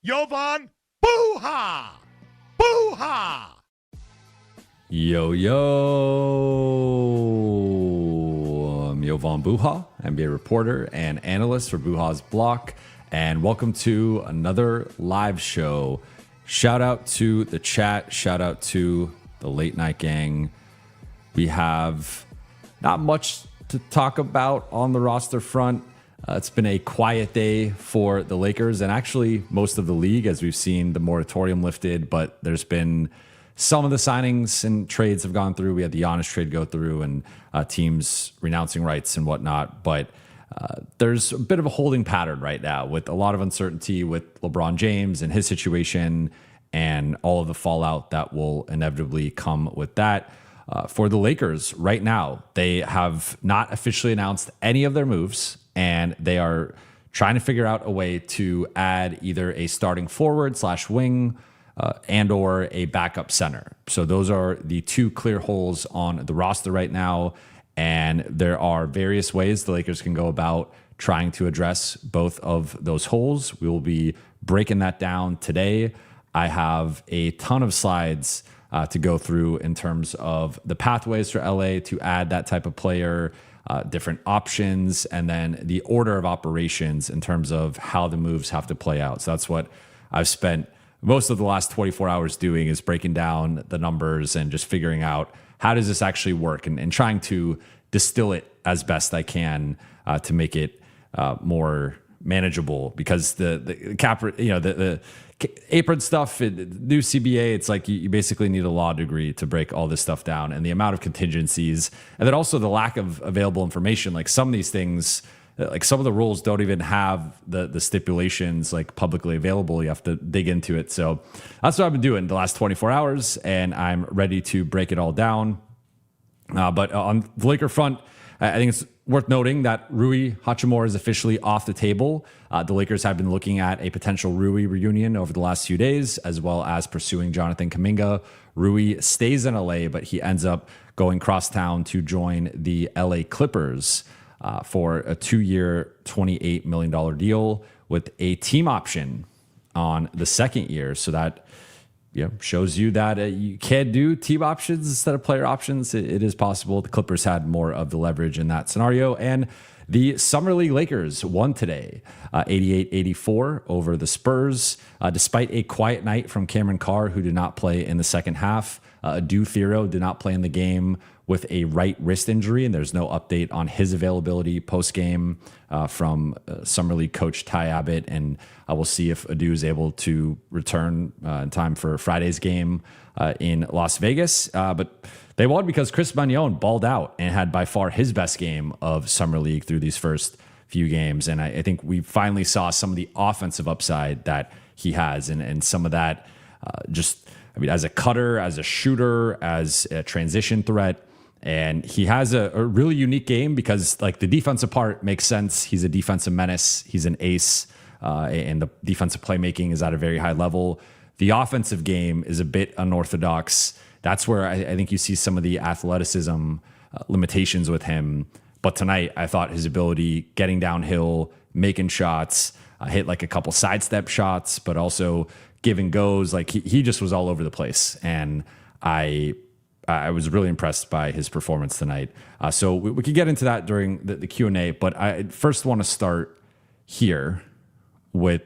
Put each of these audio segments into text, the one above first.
Jovan Buha! Buha! Yo, I'm Jovan Buha, NBA reporter and analyst for Buha's Block, and welcome to another live show. Shout out to the chat, shout out to the late night gang. We have not much to talk about on the roster front. It's been a quiet day for the Lakers and actually most of the league, as we've seen the moratorium lifted, but there's been some of the signings and trades have gone through. We had the Giannis trade go through and teams renouncing rights and whatnot. But there's a bit of a holding pattern right now with a lot of uncertainty with LeBron James and his situation and all of the fallout that will inevitably come with that. For the Lakers right now, they have not officially announced any of their moves, and they are trying to figure out a way to add either a starting forward / wing and or a backup center. So those are the two clear holes on the roster right now. And there are various ways the Lakers can go about trying to address both of those holes. We will be breaking that down today. I have a ton of slides to go through in terms of the pathways for LA to add that type of player, different options, and then the order of operations in terms of how the moves have to play out. So that's what I've spent most of the last 24 hours doing, is breaking down the numbers and just figuring out how does this actually work, and trying to distill it as best I can to make it more manageable, because the cap, the apron stuff, new CBA, it's like you basically need a law degree to break all this stuff down, and the amount of contingencies, and then also the lack of available information. Like some of these things, like some of the rules don't even have the stipulations like publicly available. You have to dig into it. So that's what I've been doing the last 24 hours, and I'm ready to break it all down. But on the Laker front, I think it's worth noting that Rui Hachimura is officially off the table. The Lakers have been looking at a potential Rui reunion over the last few days, as well as pursuing Jonathan Kuminga. Rui stays in LA, but he ends up going crosstown to join the LA Clippers for a 2-year, $28 million deal with a team option on the second year. So that shows you that you can do team options instead of player options. It is possible. The Clippers had more of the leverage in that scenario. And the Summer League Lakers won today, 88-84 over the Spurs, despite a quiet night from Cameron Carr, who did not play in the second half. Adu Thero did not play in the game with a right wrist injury, and there's no update on his availability post-game from Summer League coach Ty Abbott, and we'll see if Adu is able to return in time for Friday's game in Las Vegas. But they won because Chris Magnon balled out and had by far his best game of Summer League through these first few games, and I think we finally saw some of the offensive upside that he has, and some of that as a cutter, as a shooter, as a transition threat. And he has a really unique game because, like, the defensive part makes sense. He's a defensive menace. He's an ace, and the defensive playmaking is at a very high level. The offensive game is a bit unorthodox. That's where I think you see some of the athleticism limitations with him. But tonight, I thought his ability getting downhill, making shots, hit like a couple sidestep shots, but also giving goes. Like he just was all over the place, and I was really impressed by his performance tonight. So we could get into that during the Q&A, but I first want to start here with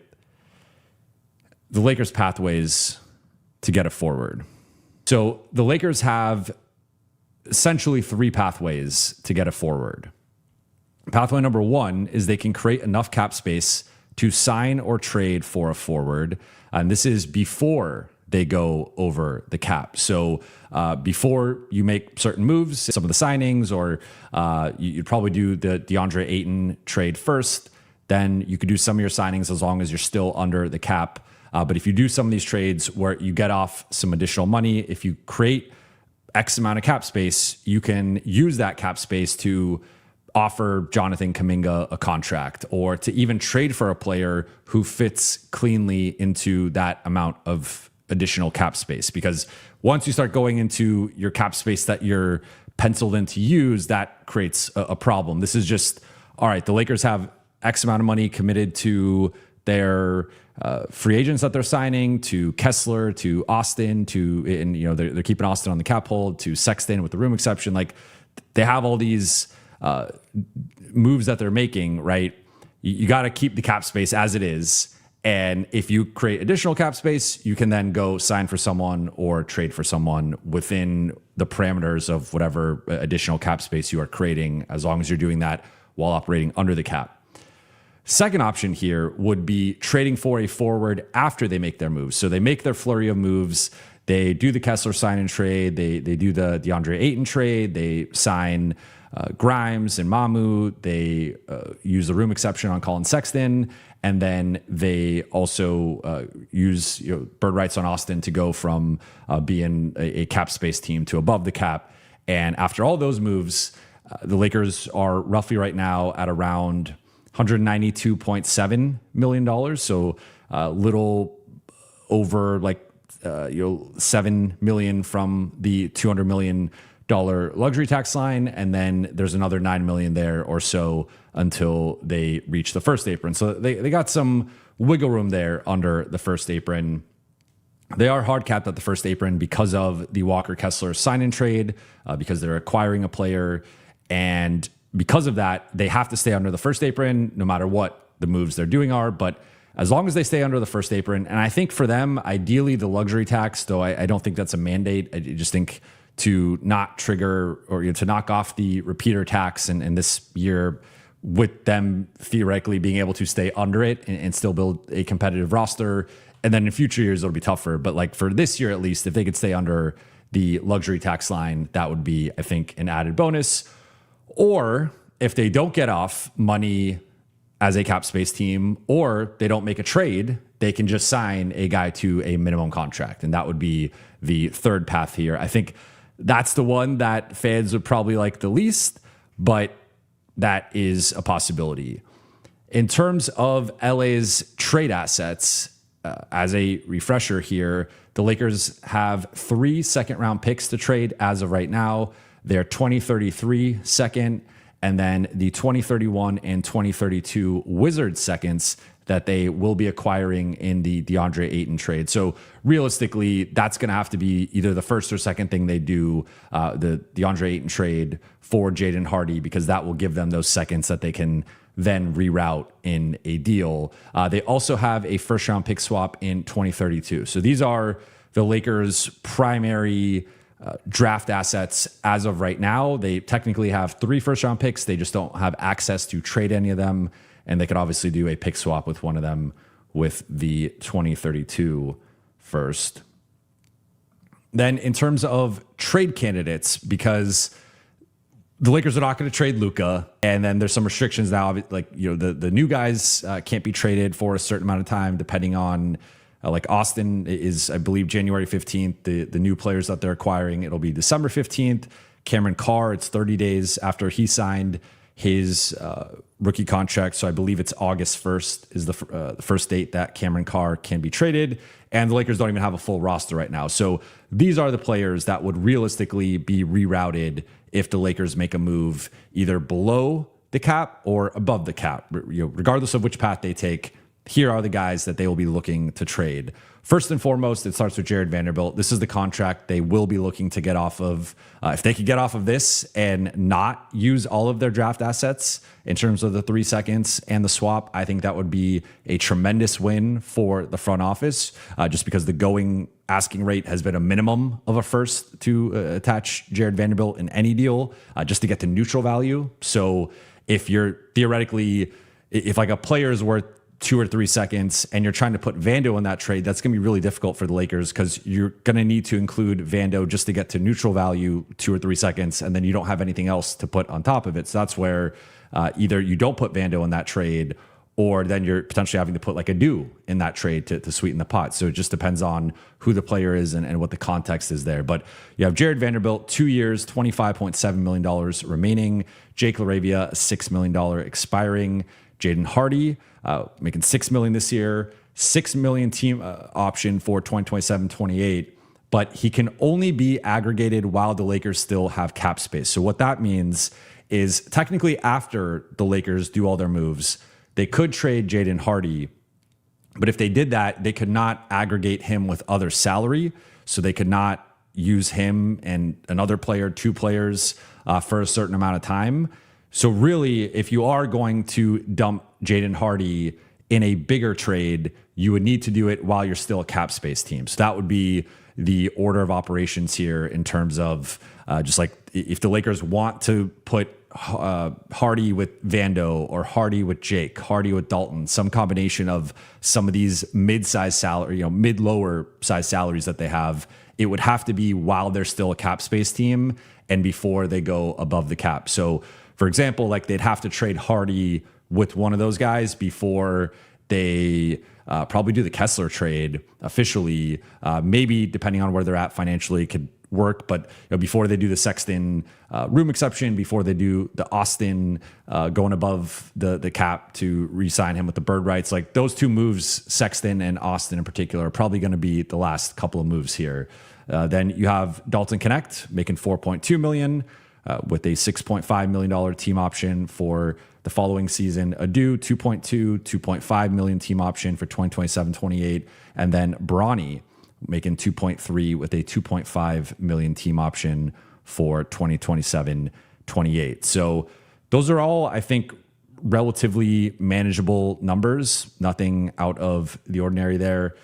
the Lakers' pathways to get a forward. So the Lakers have essentially 3 pathways to get a forward. Pathway number 1 is they can create enough cap space to sign or trade for a forward, and this is before they go over the cap. So before you make certain moves, some of the signings, or you'd probably do the DeAndre Ayton trade first, then you could do some of your signings as long as you're still under the cap. But if you do some of these trades where you get off some additional money, if you create X amount of cap space, you can use that cap space to offer Jonathan Kuminga a contract, or to even trade for a player who fits cleanly into that amount of additional cap space. Because once you start going into your cap space that you're penciled in to use, that creates a problem. This is just, all right, the Lakers have X amount of money committed to their free agents that they're signing, to Kessler, to Austin, and they're keeping Austin on the cap hold, to Sexton with the room exception. Like, they have all these moves that they're making, right? You got to keep the cap space as it is. And if you create additional cap space, you can then go sign for someone or trade for someone within the parameters of whatever additional cap space you are creating, as long as you're doing that while operating under the cap. Second option here would be trading for a forward after they make their moves. So they make their flurry of moves. They do the Kessler sign and trade. They do the DeAndre Ayton trade. They sign Grimes and Mamu. They use the room exception on Colin Sexton. And then they also use bird rights on Austin to go from being a cap space team to above the cap. And after all those moves, the Lakers are roughly right now at around $192.7 million. So a little over $7 million from the $200 million luxury tax line, and then there's another $9 million there or so until they reach the first apron. So they got some wiggle room there under the first apron. They are hard capped at the first apron because of the Walker Kessler sign and trade, because they're acquiring a player, and because of that, they have to stay under the first apron no matter what the moves they're doing are. But as long as they stay under the first apron, and I think for them, ideally the luxury tax, though I don't think that's a mandate. I just think to not trigger or to knock off the repeater tax, and this year with them theoretically being able to stay under it and still build a competitive roster. And then in future years, it'll be tougher. But like for this year, at least, if they could stay under the luxury tax line, that would be, I think, an added bonus. Or if they don't get off money as a cap space team, or they don't make a trade, they can just sign a guy to a minimum contract. And that would be the third path here. I think that's the one that fans would probably like the least, but that is a possibility. In terms of LA's trade assets, as a refresher here, the Lakers have 3 second-round picks to trade as of right now. They're 2033 second, and then the 2031 and 2032 Wizards seconds that they will be acquiring in the DeAndre Ayton trade. So realistically, that's going to have to be either the first or second thing they do, the DeAndre Ayton trade for Jaden Hardy, because that will give them those seconds that they can then reroute in a deal. They also have a first-round pick swap in 2032. So these are the Lakers' primary draft assets as of right now. They technically have 3 first-round picks. They just don't have access to trade any of them. And they could obviously do a pick swap with one of them with the 2032 first. Then in terms of trade candidates, because the Lakers are not going to trade Luka, and then there's some restrictions now, like the new guys can't be traded for a certain amount of time, depending on like Austin is, I believe, January 15th. The new players that they're acquiring, it'll be December 15th. Cameron Carr, it's 30 days after he signed his rookie contract. So I believe it's August 1st is the first date that Cameron Carr can be traded. And the Lakers don't even have a full roster right now. So these are the players that would realistically be rerouted if the Lakers make a move either below the cap or above the cap. Regardless of which path they take, here are the guys that they will be looking to trade. First and foremost, it starts with Jared Vanderbilt. This is the contract they will be looking to get off of. If they could get off of this and not use all of their draft assets in terms of the 3 seconds and the swap, I think that would be a tremendous win for the front office, just because the going asking rate has been a minimum of a first to attach Jared Vanderbilt in any deal, just to get to neutral value. So if you're theoretically, if like a player is worth 2 or 3 seconds and you're trying to put Vando in that trade, that's going to be really difficult for the Lakers, because you're going to need to include Vando just to get to neutral value 2 or 3 seconds, and then you don't have anything else to put on top of it. So that's where either you don't put Vando in that trade, or then you're potentially having to put like a do in that trade to sweeten the pot. So it just depends on who the player is and what the context is there. But you have Jared Vanderbilt, 2 years, $25.7 million remaining. Jake LaRavia, $6 million expiring. Jaden Hardy, making $6 million this year, $6 million team option for 2027-28, but he can only be aggregated while the Lakers still have cap space. So what that means is technically after the Lakers do all their moves, they could trade Jaden Hardy But if they did that, they could not aggregate him with other salary. So they could not use him and another player, two players for a certain amount of time. So really, if you are going to dump Jaden Hardy in a bigger trade, you would need to do it while you're still a cap space team. So that would be the order of operations here in terms of just like if the Lakers want to put Hardy with Vando or Hardy with Jake, Hardy with Dalton, some combination of some of these mid-size salary, mid-lower size salaries that they have, it would have to be while they're still a cap space team and before they go above the cap. So for example, like they'd have to trade Hardy with one of those guys before they probably do the Kessler trade officially. Maybe depending on where they're at financially, could work. But before they do the Sexton room exception, before they do the Austin going above the cap to re-sign him with the bird rights, like those two moves, Sexton and Austin in particular, are probably going to be the last couple of moves here. Then you have Dalton Connect making $4.2 million. With a $6.5 million team option for the following season. Adu, $2.5 million team option for 2027-28. And then Bronny making $2.3 with a $2.5 million team option for 2027-28. So those are all, I think, relatively manageable numbers. Nothing out of the ordinary there.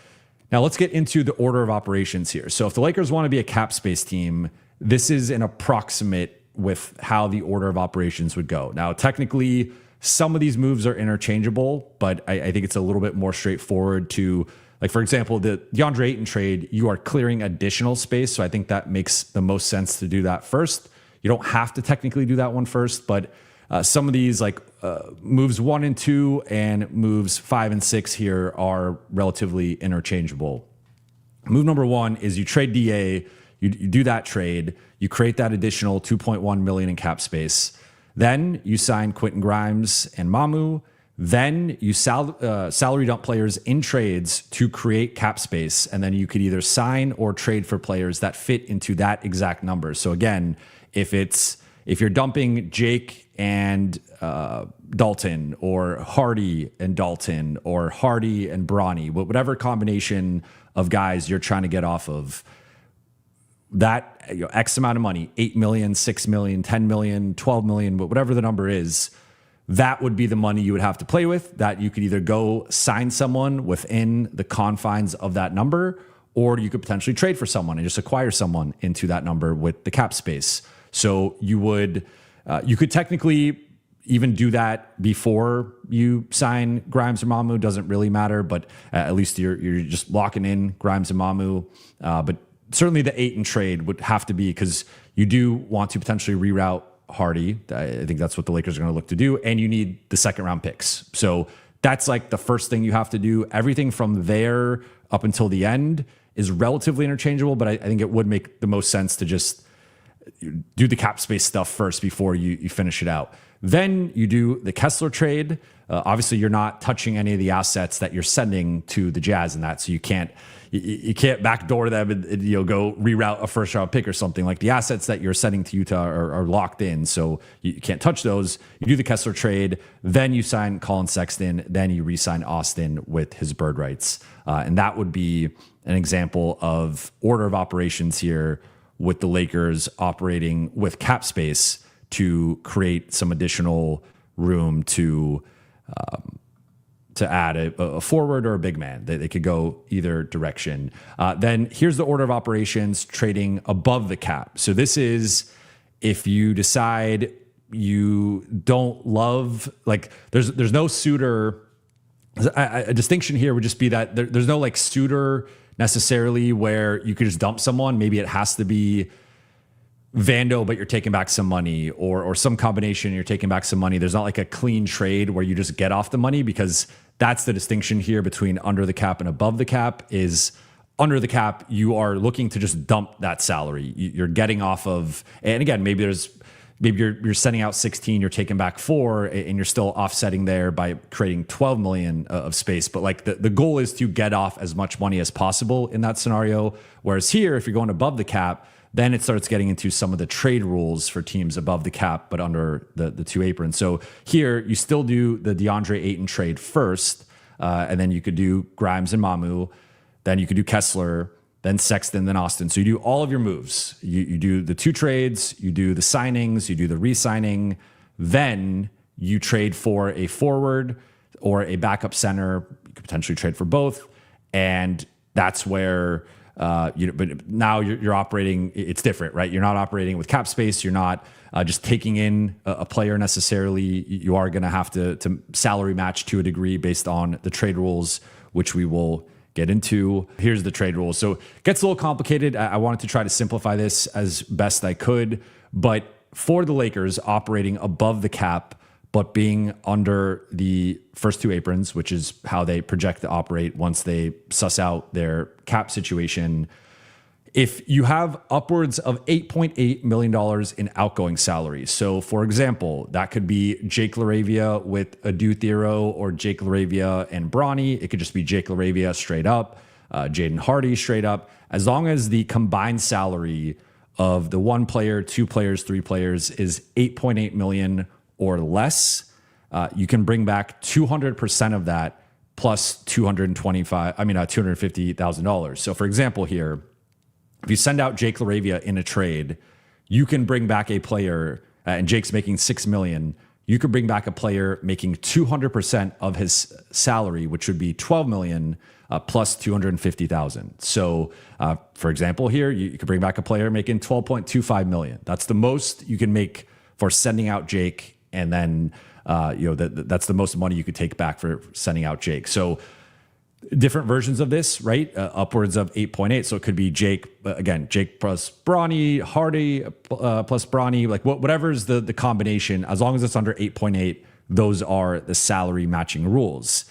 Now let's get into the order of operations here. So if the Lakers want to be a cap space team, this is an approximate with how the order of operations would go. Now, technically, some of these moves are interchangeable, but I think it's a little bit more straightforward to, like, for example, the DeAndre Ayton trade, you are clearing additional space. So I think that makes the most sense to do that first. You don't have to technically do that one first, but some of these, like moves 1 and 2 and moves 5 and 6 here are relatively interchangeable. Move number 1 is you trade DA. You do that trade, you create that additional $2.1 million in cap space. Then you sign Quentin Grimes and Mamu. Then you salary dump players in trades to create cap space. And then you could either sign or trade for players that fit into that exact number. So again, if you're dumping Jake and Dalton, or Hardy and Dalton, or Hardy and Bronny, whatever combination of guys you're trying to get off of, that X amount of money, 8 million, 6 million, 10 million, 12 million, but whatever the number is, that would be the money you would have to play with, that you could either go sign someone within the confines of that number, or you could potentially trade for someone and just acquire someone into that number with the cap space. So you could technically even do that before you sign Grimes or Mamu. Doesn't really matter, but at least you're just locking in Grimes and Mamu. But certainly the Ayton trade would have to be, because you do want to potentially reroute Hardy. I think that's what the Lakers are going to look to do. And you need the second round picks. So that's like the first thing you have to do. Everything from there up until the end is relatively interchangeable, but I think it would make the most sense to just do the cap space stuff first before you finish it out. Then you do the Kessler trade. Obviously, you're not touching any of the assets that you're sending to the Jazz in that, so you can't backdoor them and go reroute a first round pick or something. Like the assets that you're sending to Utah are locked in, so you can't touch those. You do the Kessler trade, then you sign Colin Sexton, then you re-sign Austin with his bird rights, and that would be an example of order of operations here, with the Lakers operating with cap space to create some additional room to add a forward or a big man. They could go either direction. Then here's the order of operations, trading above the cap. So this is if you decide you don't love, like there's no suitor. A distinction here would just be that there's no like suitor necessarily where you could just dump someone. Maybe it has to be Vando, but you're taking back some money, or some combination, you're taking back some money. There's not like a clean trade where you just get off the money, because that's the distinction here between under the cap and above the cap. Is under the cap, you are looking to just dump that salary. You're getting off of, and again, maybe you're sending out 16, you're taking back 4, and you're still offsetting there by creating 12 million of space. But like the goal is to get off as much money as possible in that scenario. Whereas here, if you're going above the cap, then it starts getting into some of the trade rules for teams above the cap, but under the two aprons. So here, you still do the DeAndre Ayton trade first. and then you could do Grimes and Mamu, then you could do Kessler, then Sexton, then Austin. So you do all of your moves. You do the 2 trades, you do the signings, you do the re-signing, then you trade for a forward or a backup center. You could potentially trade for both, and that's where but now you're operating. It's different, right? You're not operating with cap space. You're not just taking in a player necessarily. You are going to have to salary match to a degree based on the trade rules, which we will get into. Here's the trade rules. So it gets a little complicated. I wanted to try to simplify this as best I could, but for the Lakers operating above the cap, but being under the first 2 aprons, which is how they project to operate once they suss out their cap situation. If you have upwards of $8.8 million in outgoing salaries, so for example, that could be Jake LaRavia with Adu Thero or Jake LaRavia and Bronny. It could just be Jake LaRavia straight up, Jaden Hardy straight up. As long as the combined salary of the 1 player, 2 players, 3 players is $8.8 million or less, you can bring back 200% of that plus $250,000. So for example here, if you send out Jake LaRavia in a trade, you can bring back a player, and Jake's making $6 million. You could bring back a player making 200% of his salary, which would be $12 million plus $250,000. So, for example, here you could bring back a player making $12.25 million. That's the most you can make for sending out Jake. And then, that's the most money you could take back for sending out Jake. So different versions of this, right? Upwards of 8.8. So it could be Jake, again, Jake plus Bronny, Hardy plus Bronny, like whatever's the combination, as long as it's under 8.8, those are the salary matching rules.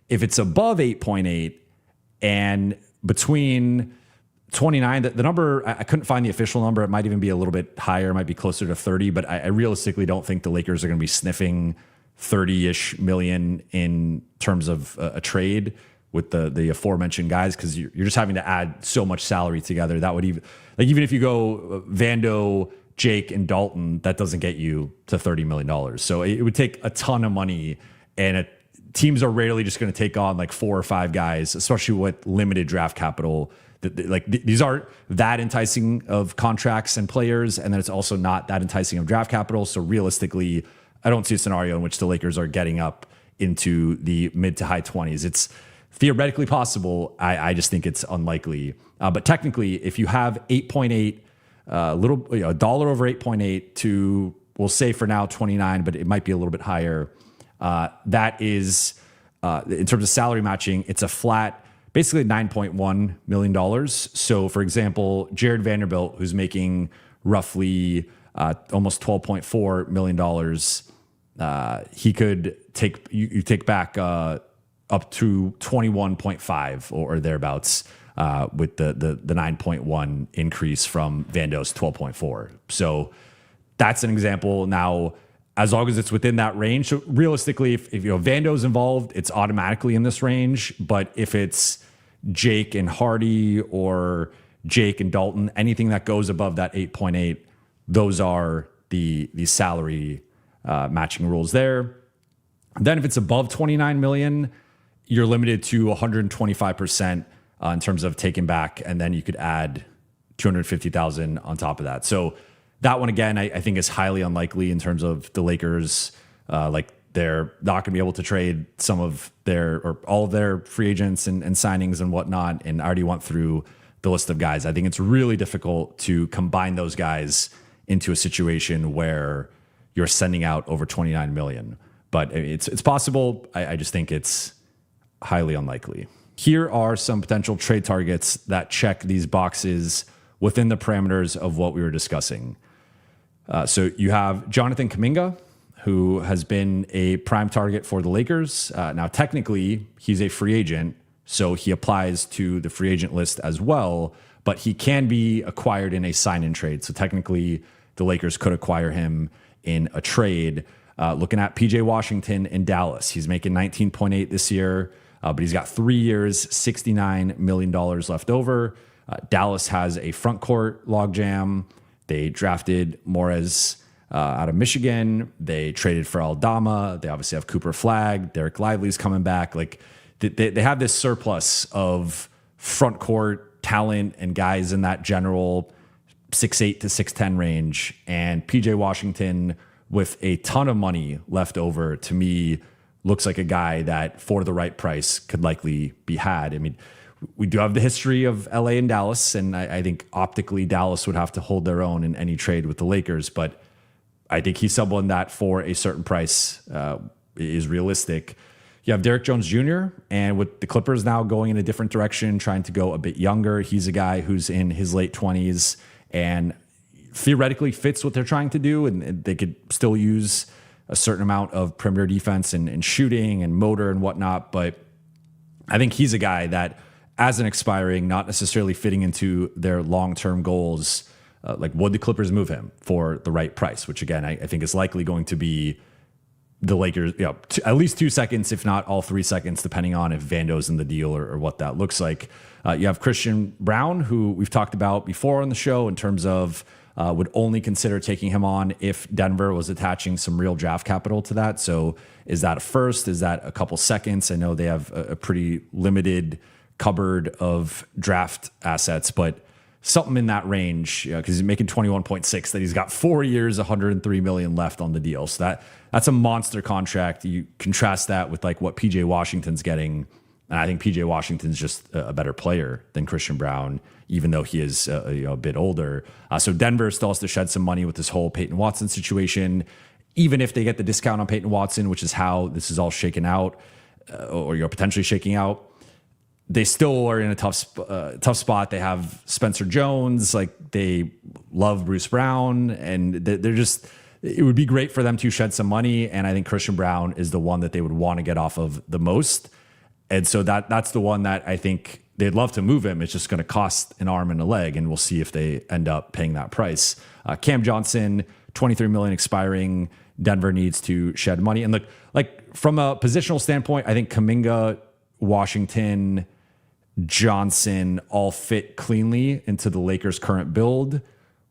If it's above 8.8 and between 29, the number, I couldn't find the official number. It might even be a little bit higher. It might be closer to 30, but I realistically don't think the Lakers are going to be sniffing 30-ish million in terms of a trade with the aforementioned guys, because you're just having to add so much salary together. That would even if you go Vando, Jake, and Dalton, that doesn't get you to $30 million. So it would take a ton of money, and teams are rarely just going to take on like 4 or 5 guys, especially with limited draft capital. These aren't that enticing of contracts and players, and then it's also not that enticing of draft capital. So realistically, I don't see a scenario in which the Lakers are getting up into the mid to high 20s. It's theoretically possible. I just think it's unlikely. But technically, if you have 8.8, a dollar over 8.8 to, we'll say for now 29, but it might be a little bit higher. That is, in terms of salary matching, it's a flat, basically $9.1 million. So, for example, Jared Vanderbilt, who's making roughly almost $12.4 million, he could take back up to 21.5 or thereabouts with the 9.1 increase from Vando's 12.4. So that's an example. Now, as long as it's within that range, so realistically, if Vando's involved, it's automatically in this range. But if it's Jake and Hardy or Jake and Dalton, anything that goes above that 8.8, those are the salary matching rules there. Then if it's above 29 million, you're limited to 125% in terms of taking back, and then you could add 250,000 on top of that. So that one, again, I think is highly unlikely in terms of the Lakers. They're not going to be able to trade some of their or all of their free agents and signings and whatnot. And I already went through the list of guys. I think it's really difficult to combine those guys into a situation where you're sending out over 29 million. But it's possible. I just think it's highly unlikely. Here are some potential trade targets that check these boxes within the parameters of what we were discussing. So you have Jonathan Kuminga, who has been a prime target for the Lakers. Now, technically, he's a free agent, so he applies to the free agent list as well, but he can be acquired in a sign-in trade. So technically, the Lakers could acquire him in a trade. Looking at PJ Washington in Dallas, he's making 19.8 this year, but he's got 3 years, $69 million left over. Dallas has a front court logjam. They drafted Morez out of Michigan. They traded for Aldama. They obviously have Cooper Flagg. Derek Lively's coming back. they have this surplus of front court talent and guys in that general 6'8" to 6'10" range. And PJ Washington, with a ton of money left over, to me, looks like a guy that for the right price could likely be had. I mean, we do have the history of LA and Dallas, and I think optically Dallas would have to hold their own in any trade with the Lakers, but I think he's someone that for a certain price is realistic. You have Derrick Jones Jr., and with the Clippers now going in a different direction, trying to go a bit younger, he's a guy who's in his late 20s and theoretically fits what they're trying to do, and they could still use a certain amount of perimeter defense and shooting and motor and whatnot. But I think he's a guy that, as an expiring, not necessarily fitting into their long-term goals, like would the Clippers move him for the right price, which again, I think is likely going to be the Lakers, at least 2 seconds, if not all 3 seconds, depending on if Vando's in the deal or what that looks like. You have Christian Brown, who we've talked about before on the show in terms of would only consider taking him on if Denver was attaching some real draft capital to that. So is that a first? Is that a couple seconds? I know they have a pretty limited cupboard of draft assets, but something in that range, because he's making 21.6, that he's got 4 years, 103 million left on the deal. So that's a monster contract. You contrast that with like what PJ Washington's getting, and I think PJ Washington's just a better player than Christian Brown, even though he is a bit older. So Denver still has to shed some money with this whole Peyton Watson situation, even if they get the discount on Peyton Watson, which is how this is all shaken out, or potentially shaking out. They still are in a tough spot. They have Spencer Jones, like they love Bruce Brown, and they're just, it would be great for them to shed some money. And I think Christian Brown is the one that they would want to get off of the most. And so that's the one that I think they'd love to move him. It's just going to cost an arm and a leg, and we'll see if they end up paying that price. Cam Johnson, 23 million expiring. Denver needs to shed money. And look, like from a positional standpoint, I think Kuminga, Washington, Johnson all fit cleanly into the Lakers' current build.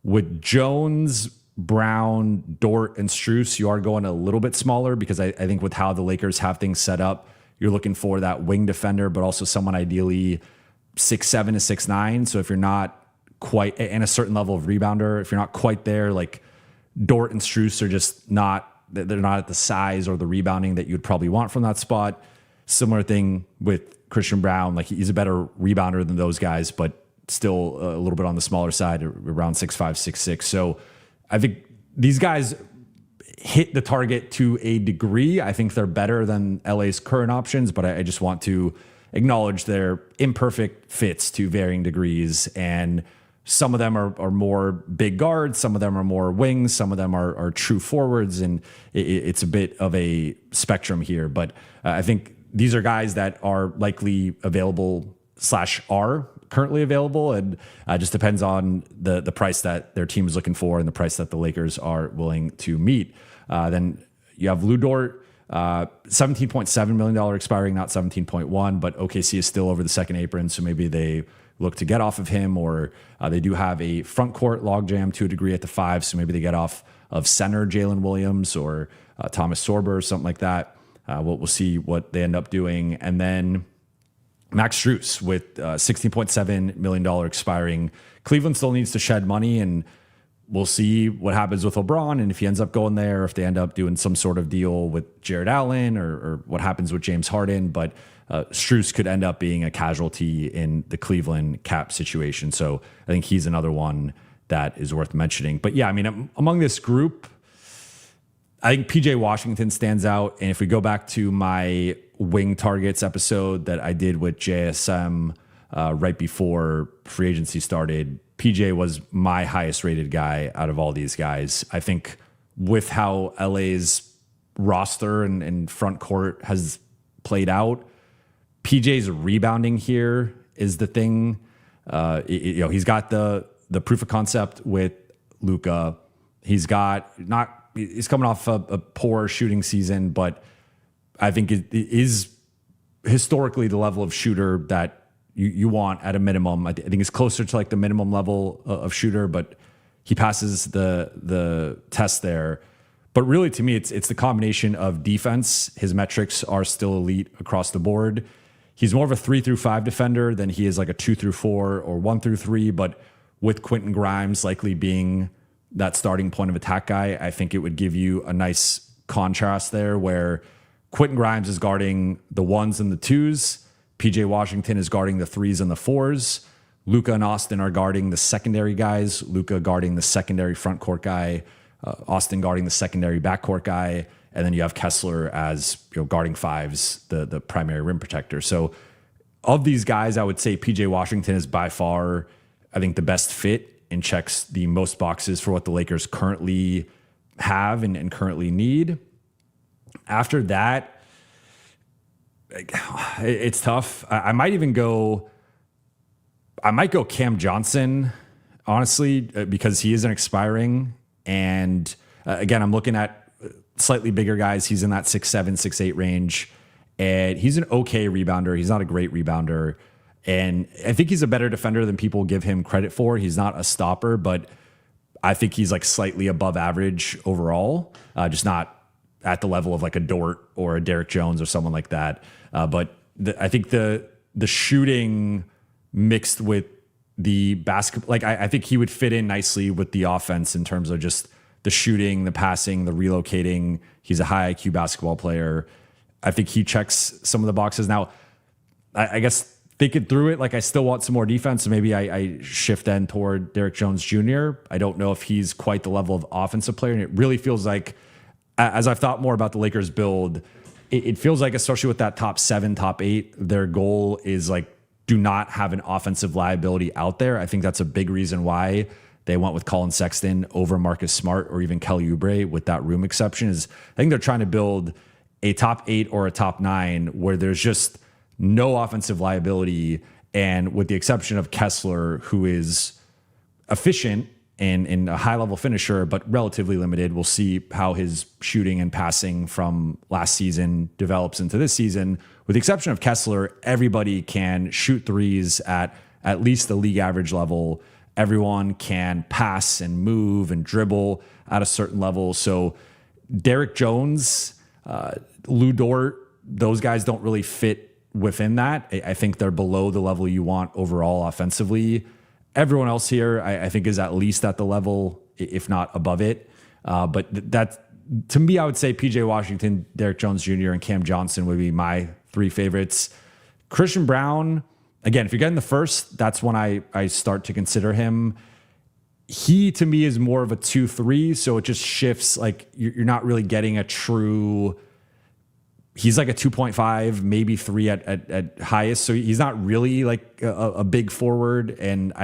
With Jones, Brown, Dort, and Strus, you are going a little bit smaller because I think with how the Lakers have things set up, you're looking for that wing defender, but also someone ideally 6'7" to 6'9". So if you're not quite, and a certain level of rebounder, if you're not quite there, like Dort and Strus are just not, they're not at the size or the rebounding that you'd probably want from that spot. Similar thing with Christian Brown, like he's a better rebounder than those guys, but still a little bit on the smaller side, around 6'5", 6'6". So I think these guys hit the target to a degree. I think they're better than LA's current options, but I just want to acknowledge their imperfect fits to varying degrees. And some of them are more big guards, some of them are more wings, some of them are true forwards, and it's a bit of a spectrum here. But I think these are guys that are likely available / are currently available, and just depends on the price that their team is looking for and the price that the Lakers are willing to meet. Then you have Lou Dort, $17.7 million expiring, not 17.1, but OKC is still over the second apron, so maybe they look to get off of him, or they do have a front court logjam to a degree at the 5, so maybe they get off of center Jalen Williams or Thomas Sorber or something like that. We'll see what they end up doing. And then Max Strus with $16.7 million expiring. Cleveland still needs to shed money, and we'll see what happens with LeBron and if he ends up going there, if they end up doing some sort of deal with Jared Allen or what happens with James Harden. But Strus could end up being a casualty in the Cleveland cap situation. So I think he's another one that is worth mentioning. But yeah, I mean, among this group, I think PJ Washington stands out. And if we go back to my wing targets episode that I did with JSM right before free agency started, PJ was my highest rated guy out of all these guys. I think with how LA's roster and front court has played out, PJ's rebounding here is the thing. He's got the proof of concept with Luka. He's coming off a poor shooting season, but I think it is historically the level of shooter that you want at a minimum. I think it's closer to like the minimum level of shooter, but he passes the test there. But really, to me, it's the combination of defense. His metrics are still elite across the board. he's more of a 3-5 defender than he is like a 2-4 or 1-3. But with Quentin Grimes likely being that starting point of attack guy, I think it would give you a nice contrast there where Quentin Grimes is guarding the 1s and the 2s. PJ Washington is guarding the 3s and the 4s. Luka and Austin are guarding the secondary guys. Luka guarding the secondary front court guy. Austin guarding the secondary backcourt guy. And then you have Kessler as guarding 5s, the primary rim protector. So of these guys, I would say PJ Washington is by far, I think, the best fit and checks the most boxes for what the Lakers currently have and currently need. After that, it's tough. I might go Cam Johnson, honestly, because he isn't expiring. And again, I'm looking at slightly bigger guys. He's in that 6'7", 6'8" range. And he's an okay rebounder. He's not a great rebounder. And I think he's a better defender than people give him credit for. He's not a stopper, but I think he's like slightly above average overall, just not at the level of like a Dort or a Derek Jones or someone like that. But I think the shooting mixed with the basketball, like I think he would fit in nicely with the offense in terms of just the shooting, the passing, the relocating. He's a high IQ basketball player. I think he checks some of the boxes. Now, I guess thinking through it, like I still want some more defense. So maybe I shift then toward Derek Jones Jr. I don't know if he's quite the level of offensive player. And it really feels like, as I've thought more about the Lakers build, it feels like, especially with that top 7, top 8, their goal is like, do not have an offensive liability out there. I think that's a big reason why they went with Colin Sexton over Marcus Smart or even Kelly Oubre with that room exception. Is I think they're trying to build a top 8 or a top 9 where there's just no offensive liability. And with the exception of Kessler, who is efficient and a high level finisher, but relatively limited. We'll see how his shooting and passing from last season develops into this season. With the exception of Kessler, everybody can shoot threes at least the league average level. Everyone can pass and move and dribble at a certain level. So Derek Jones, Lou Dort, those guys don't really fit within that. I think they're below the level you want overall offensively. Everyone else here, I think, is at least at the level, if not above it. But that, to me, I would say PJ Washington, Derek Jones Jr., and Cam Johnson would be my 3 favorites. Christian Braun, again, if you're getting the first, that's when I start to consider him. He, to me, is more of a 2-3, so it just shifts. Like, you're not really getting a true... He's like a 2.5, maybe 3 at highest. So he's not really like a big forward. And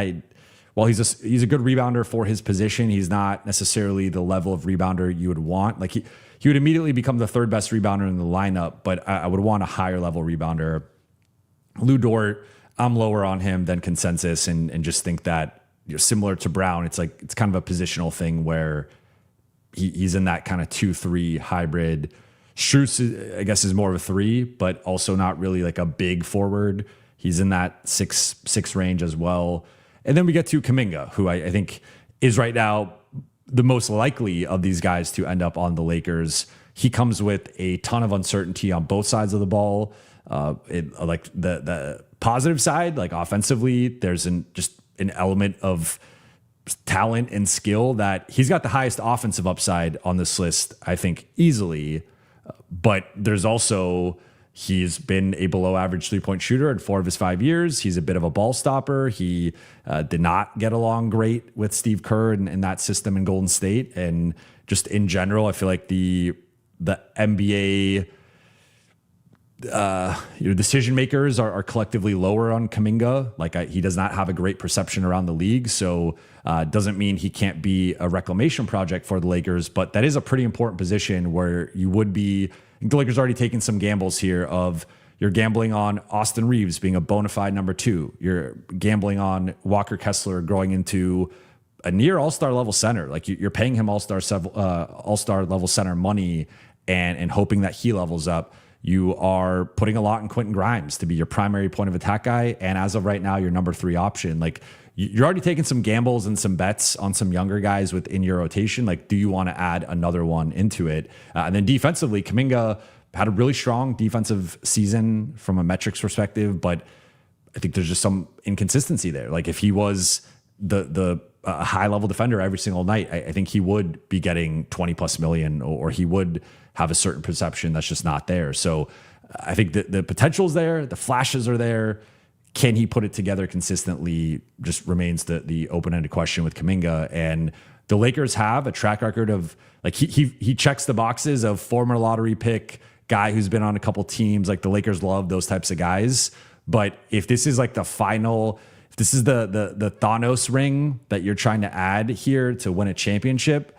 while he's a good rebounder for his position, he's not necessarily the level of rebounder you would want. Like he would immediately become the 3rd best rebounder in the lineup, but I would want a higher level rebounder. Lou Dort, I'm lower on him than consensus, and just think that similar to Brown, it's kind of a positional thing where he's in that kind of 2-3 hybrid. Strus, I guess, is more of a 3, but also not really like a big forward. He's in that 6 range as well. And then we get to Kuminga, who I think is right now the most likely of these guys to end up on the Lakers. He comes with a ton of uncertainty on both sides of the ball. Like the positive side, like offensively, there's just an element of talent and skill that he's got the highest offensive upside on this list, I think, easily. But there's also, he's been a below average 3-point shooter in 4 of his 5 years. He's a bit of a ball stopper. He did not get along great with Steve Kerr and that system in Golden State. And just in general, I feel like the NBA decision makers are collectively lower on Kuminga. Like he does not have a great perception around the league. So doesn't mean he can't be a reclamation project for the Lakers, but that is a pretty important position where you would be. The Lakers already taken some gambles here of you're gambling on Austin Reeves being a bona fide number 2. You're gambling on Walker Kessler growing into a near all-star level center. Like you're paying him all-star level center money and hoping that he levels up. You are putting a lot in Quentin Grimes to be your primary point of attack guy. And as of right now, your number 3 option. Like you're already taking some gambles and some bets on some younger guys within your rotation. Like, do you want to add another one into it? And then defensively, Kuminga had a really strong defensive season from a metrics perspective, but I think there's just some inconsistency there. Like if he was the high level defender every single night, I think he would be getting 20 plus million, or he would have a certain perception that's just not there. So I think the potential's there, the flashes are there. Can he put it together consistently just remains the open-ended question with Kuminga. And the Lakers have a track record of like, he checks the boxes of former lottery pick guy who's been on a couple teams. Like the Lakers love those types of guys. But if this is like the final, if this is the Thanos ring that you're trying to add here to win a championship,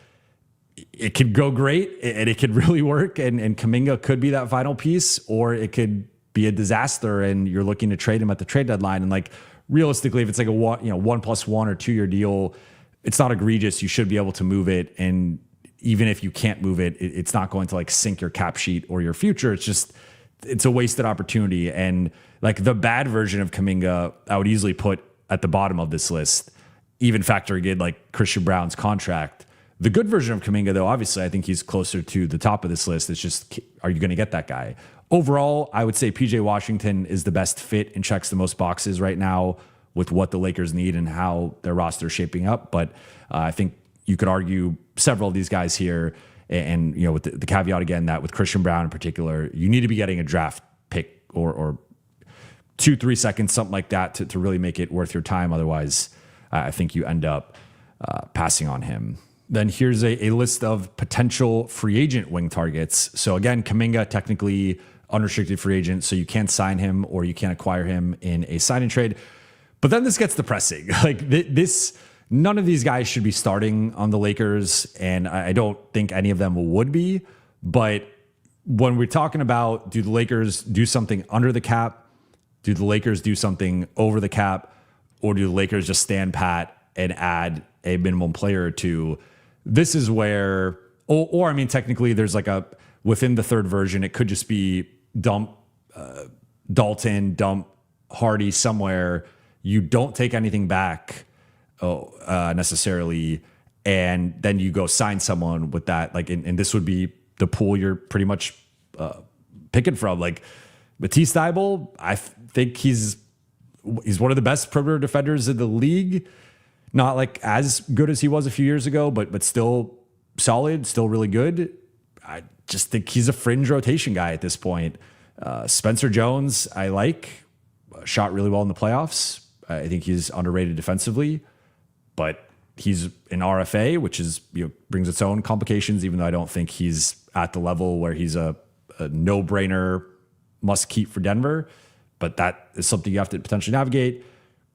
it could go great and it could really work. And Kuminga could be that final piece, or it could be a disaster and you're looking to trade him at the trade deadline. And like realistically, if it's like a 1+1 or 2 year deal, it's not egregious. You should be able to move it. And even if you can't move it, it's not going to like sink your cap sheet or your future. It's a wasted opportunity. And like the bad version of Kuminga, I would easily put at the bottom of this list, even factoring in like Christian Brown's contract. The good version of Kuminga, though, obviously, I think he's closer to the top of this list. It's just, are you going to get that guy? Overall, I would say PJ Washington is the best fit and checks the most boxes right now with what the Lakers need and how their roster is shaping up. But I think you could argue several of these guys here. And with the caveat again that with Christian Brown in particular, you need to be getting a draft pick or 2-3 seconds, something like that, to really make it worth your time. Otherwise, I think you end up passing on him. Then here's a list of potential free agent wing targets. So again, Kuminga, technically unrestricted free agent, so you can't sign him or you can't acquire him in a sign and trade. But then this gets depressing. Like none of these guys should be starting on the Lakers, and I don't think any of them would be. But when we're talking about, do the Lakers do something under the cap? Do the Lakers do something over the cap? Or do the Lakers just stand pat and add a minimum player or two? This is where, or I mean, technically there's like within the third version, it could just be dump Dalton, dump Hardy somewhere. You don't take anything back necessarily, and then you go sign someone with that. Like, and this would be the pool you're pretty much picking from. Like Matisse Thybulle, I think he's one of the best perimeter defenders in the league. Not like as good as he was a few years ago, but still solid, still really good. I just think he's a fringe rotation guy at this point. Spencer Jones, I like, shot really well in the playoffs. I think he's underrated defensively, but he's an RFA, which is brings its own complications. Even though I don't think he's at the level where he's a no-brainer must keep for Denver, but that is something you have to potentially navigate.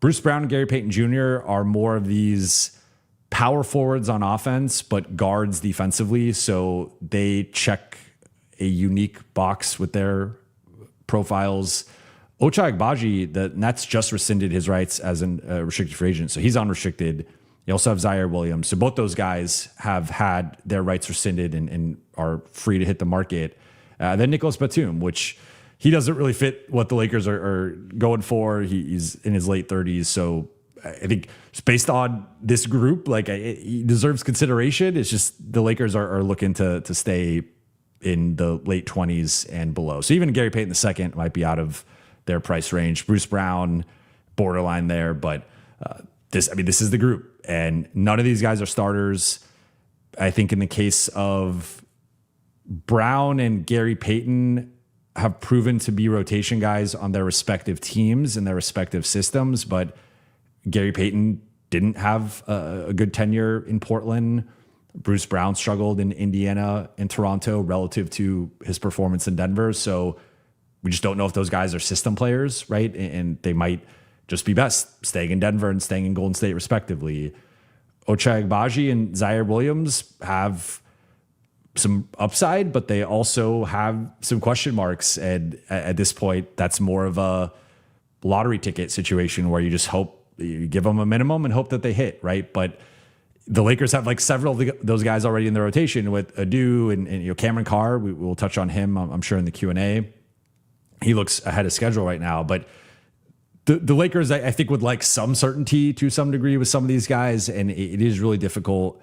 Bruce Brown and Gary Payton Jr. are more of these power forwards on offense, but guards defensively. So they check a unique box with their profiles. Ochai Agbaji, the Nets just rescinded his rights as a restricted free agent, so he's unrestricted. You also have Zaire Williams. So both those guys have had their rights rescinded and are free to hit the market. Then Nicholas Batum, which he doesn't really fit what the Lakers are going for. He's in his late 30s. So I think just based on this group, like he deserves consideration. It's just the Lakers are looking to stay in the late 20s and below. So even Gary Payton II might be out of their price range. Bruce Brown, borderline there. But this is the group. And none of these guys are starters. I think in the case of Brown and Gary Payton, have proven to be rotation guys on their respective teams and their respective systems, but Gary Payton didn't have a good tenure in Portland. Bruce Brown struggled in Indiana and Toronto relative to his performance in Denver. So we just don't know if those guys are system players, right? And they might just be best staying in Denver and staying in Golden State respectively. Ochai Agbaji and Zaire Williams have some upside, but they also have some question marks. And at this point, that's more of a lottery ticket situation where you just hope you give them a minimum and hope that they hit, right? But the Lakers have like several of those guys already in the rotation with Adu and Cameron Carr. We'll touch on him, I'm sure, in the Q&A. He looks ahead of schedule right now, but the Lakers, I think, would like some certainty to some degree with some of these guys, and it is really difficult.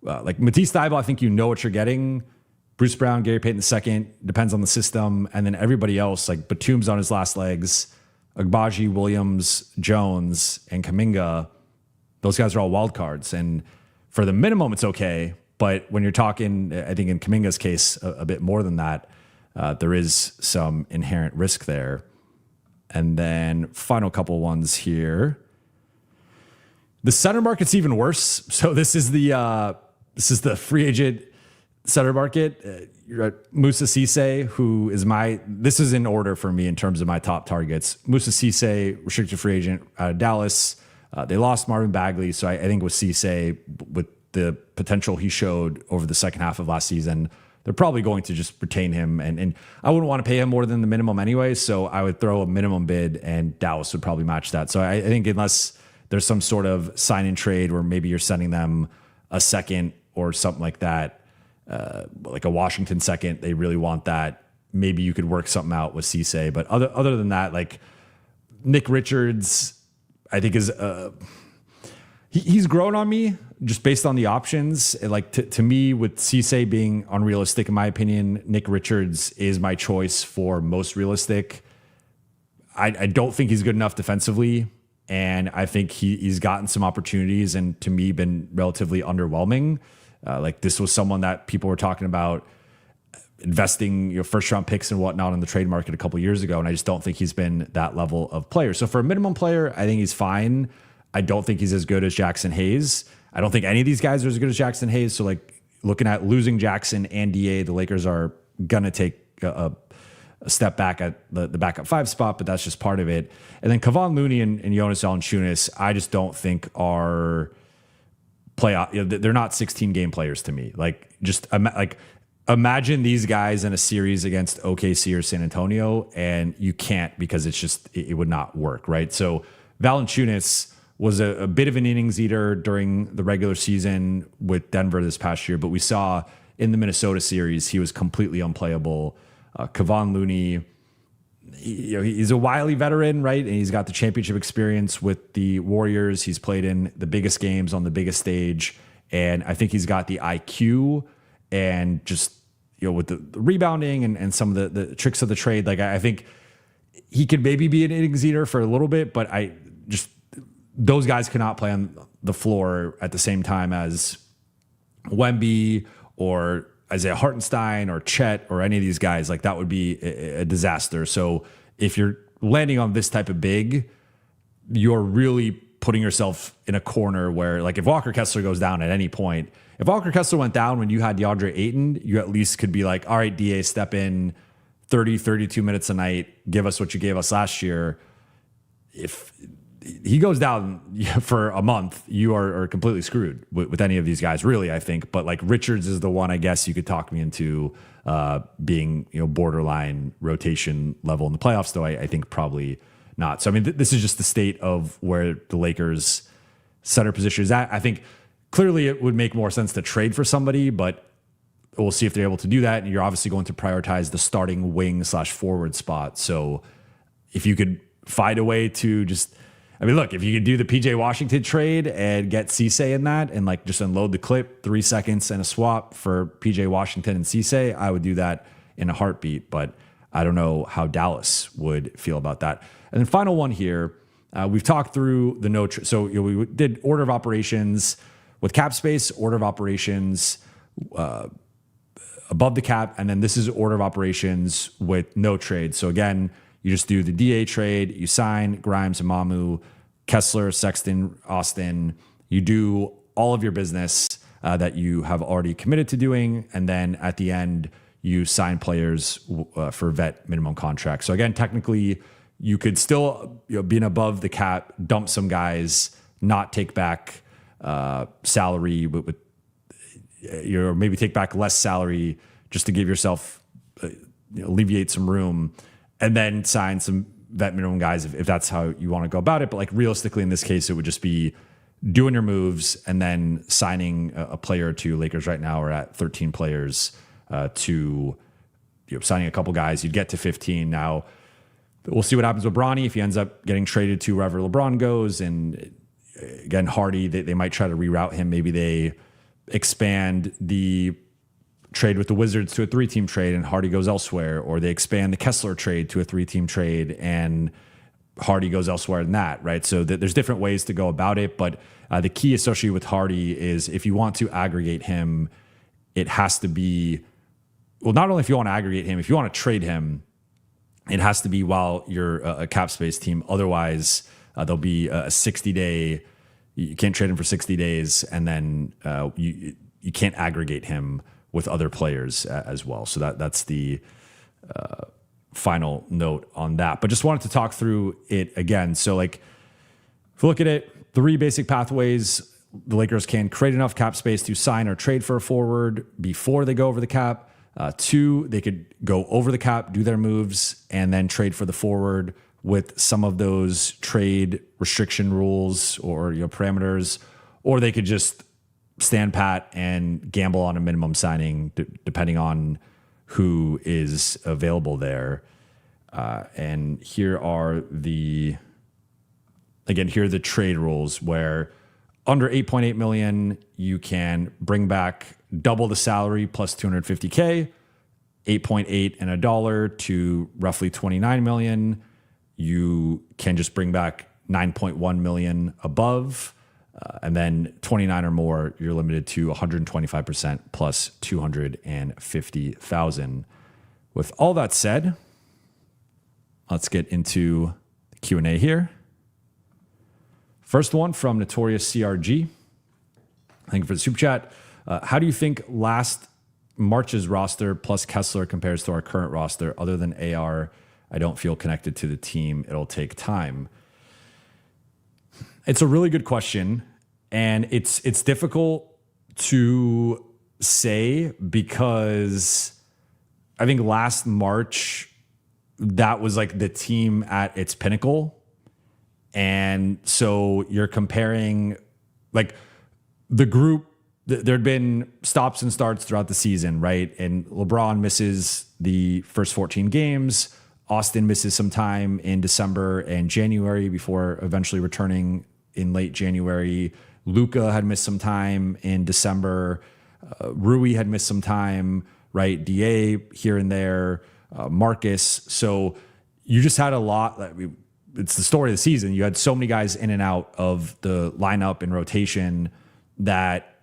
Like Matisse Thybulle, I think you know what you're getting. Bruce Brown, Gary Payton II, depends on the system. And then everybody else, like Batum's on his last legs, Agbaji, Williams, Jones, and Kuminga, those guys are all wild cards. And for the minimum, it's okay. But when you're talking, I think in Kuminga's case, a bit more than that, there is some inherent risk there. And then final couple ones here. The center market's even worse. So this is the free agent center market. You're at Moussa Cisse, who is this is in order for me in terms of my top targets. Moussa Cisse, restricted free agent out of Dallas. They lost Marvin Bagley. So I think with Cisse, with the potential he showed over the second half of last season, they're probably going to just retain him. And I wouldn't want to pay him more than the minimum anyway. So I would throw a minimum bid and Dallas would probably match that. So I think unless there's some sort of sign and trade where maybe you're sending them a second or something like that, like a Washington second, they really want that. Maybe you could work something out with Cisse. But other than that, like Nick Richards, I think is he's grown on me just based on the options. Like to me, with Cisse being unrealistic, in my opinion, Nick Richards is my choice for most realistic. I don't think he's good enough defensively. And I think he's gotten some opportunities and to me been relatively underwhelming. Like this was someone that people were talking about investing first round picks and whatnot in the trade market a couple years ago. And I just don't think he's been that level of player. So for a minimum player, I think he's fine. I don't think he's as good as Jackson Hayes. I don't think any of these guys are as good as Jackson Hayes. So like looking at losing Jackson and DA, the Lakers are going to take a step back at the backup 5 spot, but that's just part of it. And then Kevon Looney and Jonas Valanciunas, I just don't think are playoff. They're not 16 game players to me. Like just imagine these guys in a series against OKC or San Antonio, and you can't because it would not work, right? So Valanciunas was a bit of an innings eater during the regular season with Denver this past year, but we saw in the Minnesota series he was completely unplayable. Kevon Looney, he's a wily veteran, right? And he's got the championship experience with the Warriors. He's played in the biggest games on the biggest stage. And I think he's got the IQ and just, with the rebounding and some of the tricks of the trade. Like, I think he could maybe be an innings eater for a little bit, but those guys cannot play on the floor at the same time as Wemby or Isaiah Hartenstein or Chet or any of these guys. Like that would be a disaster. So if you're landing on this type of big, you're really putting yourself in a corner where, like, if Walker Kessler goes down at any point, if Walker Kessler went down when you had DeAndre Ayton, you at least could be like, all right, DA, step in 30, 32 minutes a night, give us what you gave us last year. If he goes down for a month, you are completely screwed with any of these guys, really, I think. But like Richards is the one, I guess you could talk me into being, borderline rotation level in the playoffs, though I think probably not. So, I mean, this is just the state of where the Lakers center position is at. I think clearly it would make more sense to trade for somebody, but we'll see if they're able to do that. And you're obviously going to prioritize the starting wing/forward spot. So if you could find a way to look, if you could do the PJ Washington trade and get Cisse in that and like just unload the clip, 3 seconds and a swap for PJ Washington and Cisse, I would do that in a heartbeat. But I don't know how Dallas would feel about that. And then final one here, we've talked through the so we did order of operations with cap space, order of operations above the cap, and then this is order of operations with no trade. So again, you just do the DA trade, you sign Grimes and Mamu, Kessler, Sexton, Austin. You do all of your business that you have already committed to doing. And then at the end, you sign players for vet minimum contracts. So again, technically, you could still being above the cap, dump some guys, not take back salary, but maybe take back less salary just to give yourself alleviate some room, and then sign some vet minimum guys if that's how you want to go about it. But like realistically, in this case, it would just be doing your moves and then signing a player or two. Lakers right now are at 13 players to signing a couple guys. You'd get to 15. Now we'll see what happens with Bronny if he ends up getting traded to wherever LeBron goes. And again, Hardy, they might try to reroute him. Maybe they expand the trade with the Wizards to a 3-team trade and Hardy goes elsewhere, or they expand the Kessler trade to a 3-team trade and Hardy goes elsewhere than that, right? So there's different ways to go about it, but the key associated with Hardy is if you want to aggregate him, it has to be, well, not only if you want to aggregate him, if you want to trade him, it has to be while you're a cap space team. Otherwise, there'll be a 60-day, you can't trade him for 60 days, and then you can't aggregate him with other players as well. So that's the final note on that. But just wanted to talk through it again. So like, if you look at it, 3 basic pathways. The Lakers can create enough cap space to sign or trade for a forward before they go over the cap. 2, they could go over the cap, do their moves, and then trade for the forward with some of those trade restriction rules or parameters. Or they could just stand pat and gamble on a minimum signing, depending on who is available there. And here are the trade rules where under 8.8 million, you can bring back double the salary plus 250K, 8.8 and $1 to roughly 29 million. You can just bring back 9.1 million above, and then 29 or more, you're limited to 125% plus 250,000. With all that said, let's get into the Q&A here. First one from Notorious CRG. Thank you for the super chat. How do you think last March's roster plus Kessler compares to our current roster? Other than AR, I don't feel connected to the team. It'll take time. It's a really good question, and it's difficult to say because I think last March, that was like the team at its pinnacle. And so you're comparing like the group, there'd been stops and starts throughout the season, right? And LeBron misses the first 14 games. Austin misses some time in December and January before eventually returning in late January. Luka had missed some time in December. Rui had missed some time, right? DA here and there, Marcus. So you just had a lot. It's the story of the season. You had so many guys in and out of the lineup and rotation that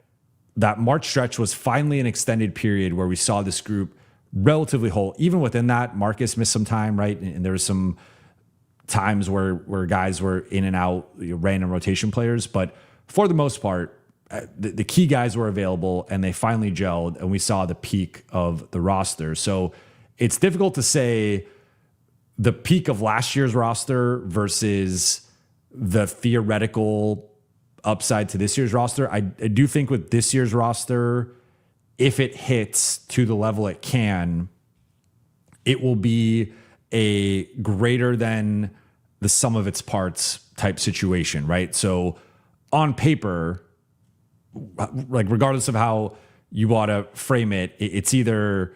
March stretch was finally an extended period where we saw this group relatively whole. Even within that, Marcus missed some time, right? And there was some times where guys were in and out, random rotation players. But for the most part, the key guys were available and they finally gelled and we saw the peak of the roster. So it's difficult to say the peak of last year's roster versus the theoretical upside to this year's roster. I do think with this year's roster, if it hits to the level it can, it will be a greater than the sum of its parts type situation, right? So on paper, like regardless of how you want to frame it, it's either,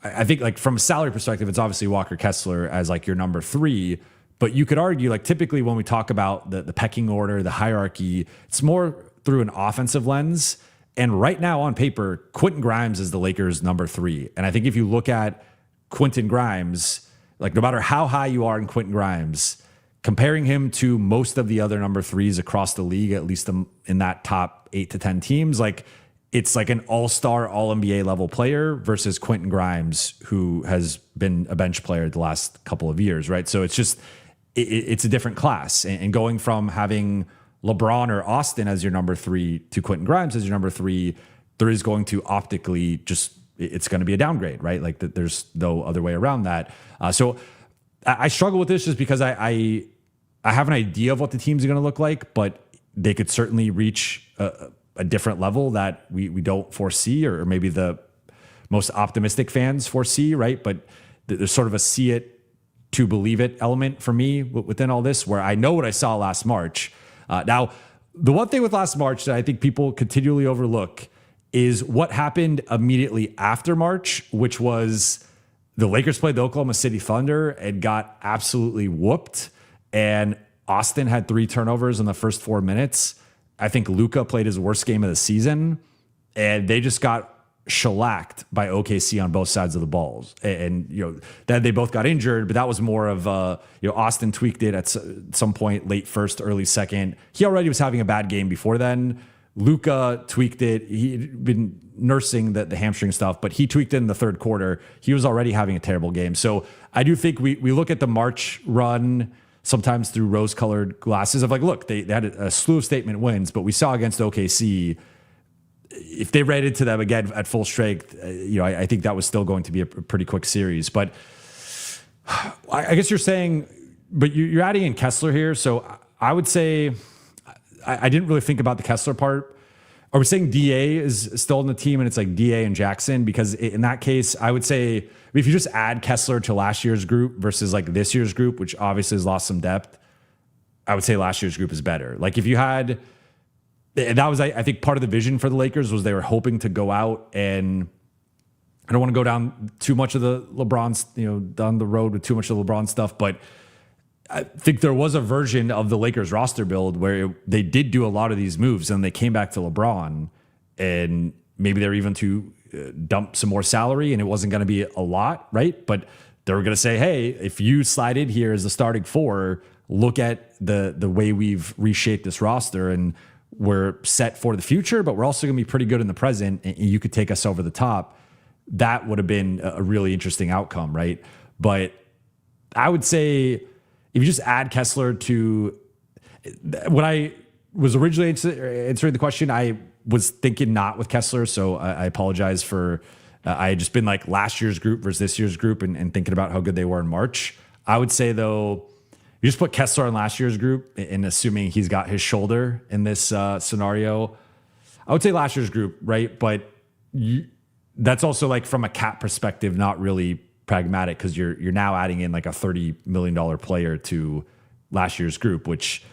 I think like from a salary perspective, it's obviously Walker Kessler as like your number 3, but you could argue like typically when we talk about the pecking order, the hierarchy, it's more through an offensive lens. And right now on paper, Quentin Grimes is the Lakers' number 3. And I think if you look at Quentin Grimes, like no matter how high you are in Quentin Grimes, comparing him to most of the other number 3s across the league, at least in that top 8 to 10 teams, like it's like an all-star, all-NBA level player versus Quentin Grimes, who has been a bench player the last couple of years, right? So it's just, it's a different class. And going from having LeBron or Austin as your number 3 to Quentin Grimes as your number 3, there is going to optically just, it's going to be a downgrade, right? Like there's no other way around that. So I struggle with this just because I have an idea of what the teams are going to look like, but they could certainly reach a different level that we don't foresee, or maybe the most optimistic fans foresee, right? But there's sort of a see it to believe it element for me within all this, where I know what I saw last March. Now, the one thing with last March that I think people continually overlook is what happened immediately after March, which was the Lakers played the Oklahoma City Thunder and got absolutely whooped. And Austin had 3 turnovers in the first 4 minutes. I think Luka played his worst game of the season, and they just got shellacked by OKC on both sides of the balls. And that they both got injured, but that was more of Austin tweaked it at some point, late first, early second. He already was having a bad game before then. Luka tweaked it. He'd been nursing the hamstring stuff, but he tweaked it in the third quarter. He was already having a terrible game. So I do think we look at the March run sometimes through rose-colored glasses of like, look, they had a slew of statement wins, but we saw against OKC, if they ran into them again at full strength, I think that was still going to be a pretty quick series. But I guess you're saying, but you're adding in Kessler here. So I would say I didn't really think about the Kessler part. Are we saying DA is still on the team and it's like DA and Jackson? Because in that case, I would say if you just add Kessler to last year's group versus like this year's group, which obviously has lost some depth, I would say last year's group is better. Like if you had, that was, I think part of the vision for the Lakers was they were hoping to go out and I don't want to go down too much of the LeBron's, down the road with too much of LeBron stuff, but I think there was a version of the Lakers roster build where they did do a lot of these moves and they came back to LeBron and maybe they were even to dump some more salary and it wasn't going to be a lot, right? But they were going to say, hey, if you slide in here as the starting four, look at the way we've reshaped this roster and we're set for the future, but we're also going to be pretty good in the present and you could take us over the top. That would have been a really interesting outcome, right? But I would say if you just add Kessler to when I was originally answering the question, I was thinking not with Kessler. So I apologize for, I had just been like last year's group versus this year's group and thinking about how good they were in March. I would say though, you just put Kessler in last year's group and assuming he's got his shoulder in this scenario, I would say last year's group, right? But that's also like from a cap perspective, not really pragmatic because you're now adding in like a $30 million player to last year's group, which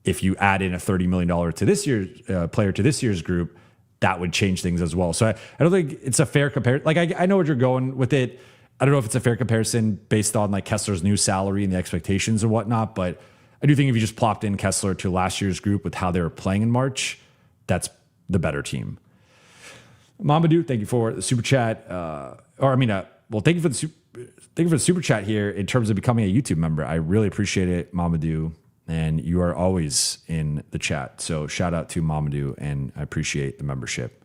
if you add in a $30 million to this year's player to this year's group, that would change things as well. So I don't think it's a fair comparison. Like I know where you're going with it. I don't know if it's a fair comparison based on like Kessler's new salary and the expectations and whatnot, but I do think if you just plopped in Kessler to last year's group with how they were playing in March, that's the better team. Mamadou, thank you for the super chat. Thank you for the super chat here in terms of becoming a YouTube member. I really appreciate it, Mamadou, and you are always in the chat. So shout out to Mamadou, and I appreciate the membership.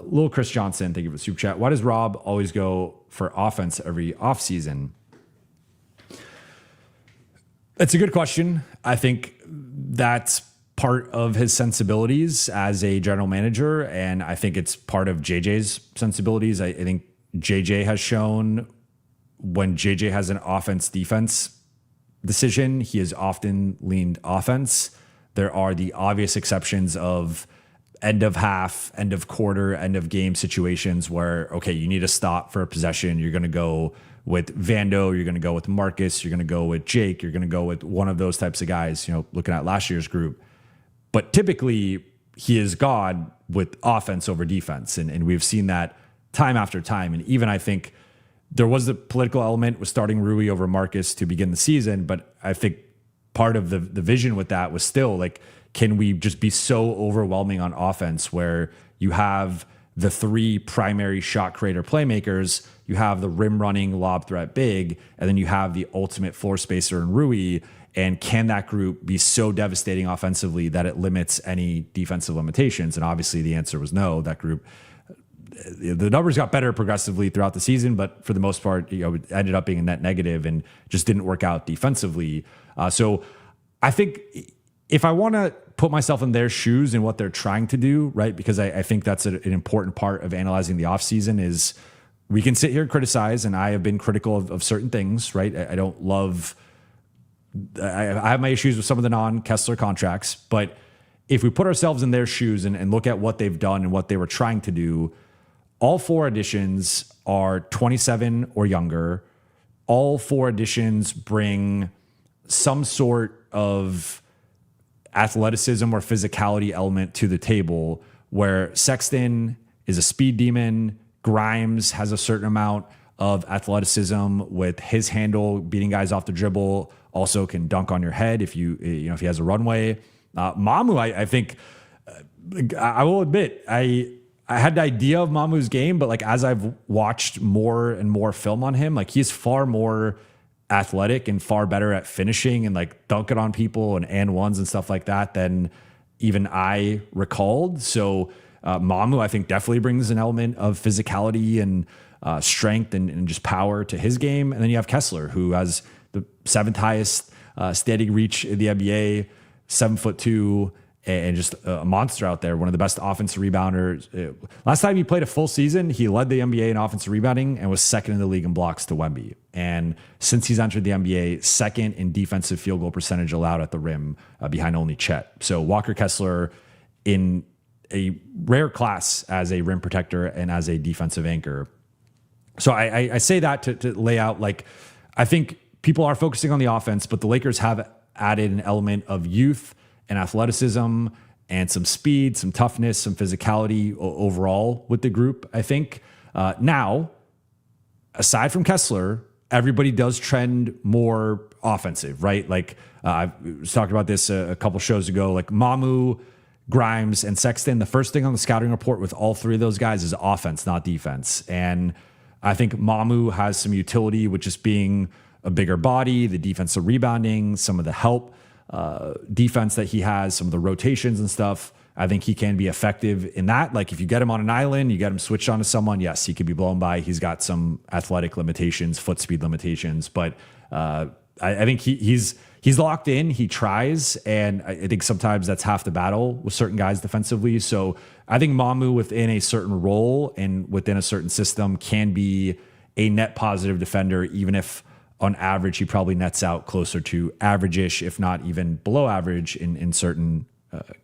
Lil Chris Johnson, thank you for the super chat. Why does Rob always go for offense every offseason? That's a good question. I think that's part of his sensibilities as a general manager, and I think it's part of JJ's sensibilities. I think JJ has shown when JJ has an offense-defense decision, he has often leaned offense. There are the obvious exceptions of end of half, end of quarter, end of game situations where, okay, you need a stop for a possession. You're going to go with Vando. You're going to go with Marcus. You're going to go with Jake. You're going to go with one of those types of guys, looking at last year's group. But typically he is God with offense over defense. And we've seen that time after time. And even I think there was the political element with starting Rui over Marcus to begin the season. But I think part of the vision with that was still like, can we just be so overwhelming on offense where you have the three primary shot creator playmakers, you have the rim running lob threat big, and then you have the ultimate floor spacer in Rui. And can that group be so devastating offensively that it limits any defensive limitations? And obviously the answer was no. That group, the numbers got better progressively throughout the season, but for the most part, it ended up being a net negative and just didn't work out defensively. So I think if I want to put myself in their shoes and what they're trying to do, right? Because I think that's an important part of analyzing the offseason is we can sit here and criticize, and I have been critical of certain things, right? I don't love, I have my issues with some of the non-Kessler contracts, but if we put ourselves in their shoes and look at what they've done and what they were trying to do, all four additions are 27 or younger. All four additions bring some sort of athleticism or physicality element to the table, where Sexton is a speed demon. Grimes has a certain amount of athleticism with his handle, beating guys off the dribble, also can dunk on your head if if he has a runway. Mamu, I think, I will admit, I I had the idea of Mamu's game, but like as I've watched more and more film on him, like he's far more athletic and far better at finishing and like dunking on people and ones and stuff like that than even I recalled. So Mamu, I think, definitely brings an element of physicality and strength and just power to his game. And then you have Kessler, who has the 7th highest steady reach in the NBA, 7'2", and just a monster out there. One of the best offensive rebounders. Last time he played a full season, he led the NBA in offensive rebounding and was second in the league in blocks to Wemby. And since he's entered the NBA, second in defensive field goal percentage allowed at the rim, behind only Chet. So Walker Kessler in a rare class as a rim protector and as a defensive anchor. So I say that to lay out, like, I think people are focusing on the offense, but the Lakers have added an element of youth and athleticism and some speed, some toughness, some physicality overall with the group, I think. Now, aside from Kessler, everybody does trend more offensive, right? Like I was talking about this a couple shows ago, like Mamu, Grimes, and Sexton. The first thing on the scouting report with all three of those guys is offense, not defense. And I think Mamu has some utility with just being a bigger body, the defensive rebounding, some of the help defense that he has, some of the rotations and stuff. I think he can be effective in that. Like if you get him on an island, you get him switched onto someone, yes, he could be blown by. He's got some athletic limitations, foot speed limitations, but I think he's locked in. He tries, and I think sometimes that's half the battle with certain guys defensively. So I think Mamu within a certain role and within a certain system can be a net positive defender, even if on average he probably nets out closer to average-ish, if not even below average in certain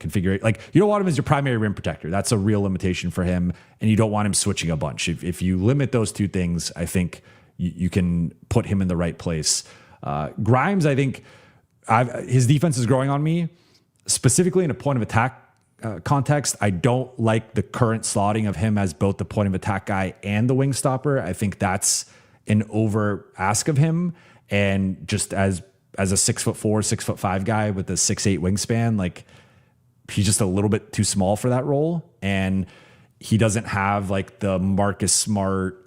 configuration. Like you don't want him as your primary rim protector. That's a real limitation for him, and you don't want him switching a bunch. If you limit those two things, I think you can put him in the right place. Grimes, I think his defense is growing on me, specifically in a point of attack context. I don't like the current slotting of him as both the point of attack guy and the wing stopper. I think that's an over ask of him. And just as a 6'4", 6'5" guy with a 6'8" wingspan, like he's just a little bit too small for that role. And he doesn't have like the Marcus Smart,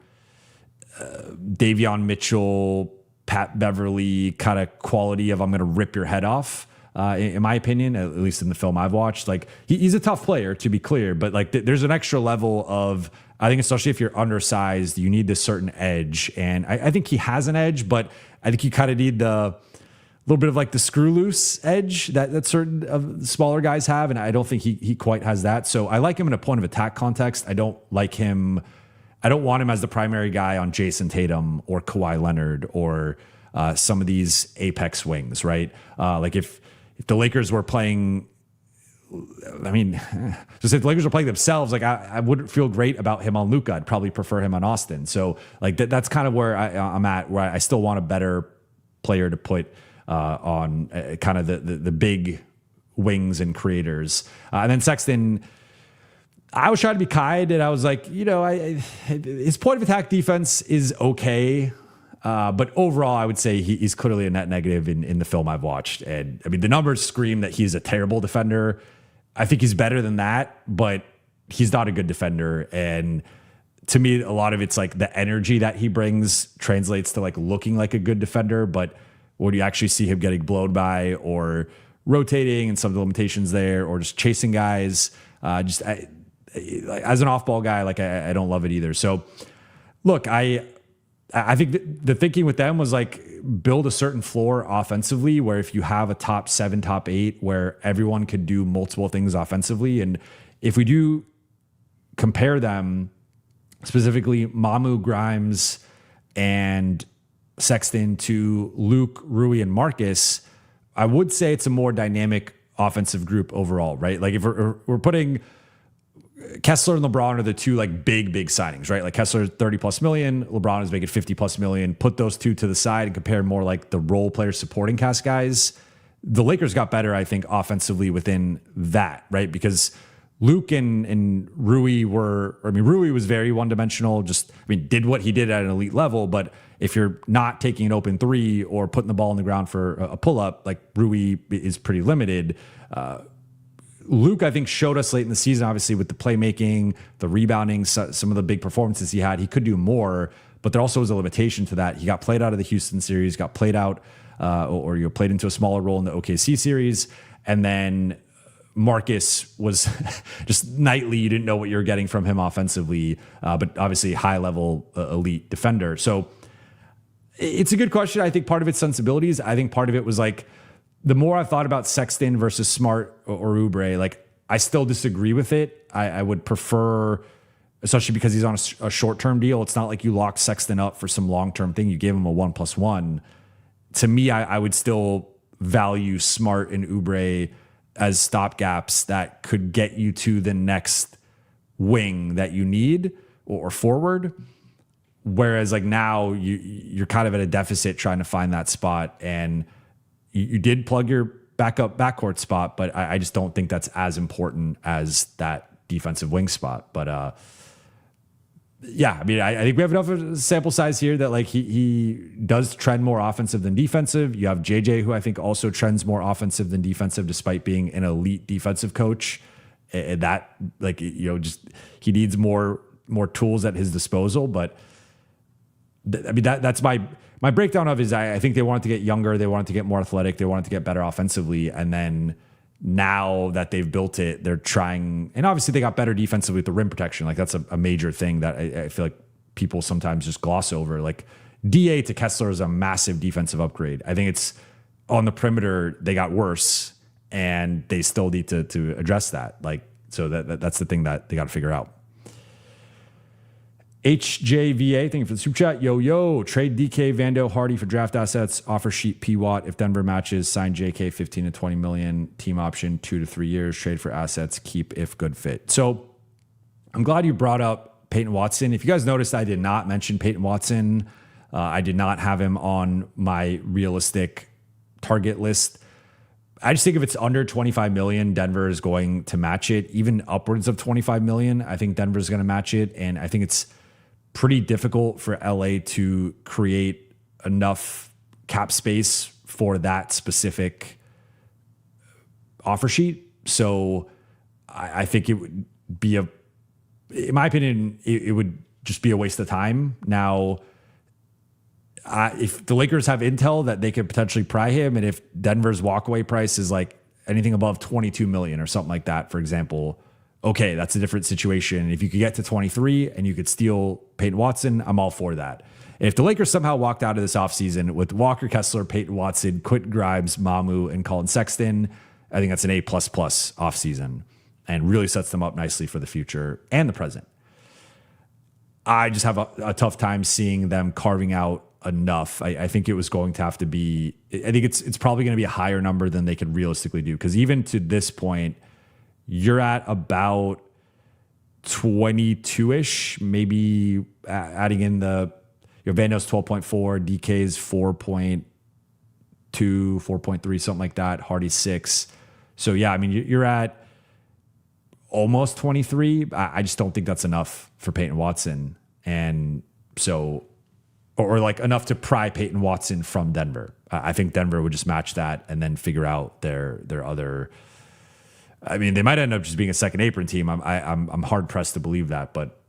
Davion Mitchell, Pat Beverly kind of quality of I'm going to rip your head off. In my opinion, at least in the film I've watched, like he's a tough player, to be clear, but like there's an extra level of, I think, especially if you're undersized, you need this certain edge. And I think he has an edge, but I think you kind of need the little bit of like the screw loose edge that certain of the smaller guys have. And I don't think he quite has that. So I like him in a point of attack context. I don't want him as the primary guy on Jason Tatum or Kawhi Leonard or some of these apex wings, right? Like if the Lakers were playing, I mean, just if the Lakers were playing themselves, like I wouldn't feel great about him on Luka. I'd probably prefer him on Austin. So like that's kind of where I'm at, where I still want a better player to put on kind of the big wings and creators. And then Sexton, I was trying to be kind, and I was like, his point of attack defense is okay. But overall, I would say he's clearly a net negative in the film I've watched. And I mean, the numbers scream that he's a terrible defender. I think he's better than that, but he's not a good defender. And to me, a lot of it's like the energy that he brings translates to like looking like a good defender. But when you actually see him getting blown by or rotating and some of the limitations there, or just chasing guys, as an off-ball guy, like I don't love it either. So look, I think the thinking with them was like build a certain floor offensively, where if you have a top 7, top 8, where everyone could do multiple things offensively. And if we do compare them, specifically Mamu, Grimes, and Sexton to Luke, Rui, and Marcus, I would say it's a more dynamic offensive group overall, right? Like if we're putting Kessler and LeBron are the two like big signings, right? Like Kessler 30 plus million, LeBron is making 50 plus million. Put those two to the side and compare more like the role player supporting cast guys. The Lakers got better, I think, offensively within that, right? Because Luke and Rui Rui was very one-dimensional, did what he did at an elite level, but if you're not taking an open three or putting the ball on the ground for a pull-up, like Rui is pretty limited. Luke, I think, showed us late in the season, obviously with the playmaking, the rebounding, some of the big performances he had, he could do more, but there also was a limitation to that. He got played out of the Houston series, got played out, or played into a smaller role in the OKC series, and then Marcus was just nightly. You didn't know what you were getting from him offensively, but obviously high level elite defender. So it's a good question. I think part of it's sensibilities. I think part of it was like, the more I've thought about Sexton versus Smart or Oubre, like I still disagree with it. I would prefer, especially because he's on a short-term deal. It's not like you locked Sexton up for some long-term thing. You gave him a 1+1. To me, I would still value Smart and Oubre as stopgaps that could get you to the next wing that you need or forward. Whereas like now you're kind of at a deficit trying to find that spot, and you did plug your backup backcourt spot, but I just don't think that's as important as that defensive wing spot. But yeah, I mean, I think we have enough of a sample size here that like he does trend more offensive than defensive. You have JJ, who I think also trends more offensive than defensive, despite being an elite defensive coach. And that, like, just he needs more tools at his disposal. But I mean, that's my breakdown of is I think they wanted to get younger, they wanted to get more athletic, they wanted to get better offensively, and then now that they've built it, they're trying, and obviously they got better defensively with the rim protection. Like that's a major thing that I feel like people sometimes just gloss over. Like DA to Kessler is a massive defensive upgrade. I think it's on the perimeter they got worse, and they still need to address that. Like so that's the thing that they got to figure out. HJVA, thank you for the super chat. Yo, trade DK, Vando, Hardy for draft assets. Offer sheet P Watt if Denver matches. Sign JK 15 to 20 million. Team option 2 to 3 years. Trade for assets. Keep if good fit. So I'm glad you brought up Peyton Watson. If you guys noticed, I did not mention Peyton Watson. I did not have him on my realistic target list. I just think if it's under 25 million, Denver is going to match it. Even upwards of 25 million, I think Denver is going to match it. And I think it's pretty difficult for LA to create enough cap space for that specific offer sheet. So I think it would be in my opinion, it would just be a waste of time. Now, if the Lakers have intel that they could potentially pry him, and if Denver's walkaway price is like anything above 22 million or something like that, for example, okay, that's a different situation. If you could get to 23 and you could steal Peyton Watson, I'm all for that. If the Lakers somehow walked out of this offseason with Walker Kessler, Peyton Watson, Quentin Grimes, Mamu, and Colin Sexton, I think that's an A++ offseason and really sets them up nicely for the future and the present. I just have a tough time seeing them carving out enough. I think it was going to have to be, I think it's probably going to be a higher number than they could realistically do. Because even to this point, you're at about 22-ish, maybe adding in your Vando's 12.4, DK's 4.2, 4.3, something like that. Hardy's 6. So yeah, I mean, you're at almost 23. I just don't think that's enough for Peyton Watson. And so, or like enough to pry Peyton Watson from Denver. I think Denver would just match that and then figure out their other. I mean, they might end up just being a second apron team. I'm hard pressed to believe that, but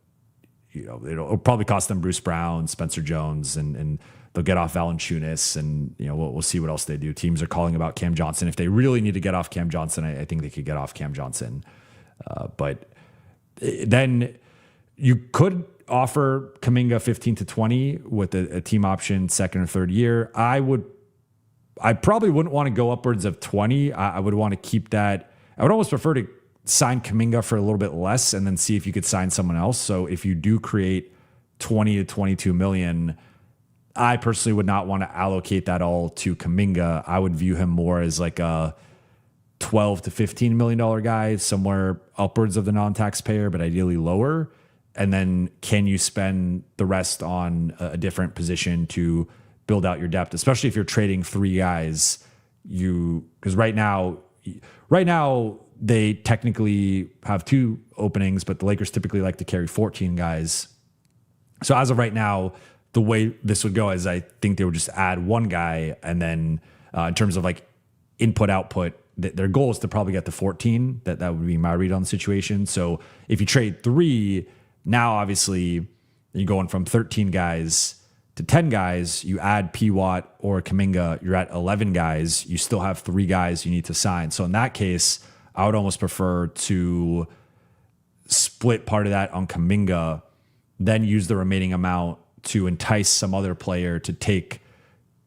it'll probably cost them Bruce Brown, Spencer Jones, and they'll get off Valanciunas, and we'll see what else they do. Teams are calling about Cam Johnson. If they really need to get off Cam Johnson, I think they could get off Cam Johnson. But then you could offer Kuminga 15 to 20 with a team option second or third year. I probably wouldn't want to go upwards of 20. I would want to keep that. I would almost prefer to sign Kuminga for a little bit less and then see if you could sign someone else. So if you do create 20 to 22 million, I personally would not want to allocate that all to Kuminga. I would view him more as like a 12 to $15 million guy, somewhere upwards of the non-taxpayer, but ideally lower. And then can you spend the rest on a different position to build out your depth, especially if you're trading 3 guys, because right now they technically have 2 openings, but the Lakers typically like to carry 14 guys. So as of right now, the way this would go is I think they would just add 1 guy, and then in terms of like input output, their goal is to probably get to 14. That would be my read on the situation. So if you trade 3, now obviously you're going from 13 guys to 10 guys. You add P-Watt or Kuminga, you're at 11 guys. You still have 3 guys you need to sign. So in that case, I would almost prefer to split part of that on Kuminga, then use the remaining amount to entice some other player to take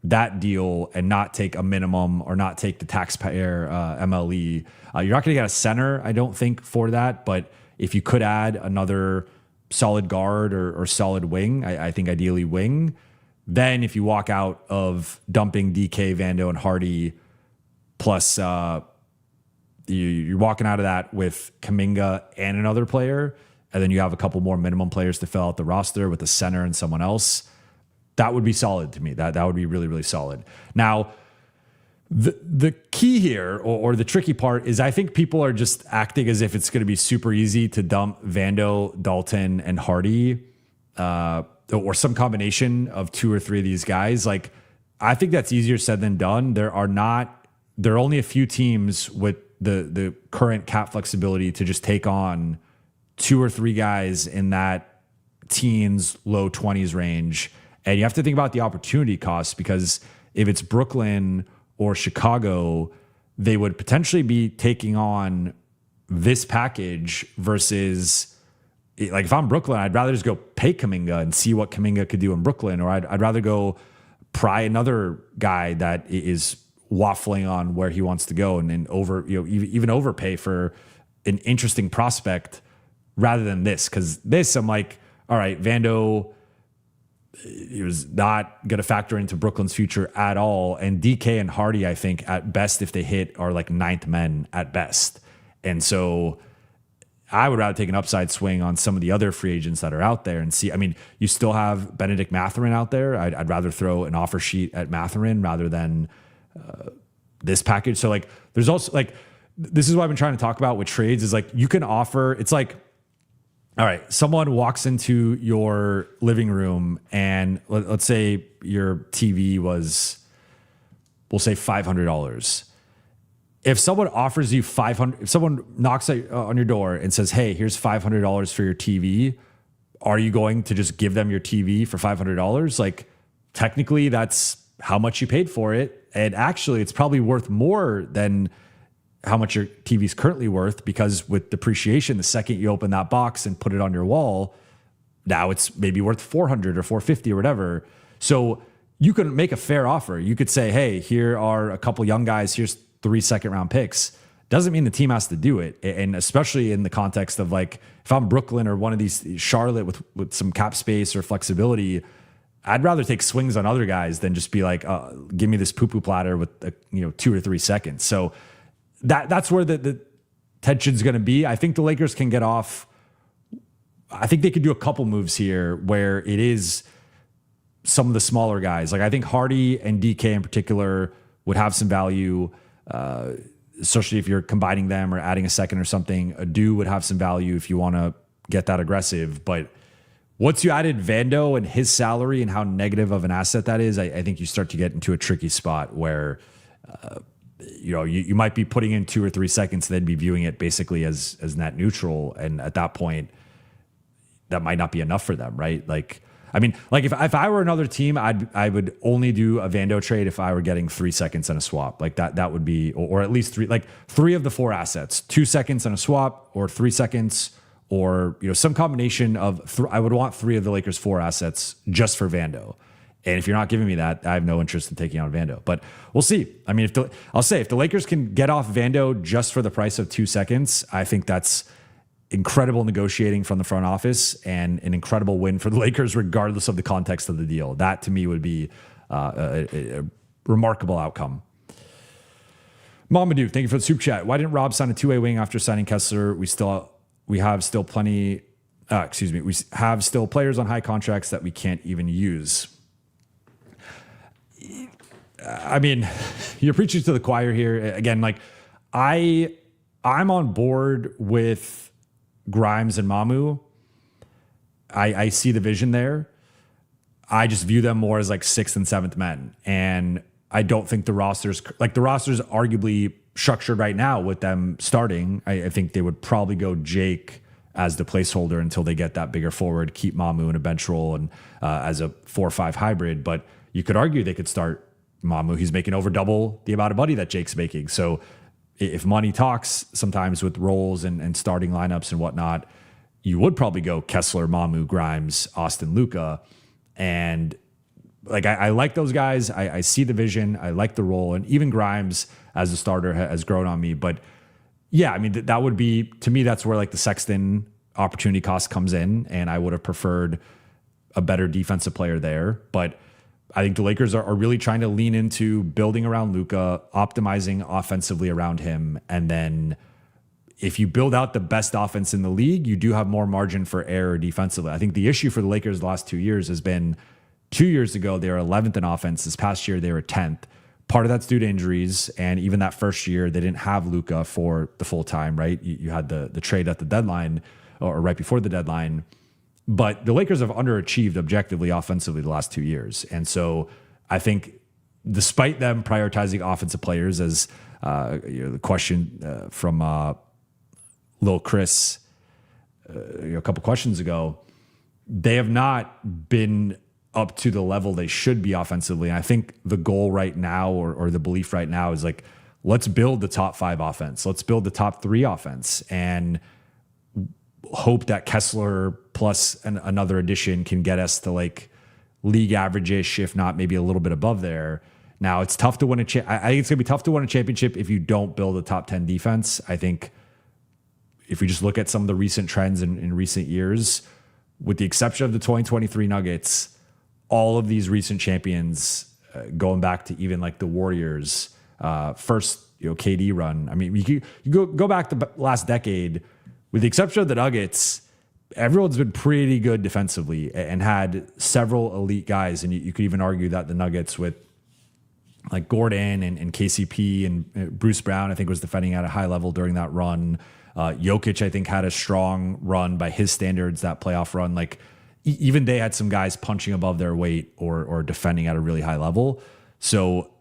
that deal and not take a minimum or not take the taxpayer MLE. You're not going to get a center, I don't think, for that. But if you could add another solid guard or solid wing, I think ideally wing, then if you walk out of dumping DK, Vando, and Hardy, plus you're walking out of that with Kuminga and another player, and then you have a couple more minimum players to fill out the roster with a center and someone else, that would be solid to me. That would be really, really solid. Now, the key here, or the tricky part, is I think people are just acting as if it's going to be super easy to dump Vando, Dalton, and Hardy, or some combination of 2 or 3 of these guys. Like, I think that's easier said than done. There are only a few teams with the current cap flexibility to just take on 2 or 3 guys in that teens, low 20s range. And you have to think about the opportunity cost, because if it's Brooklyn or Chicago, they would potentially be taking on this package versus, like, if I'm Brooklyn, I'd rather just go pay Kuminga and see what Kuminga could do in Brooklyn, or I'd rather go pry another guy that is waffling on where he wants to go and even overpay for an interesting prospect rather than this. Because this, I'm like, all right, Vando, it was not going to factor into Brooklyn's future at all. And DK and Hardy, I think, at best, if they hit, are like 9th men at best. And so I would rather take an upside swing on some of the other free agents that are out there and see. I mean, you still have Benedict Mathurin out there. I'd rather throw an offer sheet at Mathurin rather than this package. So, like, there's also, like, this is what I've been trying to talk about with trades, is like, you can offer, it's like, all right, someone walks into your living room and let's say your TV was, we'll say $500. If someone offers you $500, if someone knocks on your door and says, hey, here's $500 for your TV, are you going to just give them your TV for $500? Like, technically that's how much you paid for it. And actually it's probably worth more than how much your TV is currently worth, because with depreciation, the second you open that box and put it on your wall, now it's maybe worth 400 or 450 or whatever. So you can make a fair offer. You could say, hey, here are a couple young guys. Here's 3 second-round picks. Doesn't mean the team has to do it. And especially in the context of, like, if I'm Brooklyn or one of these, Charlotte with some cap space or flexibility, I'd rather take swings on other guys than just be like, give me this poo-poo platter with 2 or 3 seconds. So that's where the tension's going to be. I think the Lakers can get off. I think they could do a couple moves here where it is some of the smaller guys. Like, I think Hardy and DK in particular would have some value, especially if you're combining them or adding a second or something. Adu would have some value if you want to get that aggressive. But once you added Vando and his salary and how negative of an asset that is, I think you start to get into a tricky spot where you might be putting in 2 or 3 seconds, then be viewing it basically as net neutral. And at that point, that might not be enough for them, right? Like, I mean, like, if I were another team, I would only do a Vando trade if I were getting 3 seconds and a swap. Like, that would be, or at least 3 of the 4 assets, 2 seconds and a swap, or 3 seconds, or some combination of I would want 3 of the Lakers' 4 assets just for Vando. And if you're not giving me that, I have no interest in taking on Vando. But we'll see. I mean, if the Lakers can get off Vando just for the price of 2 seconds, I think that's incredible negotiating from the front office and an incredible win for the Lakers, regardless of the context of the deal. That, to me, would be a remarkable outcome. Mamadou, thank you for the super chat. Why didn't Rob sign a 2-way wing after signing Kessler? We have still players on high contracts that we can't even use. I mean, you're preaching to the choir here. Again, like, I'm on board with Grimes and Mamu. I see the vision there. I just view them more as like 6th and 7th men. And I don't think the roster's arguably structured right now with them starting, I think they would probably go Jake as the placeholder until they get that bigger forward, keep Mamu in a bench role and as a 4-5 hybrid. But you could argue they could start Mamu. He's making over double the amount of money that Jake's making. So if money talks sometimes with roles and starting lineups and whatnot, you would probably go Kessler, Mamu, Grimes, Austin, Luka. And like, I like those guys. I see the vision. I like the role. And even Grimes as a starter has grown on me. But yeah, I mean, that would be, to me, that's where like the Sexton opportunity cost comes in. And I would have preferred a better defensive player there. But I think the Lakers are really trying to lean into building around Luka, optimizing offensively around him. And then if you build out the best offense in the league, you do have more margin for error defensively. I think the issue for the Lakers the last 2 years has been 2 years ago, they were 11th in offense. This past year, they were 10th. Part of that's due to injuries. And even that first year, they didn't have Luka for the full time, right? You had the trade at the deadline or right before the deadline. But the Lakers have underachieved objectively offensively the last 2 years. And so I think despite them prioritizing offensive players, as the question from Lil Chris a couple questions ago, they have not been up to the level they should be offensively. And I think the goal right now or the belief right now is like, let's build the top 5 offense. Let's build the top 3 offense and hope that Kessler plus another addition can get us to like league average-ish, if not maybe a little bit above there. Now it's tough to win I think it's gonna be tough to win a championship if you don't build a top 10 defense. I think if we just look at some of the recent trends in recent years, with the exception of the 2023 Nuggets, all of these recent champions, going back to even like the Warriors, first KD run. I mean, you go back to last decade. With the exception of the Nuggets, everyone's been pretty good defensively and had several elite guys. And you could even argue that the Nuggets with like Gordon and KCP and Bruce Brown, I think, was defending at a high level during that run. Jokic, I think, had a strong run by his standards, that playoff run. Like even they had some guys punching above their weight or defending at a really high level. So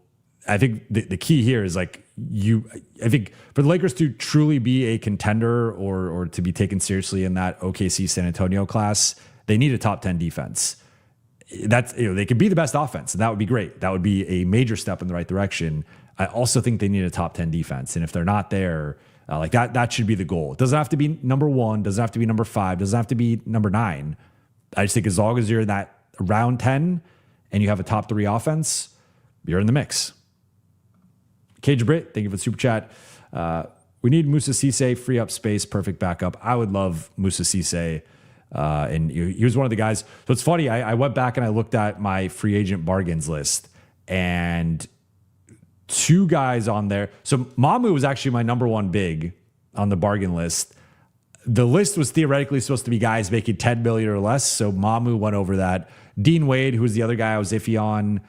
I think the key here is like I think for the Lakers to truly be a contender or to be taken seriously in that OKC San Antonio class, they need a top 10 defense. That's, they could be the best offense, and that would be great. That would be a major step in the right direction. I also think they need a top 10 defense. And if they're not there, like that should be the goal. It doesn't have to be number 1, doesn't have to be number 5, doesn't have to be number 9. I just think as long as you're in that around 10 and you have a top 3 offense, you're in the mix. Cage Britt, thank you for the super chat. We need Moussa Cisse, free up space, perfect backup. I would love Moussa Cisse. And he was one of the guys. So it's funny. I went back and I looked at my free agent bargains list, and 2 guys on there. So Mamu was actually my number 1 big on the bargain list. The list was theoretically supposed to be guys making 10 million or less. So Mamu went over that. Dean Wade, who was the other guy I was iffy on,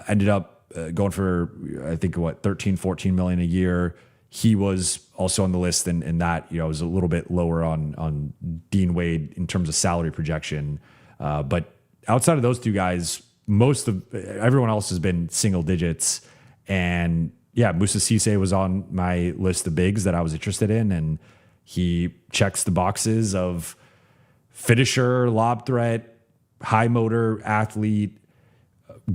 ended up going for, I think, 13, 14 million a year. He was also on the list, and that, was a little bit lower on Dean Wade in terms of salary projection. But outside of those 2 guys, everyone else has been single digits. And yeah, Moussa Cisse was on my list of bigs that I was interested in, and he checks the boxes of finisher, lob threat, high motor athlete,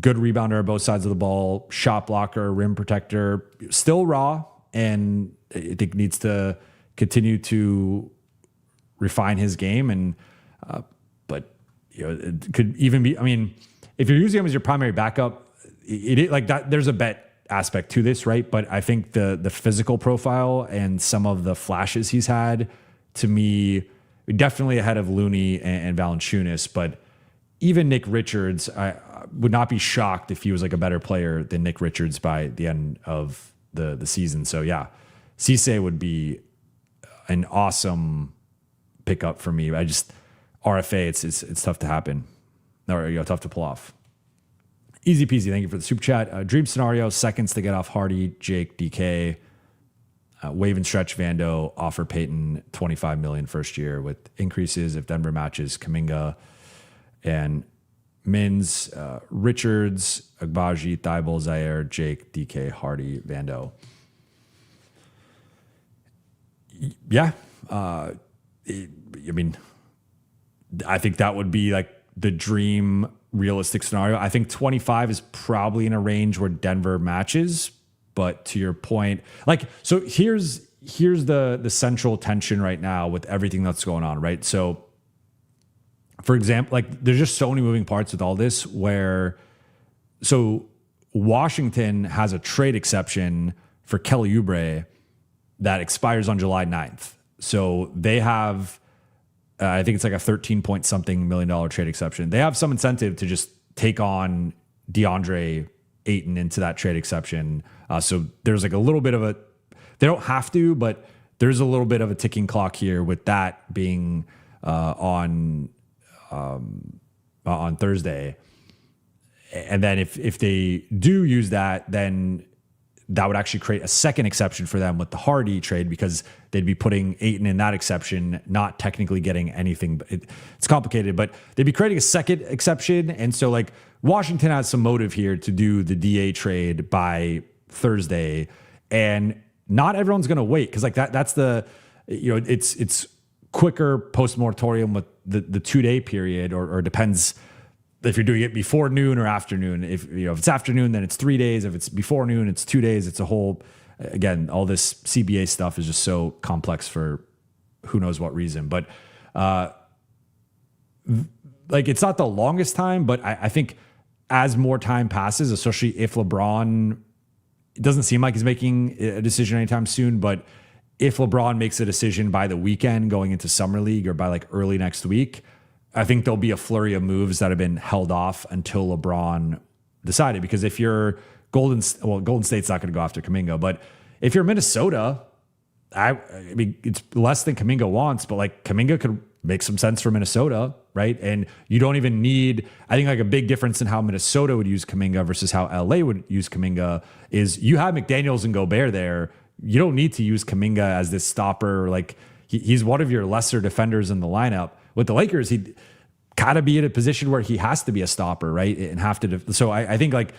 good rebounder on both sides of the ball, shot blocker, rim protector, still raw, and I think needs to continue to refine his game. And but it could even be, I mean, if you're using him as your primary backup, it like that, there's a bet aspect to this, right? But I think the physical profile and some of the flashes he's had, to me, definitely ahead of Looney and Valanciunas. But even Nick Richards, I would not be shocked if he was like a better player than Nick Richards by the end of the season. So yeah, Cisse would be an awesome pickup for me. I just, RFA, it's tough to happen, or tough to pull off. Easy peasy. Thank you for the super chat. Dream scenario: seconds to get off Hardy, Jake, DK, waive and stretch Vando, offer Peyton $25 million first year with increases if Denver matches Kuminga and Mins, Richards, Agbaji, Thibault, Zaire, Jake, DK, Hardy, Vando. Yeah. I mean, I think that would be like the dream realistic scenario. I think 25 is probably in a range where Denver matches. But to your point, like, so here's the central tension right now with everything that's going on, right? So, for example, like there's just so many moving parts with all this so Washington has a trade exception for Kelly Oubre that expires on July 9th. So they have, I think it's like a 13 point something $million trade exception. They have some incentive to just take on DeAndre Ayton into that trade exception. So there's like a little bit of they don't have to, but there's a little bit of a ticking clock here with that being on Thursday. And then if they do use that, then that would actually create a second exception for them with the Hardy trade, because they'd be putting Ayton in that exception, not technically getting anything. It's complicated, but they'd be creating a second exception. And so like Washington has some motive here to do the DA trade by Thursday, and not everyone's going to wait. Cause like that's it's quicker post-moratorium with the 2-day period, or depends if you're doing it before noon or afternoon. If it's afternoon, then it's 3 days. If it's before noon, it's 2 days. It's a whole, again, all this CBA stuff is just so complex for who knows what reason. But like it's not the longest time, but I think as more time passes, especially if LeBron, it doesn't seem like he's making a decision anytime soon, but if LeBron makes a decision by the weekend going into Summer League or by like early next week, I think there'll be a flurry of moves that have been held off until LeBron decided. Because if you're Golden State's not going to go after Kuminga, but if you're Minnesota, I mean, it's less than Kuminga wants, but like Kuminga could make some sense for Minnesota, right? And you don't even need, I think like a big difference in how Minnesota would use Kuminga versus how LA would use Kuminga is you have McDaniels and Gobert there. You don't need to use Kuminga as this stopper. Like he's one of your lesser defenders in the lineup. With the Lakers, he'd kind of be in a position where he has to be a stopper, right? And have to. So I think like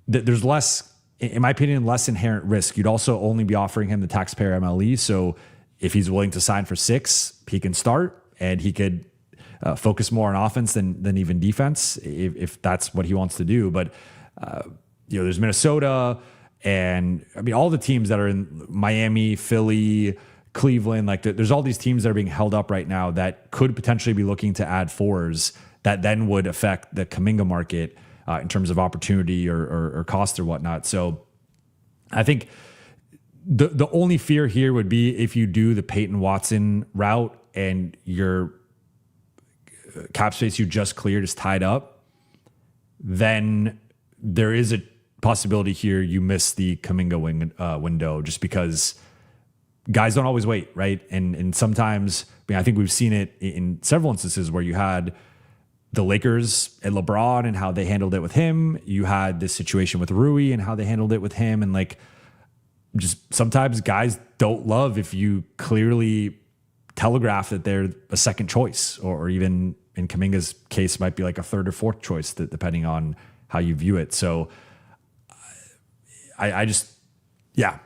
there's less, in my opinion, less inherent risk. You'd also only be offering him the taxpayer MLE. So if he's willing to sign for 6, he can start and he could focus more on offense than even defense if that's what he wants to do. But there's Minnesota, and I mean all the teams that are in Miami, Philly, Cleveland, like there's all these teams that are being held up right now that could potentially be looking to add 4s that then would affect the Kuminga market in terms of opportunity or cost or whatnot. So I think the only fear here would be if you do the Peyton Watson route and your cap space you just cleared is tied up, then there is a possibility here you miss the Kuminga window just because guys don't always wait, right? And sometimes, I mean, I think we've seen it in several instances where you had the Lakers and LeBron and how they handled it with him. You had this situation with Rui and how they handled it with him. And like, just sometimes guys don't love if you clearly telegraph that they're a second choice, or even in Kuminga's case, might be like a third or fourth choice, depending on how you view it. So I just, yeah.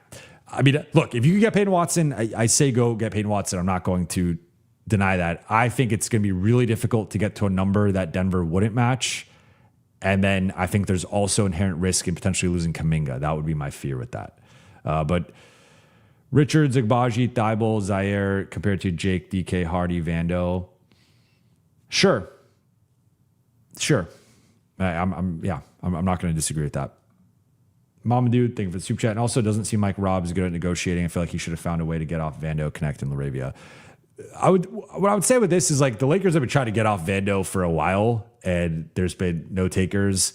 I mean, look, if you can get Peyton Watson, I say go get Peyton Watson. I'm not going to deny that. I think it's going to be really difficult to get to a number that Denver wouldn't match. And then I think there's also inherent risk in potentially losing Kuminga. That would be my fear with that. But Richards, Agbaji, Thibault, Zaire compared to Jake, DK, Hardy, Vando. Sure. I'm not going to disagree with that. Mamadou, thank you for the super chat. And also, it doesn't seem like Rob is good at negotiating. I feel like he should have found a way to get off Vando, Connect, and Laravia. What I would say with this is like the Lakers have been trying to get off Vando for a while, and there's been no takers.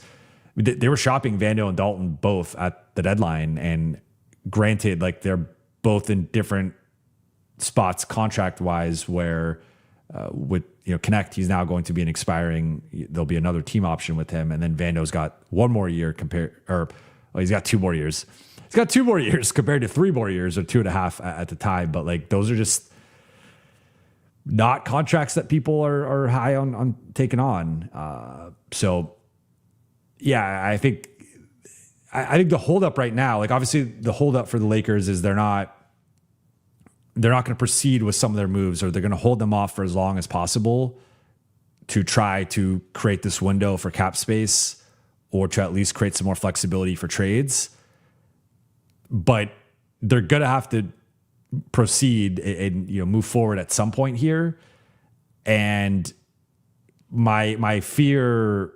They were shopping Vando and Dalton both at the deadline, and granted, like they're both in different spots contract wise. Where with Connect, he's now going to be an expiring. There'll be another team option with him, and then Vando's got one more year he's got 2 more years. He's got 2 more years compared to 3 more years or 2.5 at the time. But like those are just not contracts that people are high on taking on. So yeah, I think the holdup right now, like obviously the holdup for the Lakers is they're not they're not going to proceed with some of their moves, or they're going to hold them off for as long as possible to try to create this window for cap space or to at least create some more flexibility for trades. But they're going to have to proceed and move forward at some point here. And my fear,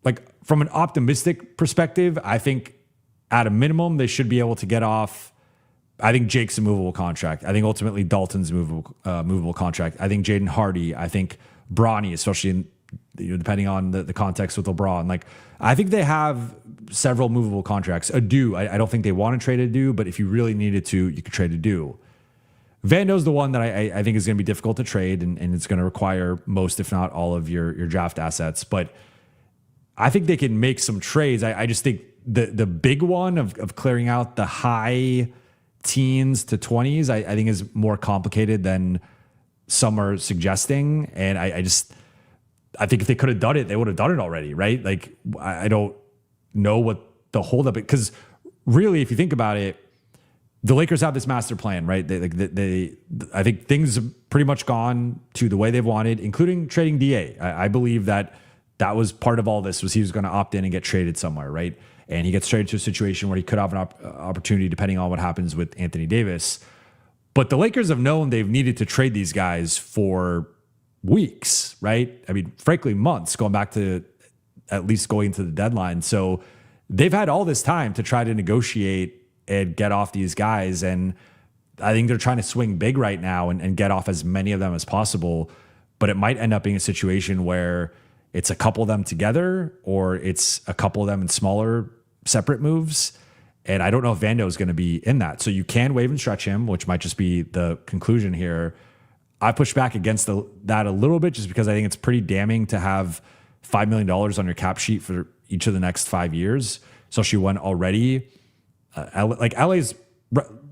like from an optimistic perspective, I think at a minimum they should be able to get off. I think Jake's a movable contract. I think ultimately Dalton's movable contract. I think Jaden Hardy. I think Bronny, especially depending on the context with LeBron. Like, I think they have several movable contracts. Adu, I don't think they want to trade Adu, but if you really needed to, you could trade Adu. Vando's the one that I think is going to be difficult to trade, and it's going to require most, if not all, of your draft assets. But I think they can make some trades. I just think the big one of clearing out the high teens to 20s, I think is more complicated than some are suggesting. And I think if they could have done it, they would have done it already, right? Like, I don't know what the holdup, because really, if you think about it, the Lakers have this master plan, right? I think things have pretty much gone to the way they've wanted, including trading DA. I believe that was part of all this, was he was going to opt in and get traded somewhere, right? And he gets traded to a situation where he could have an opportunity depending on what happens with Anthony Davis. But the Lakers have known they've needed to trade these guys for weeks, right? I mean, frankly, months, going back to at least going to the deadline. So they've had all this time to try to negotiate and get off these guys. And I think they're trying to swing big right now and get off as many of them as possible. But it might end up being a situation where it's a couple of them together, or it's a couple of them in smaller separate moves. And I don't know if Vando is going to be in that. So you can waive and stretch him, which might just be the conclusion here. I push back against that a little bit, just because I think it's pretty damning to have $5 million on your cap sheet for each of the next 5 years. Especially when already, LA's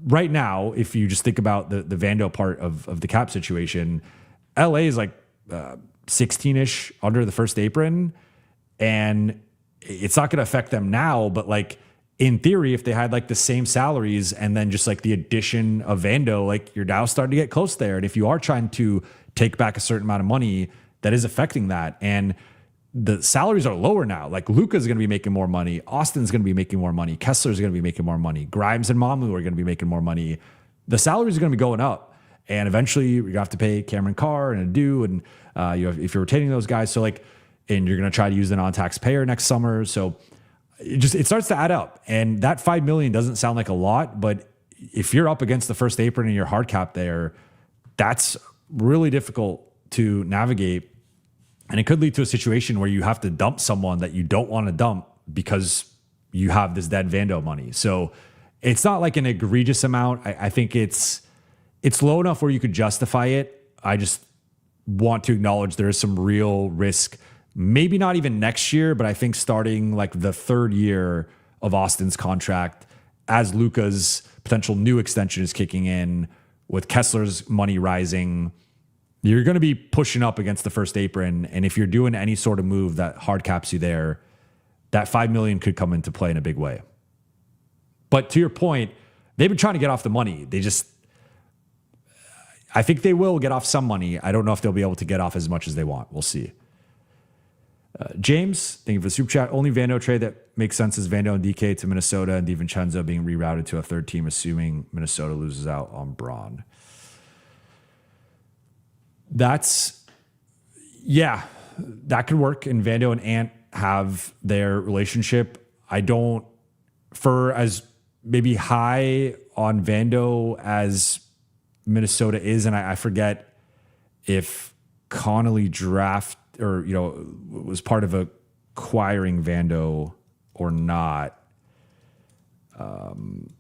right now, if you just think about the Vando part of the cap situation, LA is like 16-ish under the first apron, and it's not going to affect them now, but like in theory, if they had like the same salaries and then just like the addition of Vando, like you're now starting to get close there. And if you are trying to take back a certain amount of money, that is affecting that. And the salaries are lower now. Like Luka's going to be making more money. Austin's going to be making more money. Kessler's going to be making more money. Grimes and Mamu are going to be making more money. The salaries are going to be going up. And eventually you have to pay Cameron Carr and Adu, and if you're retaining those guys. So like, and you're going to try to use the non-taxpayer next summer. So it starts to add up. And that $5 million doesn't sound like a lot, but if you're up against the first apron and your hard cap there, that's really difficult to navigate. And it could lead to a situation where you have to dump someone that you don't want to dump because you have this dead Vando money. So it's not like an egregious amount. I think it's low enough where you could justify it. I just want to acknowledge there is some real risk. Maybe not even next year, but I think starting like the third year of Austin's contract, as Luka's potential new extension is kicking in, with Kessler's money rising, you're going to be pushing up against the first apron. And if you're doing any sort of move that hard caps you there, that $5 million could come into play in a big way. But to your point, they've been trying to get off the money. I think they will get off some money. I don't know if they'll be able to get off as much as they want. We'll see. James, thank you for the super chat. Only Vando trade that makes sense is Vando and DK to Minnesota, and DiVincenzo being rerouted to a third team, assuming Minnesota loses out on Braun. That could work. And Vando and Ant have their relationship. I don't, for as maybe high on Vando as Minnesota is, and I forget if Connolly was part of acquiring Vando or not. I'm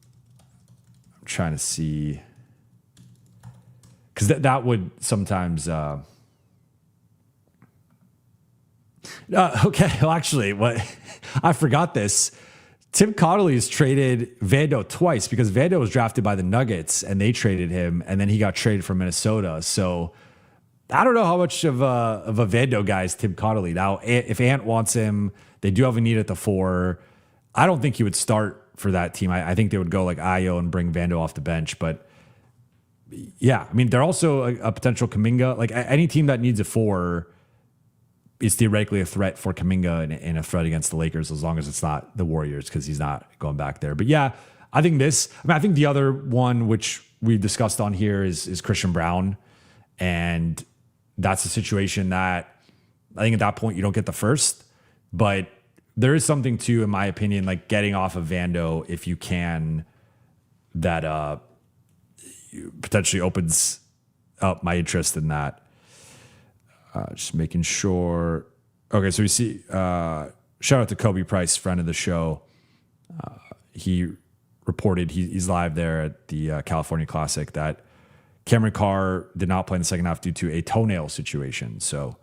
trying to see, because that would sometimes. Okay, well, actually, I forgot this. Tim Connolly has traded Vando twice, because Vando was drafted by the Nuggets and they traded him, and then he got traded from Minnesota. So I don't know how much of a Vando guy is Tim Connolly. Now, if Ant wants him, they do have a need at the 4. I don't think he would start for that team. I think they would go like Ayo and bring Vando off the bench. But yeah, I mean, they're also a potential Kuminga. Like any team that needs a 4 is theoretically a threat for Kuminga and a threat against the Lakers as long as it's not the Warriors because he's not going back there. But yeah, I think I think the other one which we discussed on here is Christian Brown. And that's a situation that I think at that point you don't get the first. But there is something to, in my opinion, like getting off of Vando if you can, that potentially opens up my interest in that. Just making sure. Okay, so we see, shout out to Kobe Price, friend of the show. He reported, he's live there at the California Classic, that Cameron Carr did not play in the second half due to a toenail situation. So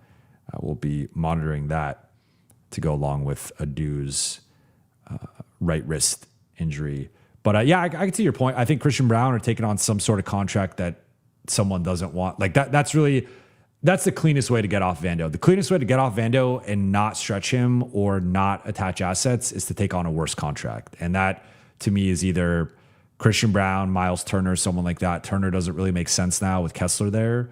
we'll be monitoring that to go along with Adu's right wrist injury. But yeah, I can see your point. I think Christian Brown are taking on some sort of contract that someone doesn't want. Like that's the cleanest way to get off Vando. The cleanest way to get off Vando and not stretch him or not attach assets is to take on a worse contract. And that to me is either Christian Brown, Miles Turner, someone like that. Turner doesn't really make sense now with Kessler there.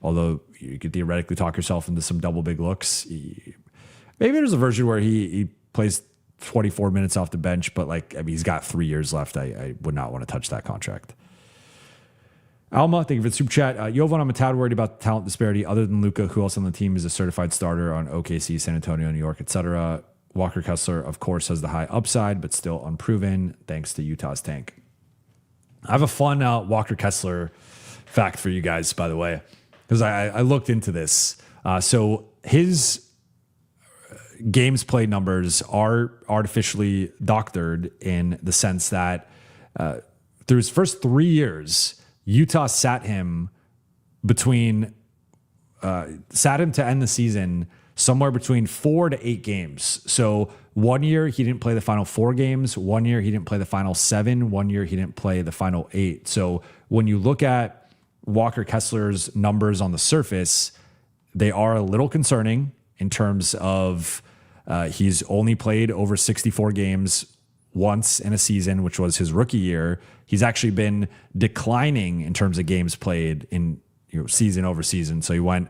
Although you could theoretically talk yourself into some double big looks. Maybe there's a version where he plays 24 minutes off the bench, but like, I mean, he's got 3 years left. I would not want to touch that contract. Alma, thank you for the super chat. Jovan, I'm a tad worried about the talent disparity. Other than Luka, who else on the team is a certified starter on OKC, San Antonio, New York, etc.? Walker Kessler, of course, has the high upside, but still unproven, thanks to Utah's tank. I have a fun Walker Kessler fact for you guys, by the way, because I looked into this. So his games played numbers are artificially doctored in the sense that through his first 3 years, Utah sat him to end the season somewhere between 4 to 8 games. So 1 year he didn't play the final 4 games. 1 year he didn't play the final 7. 1 year he didn't play the final 8. So when you look at Walker Kessler's numbers on the surface, they are a little concerning in terms of he's only played over 64 games once in a season, which was his rookie year. He's actually been declining in terms of games played in season over season. So he went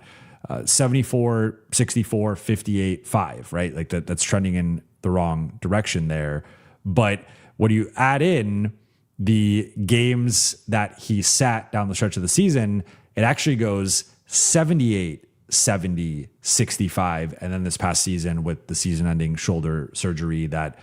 74, 64, 58, 5, right? Like that's trending in the wrong direction there. But when you add in the games that he sat down the stretch of the season, it actually goes 78, 70, 65. And then this past season with the season ending shoulder surgery that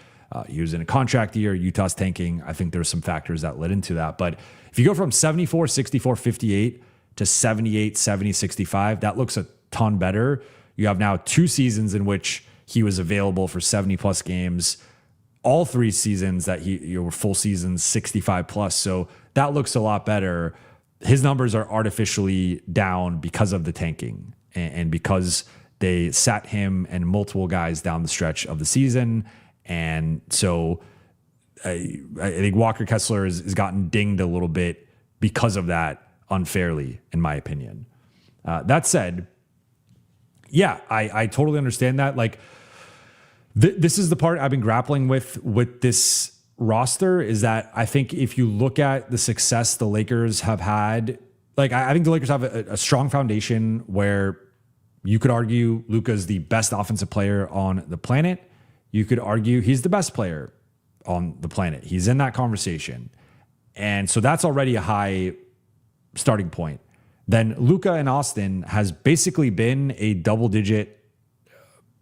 he was in a contract year, Utah's tanking. I think there's some factors that led into that. But if you go from 74, 64, 58 to 78, 70, 65, that looks a ton better. You have now 2 seasons in which he was available for 70 plus games. All 3 seasons that he were full seasons, 65 plus. So that looks a lot better. His numbers are artificially down because of the tanking and because they sat him and multiple guys down the stretch of the season. And so I think Walker Kessler has gotten dinged a little bit because of that unfairly, in my opinion. That said, yeah, I totally understand that. Like, this is the part I've been grappling with this roster is that I think if you look at the success the Lakers have had, like I think the Lakers have a strong foundation where you could argue Luka's the best offensive player on the planet. You could argue he's the best player on the planet. He's in that conversation. And so that's already a high starting point. Then Luka and Austin has basically been a double-digit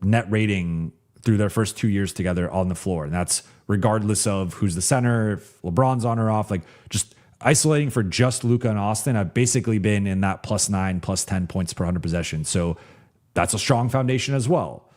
net rating through their first 2 years together on the floor. And that's regardless of who's the center, if LeBron's on or off. Like, just isolating for just Luka and Austin, I've basically been in that +9, +10 points per 100 possessions. So that's a strong foundation as well.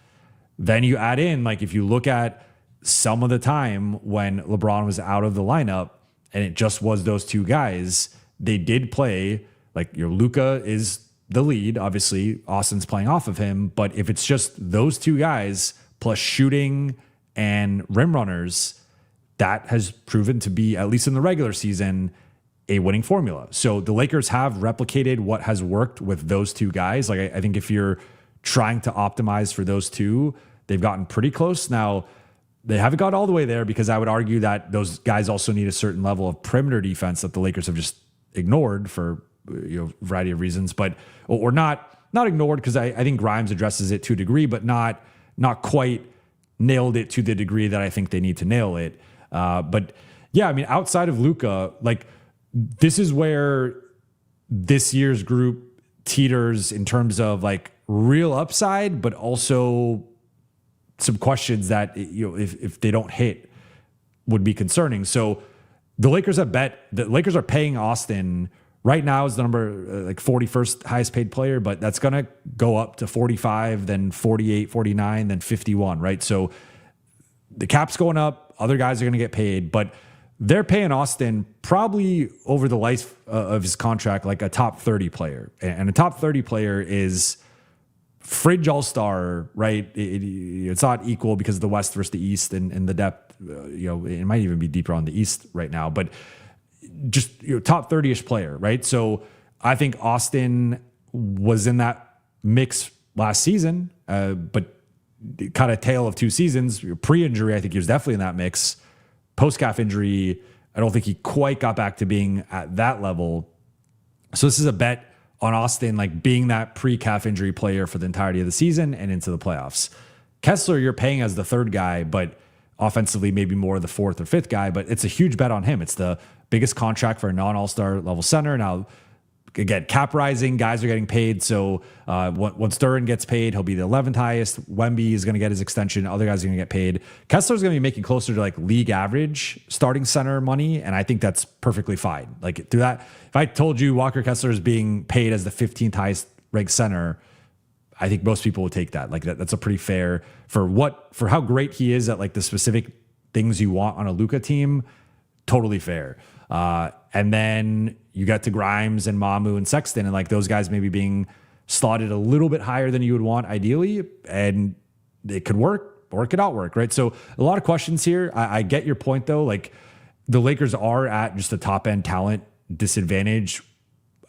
Then you add in, like, if you look at some of the time when LeBron was out of the lineup and it just was those 2 guys, they did play, like, Luka is the lead. Obviously, Austin's playing off of him. But if it's just those 2 guys plus shooting and rim runners, that has proven to be, at least in the regular season, a winning formula. So the Lakers have replicated what has worked with those 2 guys. Like, I think if you're trying to optimize for those 2, they've gotten pretty close. Now, they haven't got all the way there because I would argue that those guys also need a certain level of perimeter defense that the Lakers have just ignored for a variety of reasons, but or not ignored because I think Grimes addresses it to a degree, but not quite nailed it to the degree that I think they need to nail it. But yeah, I mean, outside of Luka, like this is where this year's group teeters in terms of like real upside, but also some questions that if they don't hit would be concerning. So the Lakers are paying Austin right now is the number like 41st highest paid player, but that's going to go up to 45, then 48, 49, then 51, right? So the cap's going up, other guys are going to get paid, but they're paying Austin probably over the life of his contract like a top 30 player. And a top 30 player is fringe all-star, right? It's not equal because of the West versus the East and the depth. It might even be deeper on the East right now, but just top 30-ish player, right? So I think Austin was in that mix last season, but kind of tale of two seasons. Pre-injury, I think he was definitely in that mix. Post-calf injury, I don't think he quite got back to being at that level. So this is a bet on Austin, like being that pre-calf injury player for the entirety of the season and into the playoffs. Kessler, you're paying as the third guy, but offensively maybe more the fourth or fifth guy, but it's a huge bet on him. It's the biggest contract for a non-all-star level center. Now, again, cap rising, guys are getting paid. So once Duran gets paid, he'll be the 11th highest. Wemby is going to get his extension. Other guys are going to get paid. Kessler's going to be making closer to like league average starting center money. And I think that's perfectly fine. Like through that, if I told you Walker Kessler is being paid as the 15th highest ranked center, I think most people would take that. Like that's a pretty fair for how great he is at like the specific things you want on a Luka team. Totally fair. And then you got to Grimes and Mamu and Sexton, and like those guys maybe being slotted a little bit higher than you would want ideally, and it could work or it could not work, right? So a lot of questions here. I get your point though. Like the Lakers are at just a top end talent disadvantage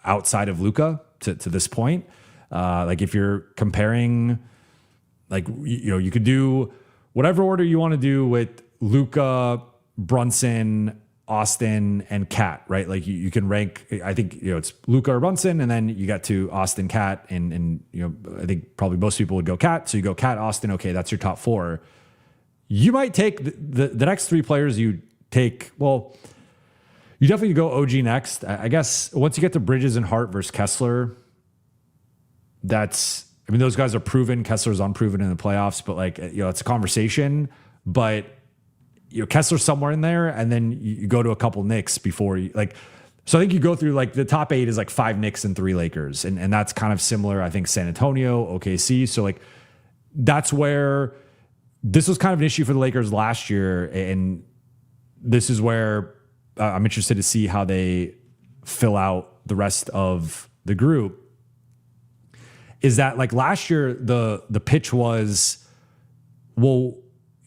outside of Luka to this point. Like if you're comparing, like, you could do whatever order you want to do with Luka, Brunson, Austin, and Cat, right? Like you can rank, I think, it's Luka or Brunson, and then you got to Austin, Cat, and I think probably most people would go Cat. So you go Cat, Austin, okay, that's your top four. You might take the next three players you take, well, you definitely go OG next. I guess once you get to Bridges and Hart versus Kessler, those guys are proven. Kessler's unproven in the playoffs, but like, it's a conversation, but Kessler's somewhere in there, and then you go to a couple Knicks before you like. So I think you go through like the top 8 is like 5 Knicks and 3 Lakers, and that's kind of similar. I think San Antonio, OKC. So like that's where this was kind of an issue for the Lakers last year, and this is where I'm interested to see how they fill out the rest of the group. Is that like last year the pitch was, well,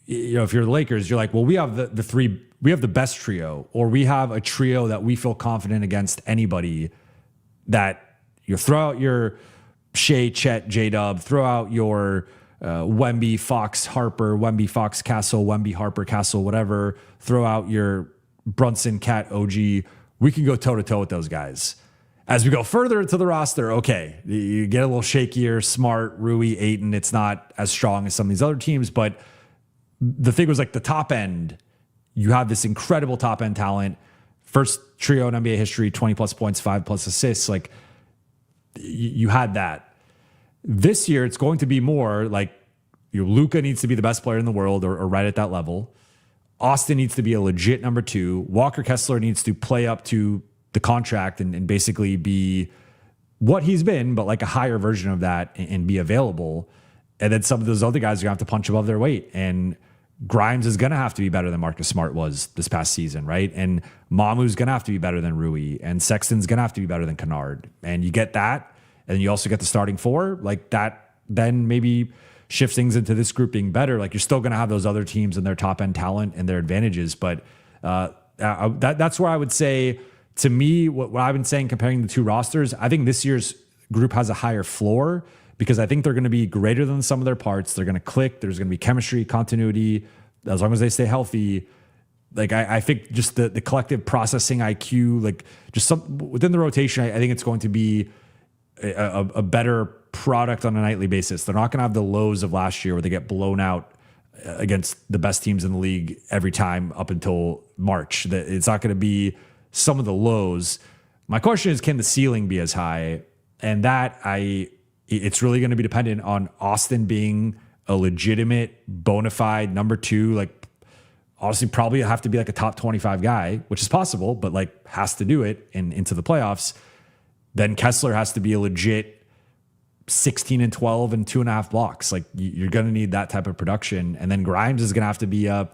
if you're the Lakers, you're like, well, we have we have the best trio, or we have a trio that we feel confident against anybody, that you throw out your Shea, Chet, J-Dub, throw out your Wemby, Fox, Harper, Wemby, Fox, Castle, Wemby, Harper, Castle, whatever, throw out your Brunson, Cat, OG. We can go toe-to-toe with those guys. As we go further into the roster, okay, you get a little shakier, Smart, Rui, Ayton. It's not as strong as some of these other teams, but the thing was like the top end, you have this incredible top end talent, first trio in NBA history, 20 plus points, 5 plus assists. Like you had that. This year, it's going to be more like Luka needs to be the best player in the world or right at that level. Austin needs to be a legit number 2. Walker Kessler needs to play up to the contract and basically be what he's been, but like a higher version of that and be available. And then some of those other guys are going to have to punch above their weight. And Grimes is going to have to be better than Marcus Smart was this past season, right? And Mamu's going to have to be better than Rui. And Sexton's going to have to be better than Kennard. And you get that. And you also get the starting 4. Like that then maybe shifts things into this group being better. Like you're still going to have those other teams and their top end talent and their advantages. But that's where I would say, to me, what I've been saying comparing the two rosters, I think this year's group has a higher floor, because I think they're going to be greater than some of their parts. They're going to click. There's going to be chemistry, continuity. As long as they stay healthy, Like I think just the collective processing IQ, like just some within the rotation, I think it's going to be a better product on a nightly basis. They're not going to have the lows of last year where they get blown out against the best teams in the league every time up until March. It's not going to be some of the lows. My question is, can the ceiling be as high? And it's really going to be dependent on Austin being a legitimate, bona fide number 2. Like, honestly, probably have to be like a top 25 guy, which is possible, but like has to do it into the playoffs. Then Kessler has to be a legit 16 and 12 and 2.5 blocks. Like, you're going to need that type of production. And then Grimes is going to have to be a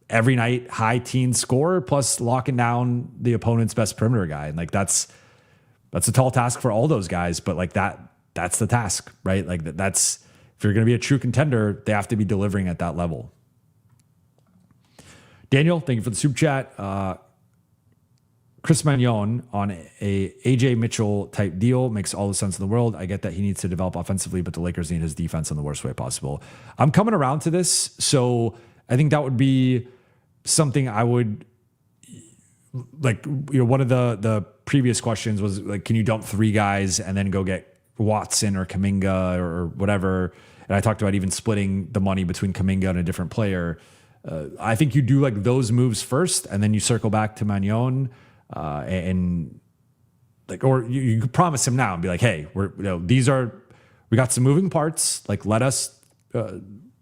every night high teen scorer plus locking down the opponent's best perimeter guy. And like, that's a tall task for all those guys, but like that's the task, right? Like that's, if you're going to be a true contender, they have to be delivering at that level. Daniel, thank you for the super chat. Chris Magnon on a AJ Mitchell type deal makes all the sense in the world. I get that he needs to develop offensively, but the Lakers need his defense in the worst way possible. I'm coming around to this. So I think that would be something I would like, one of the previous questions was like, can you dump 3 guys and then go get Watson or Kuminga or whatever? And I talked about even splitting the money between Kuminga and a different player. I think you do like those moves first, and then you circle back to Magnon, and like, or you could promise him now and be like, hey, we got some moving parts. Like, let us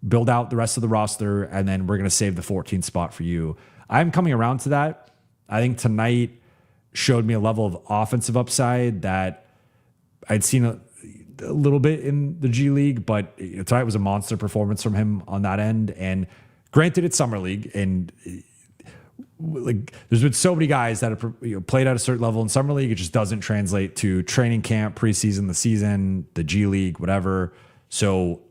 build out the rest of the roster, and then we're going to save the 14th spot for you. I'm coming around to that. I think tonight showed me a level of offensive upside that I'd seen a little bit in the G League, but tonight was a monster performance from him on that end. And granted, it's summer league, and like there's been so many guys that have played at a certain level in summer league. It just doesn't translate to training camp, preseason, the season, the G League, whatever. So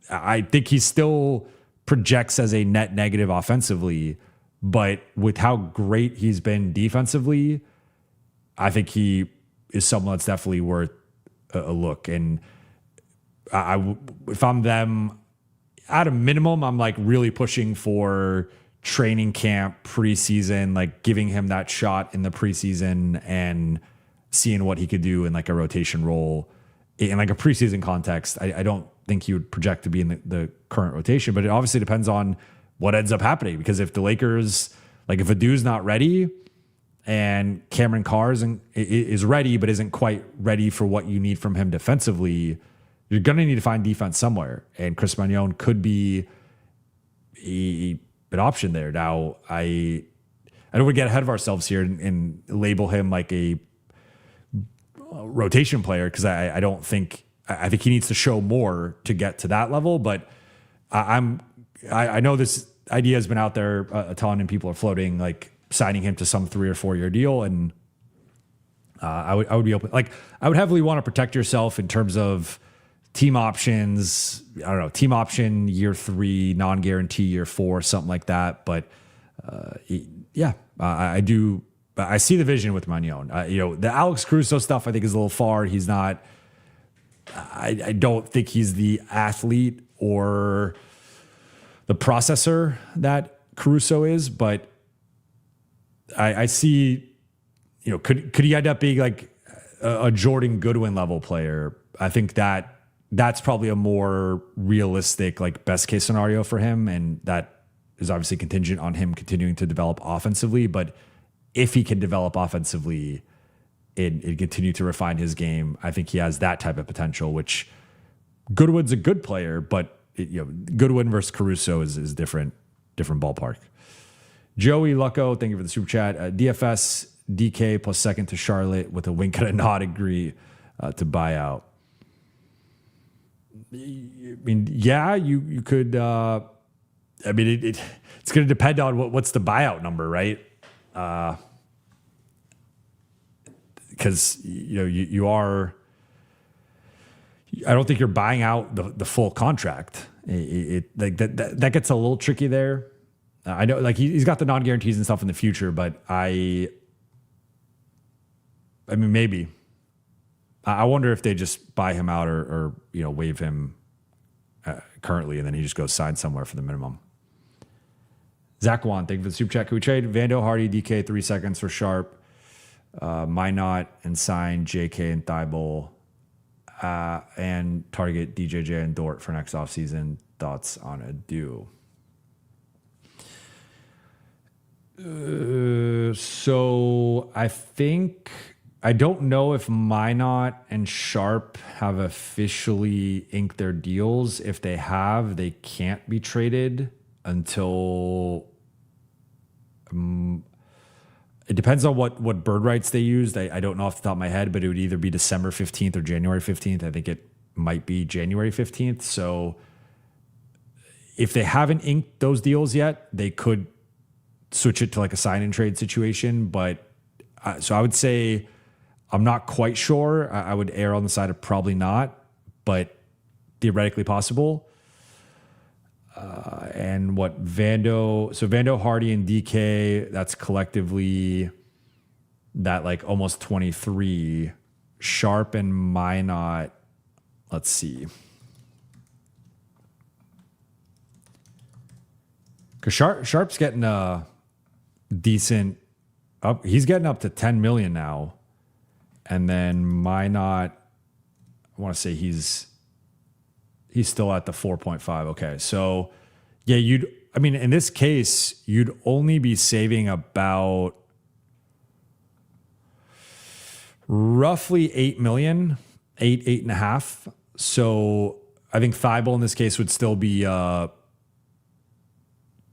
I think he still projects as a net negative offensively, but with how great he's been defensively, I think he is someone that's definitely worth a look. And if I'm them, at a minimum, I'm like really pushing for training camp, preseason, like giving him that shot in the preseason and seeing what he could do in like a rotation role in like a preseason context. I don't think he would project to be in the current rotation, but it obviously depends on what ends up happening. Because if the Lakers, like if Adu's not ready and Cameron Carr is ready, but isn't quite ready for what you need from him defensively, you're going to need to find defense somewhere. And Chris Magnon could be an option there. Now, I don't want to get ahead of ourselves here and label him like a rotation player, because I don't think, I think he needs to show more to get to that level. But I know this idea has been out there a ton, and people are floating like signing him to some 3 or 4 year deal. And I would be open. Like, I would heavily want to protect yourself in terms of team options. I don't know, team option year 3, non-guarantee year 4, something like that. But I do. I see the vision with Magnon. The Alex Caruso stuff I think is a little far. He's not. I don't think he's the athlete or the processor that Caruso is, but I see. Could he end up being like a Jordan Goodwin level player? I think that's probably a more realistic, like best case scenario for him. And that is obviously contingent on him continuing to develop offensively. But if he can develop offensively and continue to refine his game, I think he has that type of potential, which Goodwin's a good player, but Goodwin versus Caruso is different ballpark. Joey Lucco, thank you for the super chat. DFS DK plus second to Charlotte with a wink and a nod agree to buy out. I mean, yeah, you could. I mean, it's going to depend on what's the buyout number, right? Because you are. I don't think you're buying out the full contract. Like that gets a little tricky there. I know, like he's got the non-guarantees and stuff in the future, but I mean, maybe. I wonder if they just buy him out or waive him currently, and then he just goes sign somewhere for the minimum. Zach Wan, thank you for the super chat. Can we trade Vando, Hardy, DK 3 seconds for Sharp, Minot, and sign JK and Thibault, and target DJJ and Dort for next offseason? Thoughts on a do? So I don't know if Minot and Sharp have officially inked their deals. If they have, they can't be traded until it depends on what bird rights they used. I don't know off the top of my head, but it would either be December 15th or January 15th. I think it might be January 15th. So if they haven't inked those deals yet, they could switch it to like a sign and trade situation. But so I would say I'm not quite sure. I would err on the side of probably not, but theoretically possible. And what Vando, Hardy, and DK, that's collectively that like almost 23. Sharp and Minot, let's see. Because Sharp's getting a decent up. He's getting up to 10 million now. And then Minot, I want to say he's still at the 4.5. Okay. So yeah, in this case, you'd only be saving about roughly 8 million, 8.5. So I think Thibault in this case would still be, or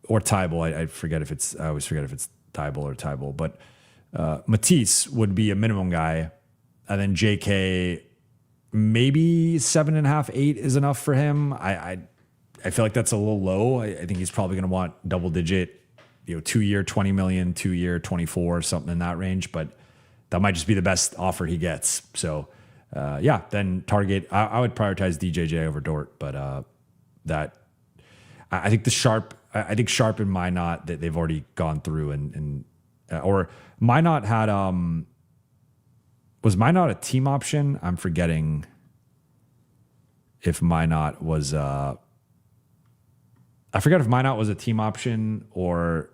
Thibault. I always forget if it's Thibault or Thibault, but Matisse would be a minimum guy. And then JK, maybe 7.5, 8 is enough for him. I feel like that's a little low. I think he's probably going to want double digit, 2-year 20 million, 2-year 24, something in that range. But that might just be the best offer he gets. So then target. I would prioritize DJJ over Dort, but I think Sharp and Minot that they've already gone through or Minot had was Minot a team option? I'm forgetting if Minot was I forget if Minot was a team option or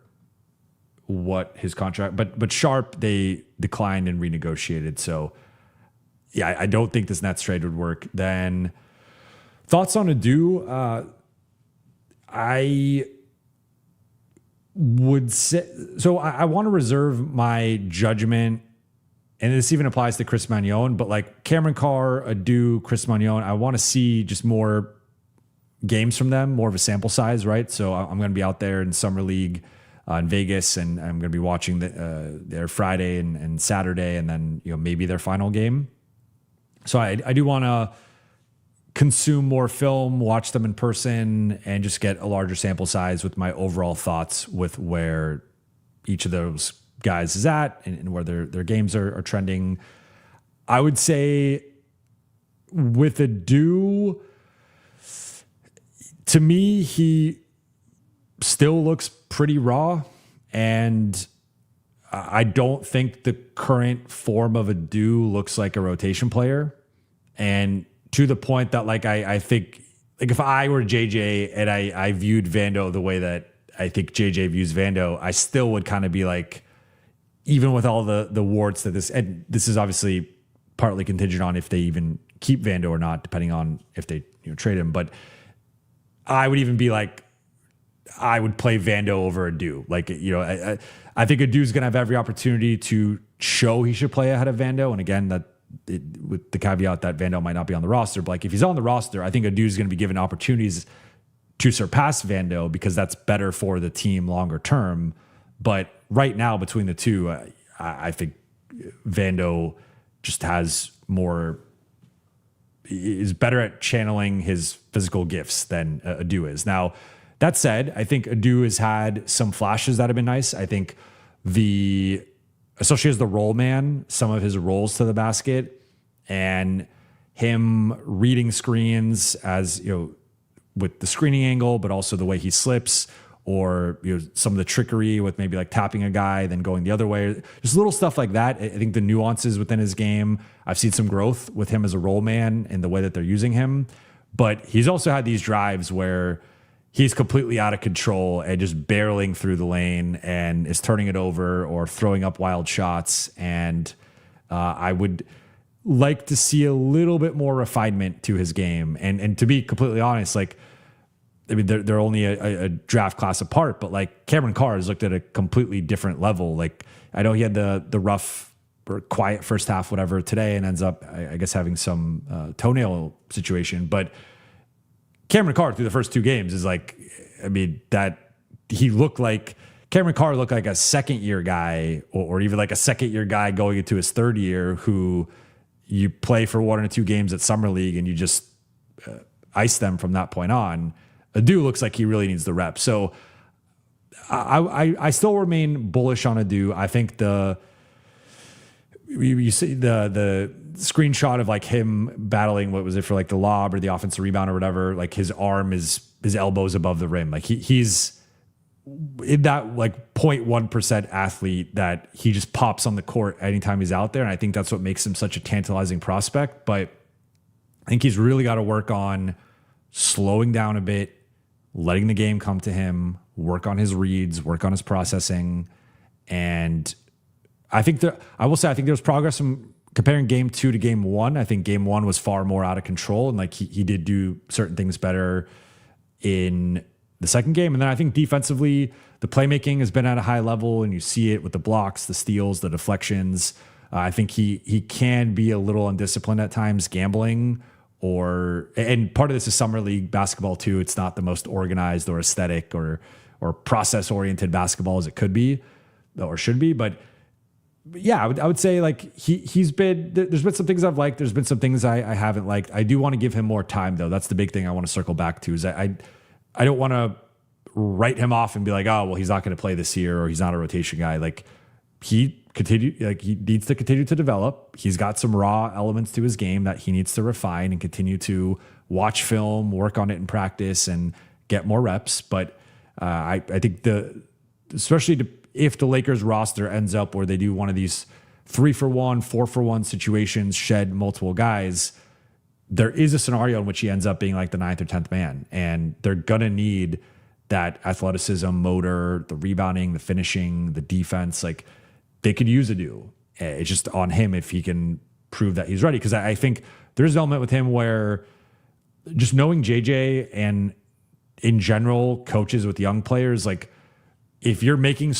what his contract, but Sharp they declined and renegotiated. So yeah, I don't think this Nets trade would work. Then thoughts on Adu? I would say so. I want to reserve my judgment, and this even applies to Chris Magnon, but like Cameron Carr, Adu, Chris Magnon, I want to see just more games from them, more of a sample size, right? So I'm going to be out there in Summer League in Vegas, and I'm going to be watching their Friday and Saturday, and then maybe their final game. So I do want to consume more film, watch them in person, and just get a larger sample size with my overall thoughts with where each of those guys is at and where their games are trending. I would say with Adu, to me, he still looks pretty raw, and I don't think the current form of Adu looks like a rotation player. And to the point that I think if I were JJ and I viewed Vando the way that I think JJ views Vando, I still would kind of be like, even with all the warts that this is obviously partly contingent on if they even keep Vando or not, depending on if they trade him. But I would even be like, I would play Vando over Adu. I think Adu's going to have every opportunity to show he should play ahead of Vando. And again, with the caveat that Vando might not be on the roster, but if he's on the roster, I think Adu's going to be given opportunities to surpass Vando because that's better for the team longer term. But right now, between the two, I think Vando just is better at channeling his physical gifts than Adu is. Now, that said, I think Adu has had some flashes that have been nice. I think especially as the roll man, some of his rolls to the basket and him reading screens as, with the screening angle, but also the way he slips or, some of the trickery with maybe like tapping a guy, then going the other way, just little stuff like that. I think the nuances within his game, I've seen some growth with him as a roll man and the way that they're using him, but he's also had these drives where he's completely out of control and just barreling through the lane and is turning it over or throwing up wild shots. And I would like to see a little bit more refinement to his game. And to be completely honest, like, I mean, they're only a draft class apart, but like Cameron Carr has looked at a completely different level. Like, I know he had the rough or quiet first half, whatever, today, and ends up, I guess, having some toenail situation. But Cameron Carr through the first 2 games is like, I mean, that he looked like Cameron Carr looked like a second year guy or even like a second year guy going into his third year who you play for 1 or 2 games at Summer League and you just ice them from that point on. Adu looks like he really needs the reps. So I still remain bullish on Adu. I think you see the screenshot of like him battling, what was it, for like the lob or the offensive rebound or whatever, like his elbows above the rim. Like he's in that like 0.1% athlete that he just pops on the court anytime he's out there. And I think that's what makes him such a tantalizing prospect. But I think he's really got to work on slowing down a bit, letting the game come to him, work on his reads, work on his processing. And I think I will say, I think there's progress from comparing game 2 to game 1. I think game 1 was far more out of control. And like he did do certain things better in the second game. And then I think defensively, the playmaking has been at a high level and you see it with the blocks, the steals, the deflections. I think he can be a little undisciplined at times, gambling. And part of this is Summer League basketball too. It's not the most organized or aesthetic or process oriented basketball as it could be or should be. But yeah, I would say like there's been some things I've liked. There's been some things I haven't liked. I do want to give him more time though. That's the big thing I want to circle back to is I don't want to write him off and be like, oh, well, he's not going to play this year or he's not a rotation guy. Like he needs to continue to develop. He's got some raw elements to his game that he needs to refine and continue to watch film, work on it in practice and get more reps. But I think especially if the Lakers roster ends up where they do one of these 3-for-1, 4-for-1 situations, shed multiple guys, there is a scenario in which he ends up being like the 9th or 10th man. And they're going to need that athleticism, motor, the rebounding, the finishing, the defense. Like they could use Adu. It's just on him if he can prove that he's ready. Because I think there's an element with him where just knowing JJ and in general coaches with young players, like if you're making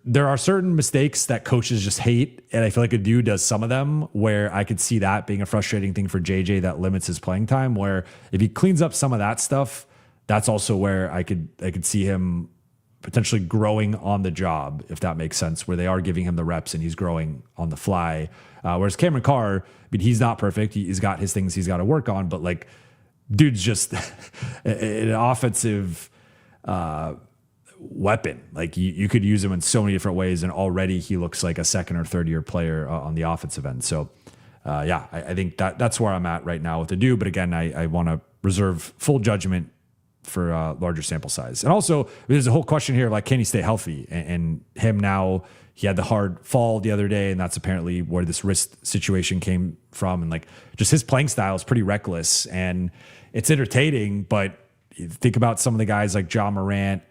there are certain mistakes that coaches just hate. And I feel like Adu does some of them where I could see that being a frustrating thing for JJ that limits his playing time, where if he cleans up some of that stuff, that's also where I could see him potentially growing on the job, if that makes sense, where they are giving him the reps and he's growing on the fly. Whereas Cameron Carr, I mean, he's not perfect. He's got his things he's got to work on, but like dude's just an offensive weapon. Like you could use him in so many different ways, and already he looks like a second or third year player on the offensive end. So I think that's where I'm at right now with Adu. But again, I want to reserve full judgment for a larger sample size. And also there's a whole question here, like, can he stay healthy? And him now, he had the hard fall the other day, and that's apparently where this wrist situation came from. And like, just his playing style is pretty reckless and it's entertaining, but think about some of the guys like John Morant,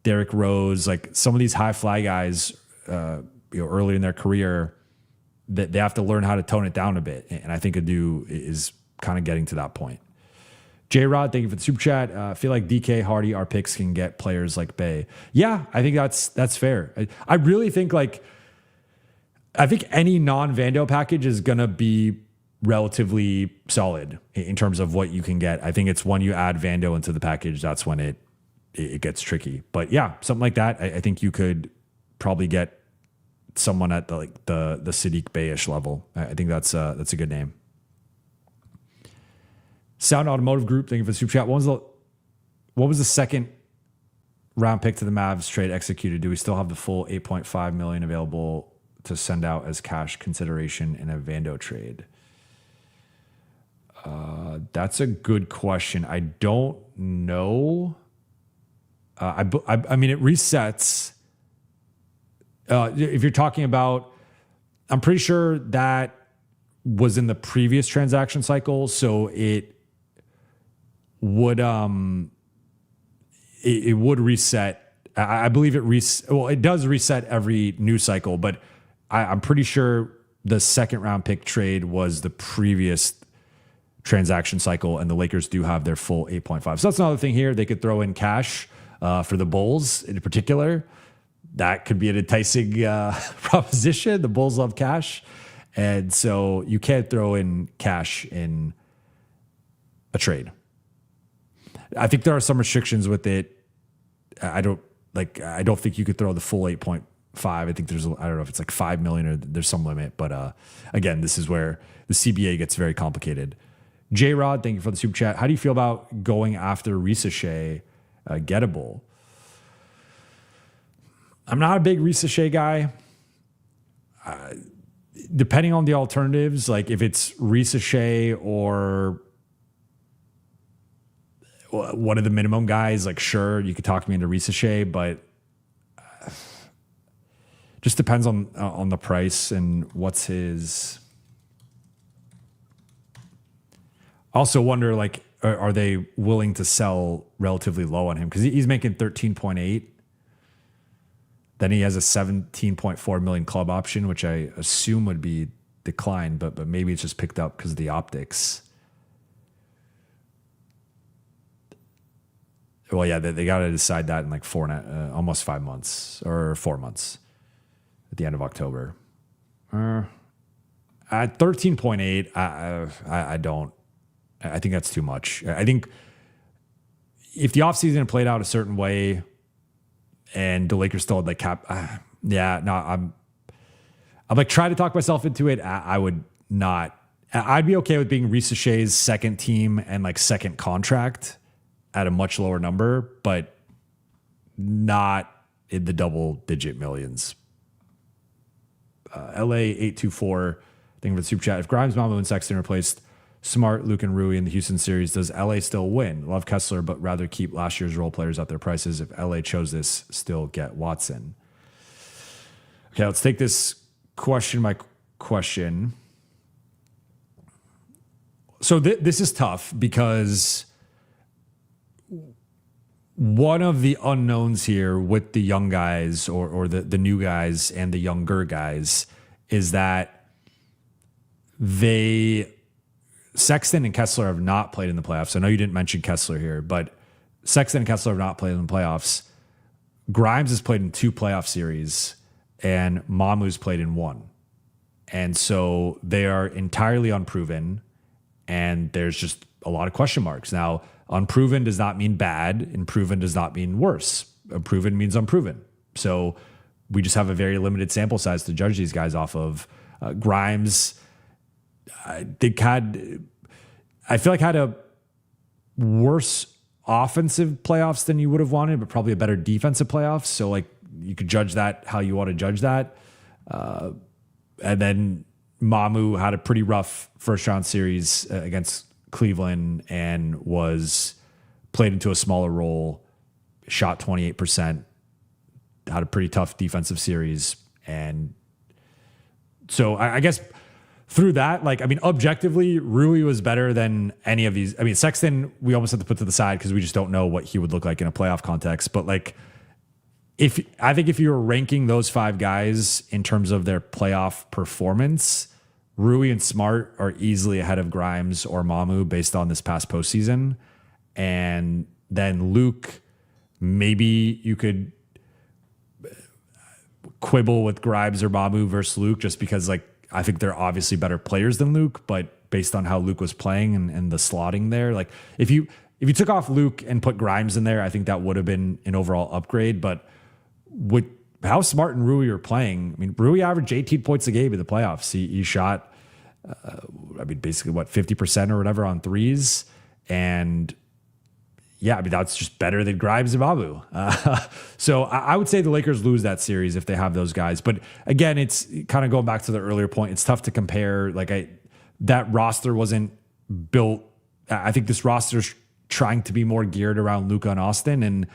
Derrick Rose, like some of these high fly guys, early in their career, that they have to learn how to tone it down a bit. And I think Adu is kind of getting to that point. J-Rod, thank you for the super chat. I feel like DK, Hardy, our picks can get players like Bay. Yeah, I think that's fair. I really think I think any non-Vando package is going to be relatively solid in terms of what you can get. I think it's when you add Vando into the package, that's when it gets tricky. But yeah, something like that, I think you could probably get someone at the Sadiq Bayish level. I think that's a good name. Sound Automotive Group, thank you for the super chat. What was the second round pick to the Mavs trade executed? Do we still have the full $8.5 million available to send out as cash consideration in a Vando trade? That's a good question. I don't know. I mean, it resets. If you're talking about, I'm pretty sure that was in the previous transaction cycle, so it would it would reset. I believe it does reset every news cycle, but I'm pretty sure the second round pick trade was the previous transaction cycle, and the Lakers do have their full 8.5. So that's another thing here. They could throw in cash for the Bulls in particular. That could be an enticing proposition. The Bulls love cash. And so you can't throw in cash in a trade. I think there are some restrictions with it. I don't think you could throw the full 8.5. I think I don't know if it's like 5 million or there's some limit. But again, this is where the CBA gets very complicated. J-Rod, thank you for the super chat. How do you feel about going after Risa Shea, gettable? I'm not a big Risa Shea guy. Depending on the alternatives, like if it's Risa Shea or one of the minimum guys, like sure, you could talk me into Risa Shea, but just depends on the price and what's his. Also wonder, like, are they willing to sell relatively low on him? Because he's making 13.8. Then he has a 17.4 million club option, which I assume would be declined, but maybe it's just picked up because of the optics. Well, yeah, they got to decide that in like almost 5 months or 4 months at the end of October. At 13.8, I don't. I think that's too much. I think if the offseason played out a certain way and the Lakers still had like cap, I'm like trying to talk myself into it. I would not. I'd be okay with being Risa Shea's second team and like second contract at a much lower number, but not in the double-digit millions. LA824, thank you for the super chat. If Grimes, Mamu, and Sexton replaced Smart, Luke, and Rui in the Houston series, does LA still win? Love Kessler, but rather keep last year's role players at their prices. If LA chose this, still get Watson. Okay, let's take this question by question. So this is tough because one of the unknowns here with the young guys or the new guys and the younger guys is that Sexton and Kessler have not played in the playoffs. I know you didn't mention Kessler here, but Sexton and Kessler have not played in the playoffs. Grimes has played in 2 playoff series and Mamu's played in 1. And so they are entirely unproven and there's just a lot of question marks. Now, unproven does not mean bad. Unproven does not mean worse. Unproven means unproven. So we just have a very limited sample size to judge these guys off of. Grimes, I feel like had a worse offensive playoffs than you would have wanted, but probably a better defensive playoffs. So like you could judge that how you want to judge that. And then Mamu had a pretty rough first round series against Cleveland and was played into a smaller role, shot 28%, had a pretty tough defensive series. And so I guess through that, like, I mean, objectively, Rui was better than any of these. I mean, Sexton, we almost have to put to the side because we just don't know what he would look like in a playoff context. But like, I think if you were ranking those 5 guys in terms of their playoff performance, Rui and Smart are easily ahead of Grimes or Mamu based on this past postseason. And then Luke, maybe you could quibble with Grimes or Mamu versus Luke just because, like, I think they're obviously better players than Luke, but based on how Luke was playing and the slotting there, like if you took off Luke and put Grimes in there, I think that would have been an overall upgrade. But with how Smart and Rui are playing, I mean, Rui averaged 18 points a game in the playoffs. He shot, basically 50% or whatever on threes. And yeah, I mean, that's just better than Grimes and Mamu. So I would say the Lakers lose that series if they have those guys. But again, it's kind of going back to the earlier point. It's tough to compare. Like that roster wasn't built. I think this roster's trying to be more geared around Luka and Austin, and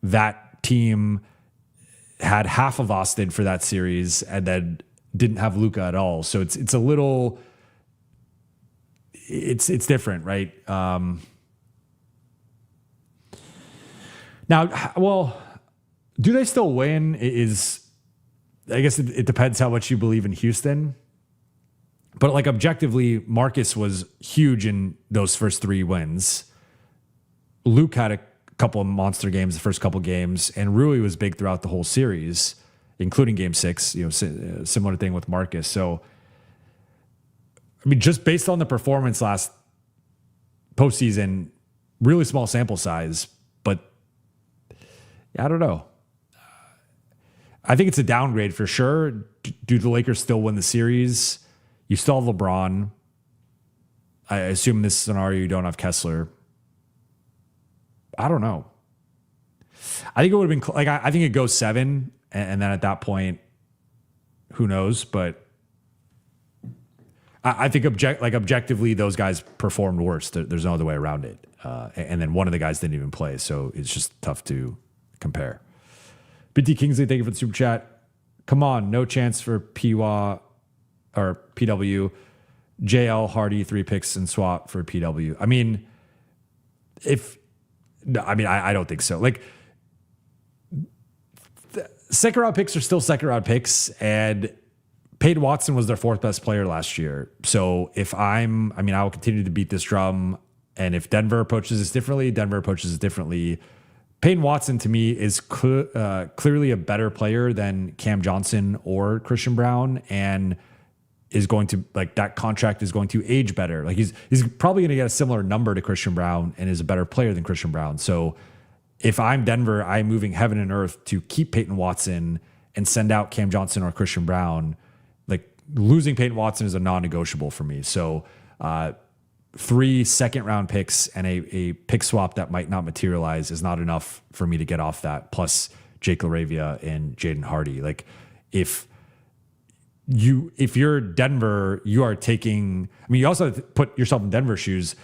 that team had half of Austin for that series and then didn't have Luka at all. So it's a little, it's different, right? Now, well, do they still win? I guess it depends how much you believe in Houston. But like objectively, Marcus was huge in those first 3 wins. Luke had a couple of monster games the first couple of games, and Rui was big throughout the whole series, including Game 6. Similar thing with Marcus. So, I mean, just based on the performance last postseason, really small sample size, but I don't know. I think it's a downgrade for sure. Do the Lakers still win the series? You still have LeBron. I assume in this scenario you don't have Kessler. I don't know. I think it would have been like I think it goes 7, and then at that point, who knows? But I think objectively, those guys performed worse. There's no other way around it. And then one of the guys didn't even play, so it's just tough to compare. BT Kingsley, thank you for the super chat. Come on, no chance for PWA or PW. JL Hardy 3 picks and swap for PW. I mean, I don't think so. Like, second round picks are still second round picks, and Peyton Watson was their 4th best player last year. So I will continue to beat this drum. And if Denver approaches this differently, Denver approaches it differently. Peyton Watson to me is clearly a better player than Cam Johnson or Christian Brown, and is going to, like, that contract is going to age better. Like, he's probably going to get a similar number to Christian Brown and is a better player than Christian Brown. So if I'm Denver, I'm moving heaven and earth to keep Peyton Watson and send out Cam Johnson or Christian Brown. Like, losing Peyton Watson is a non-negotiable for me. So 3 second-round picks and a pick swap that might not materialize is not enough for me to get off that. Plus Jake LaRavia and Jaden Hardy. Like, if you're Denver, you are taking. I mean, you also have to put yourself in Denver's shoes.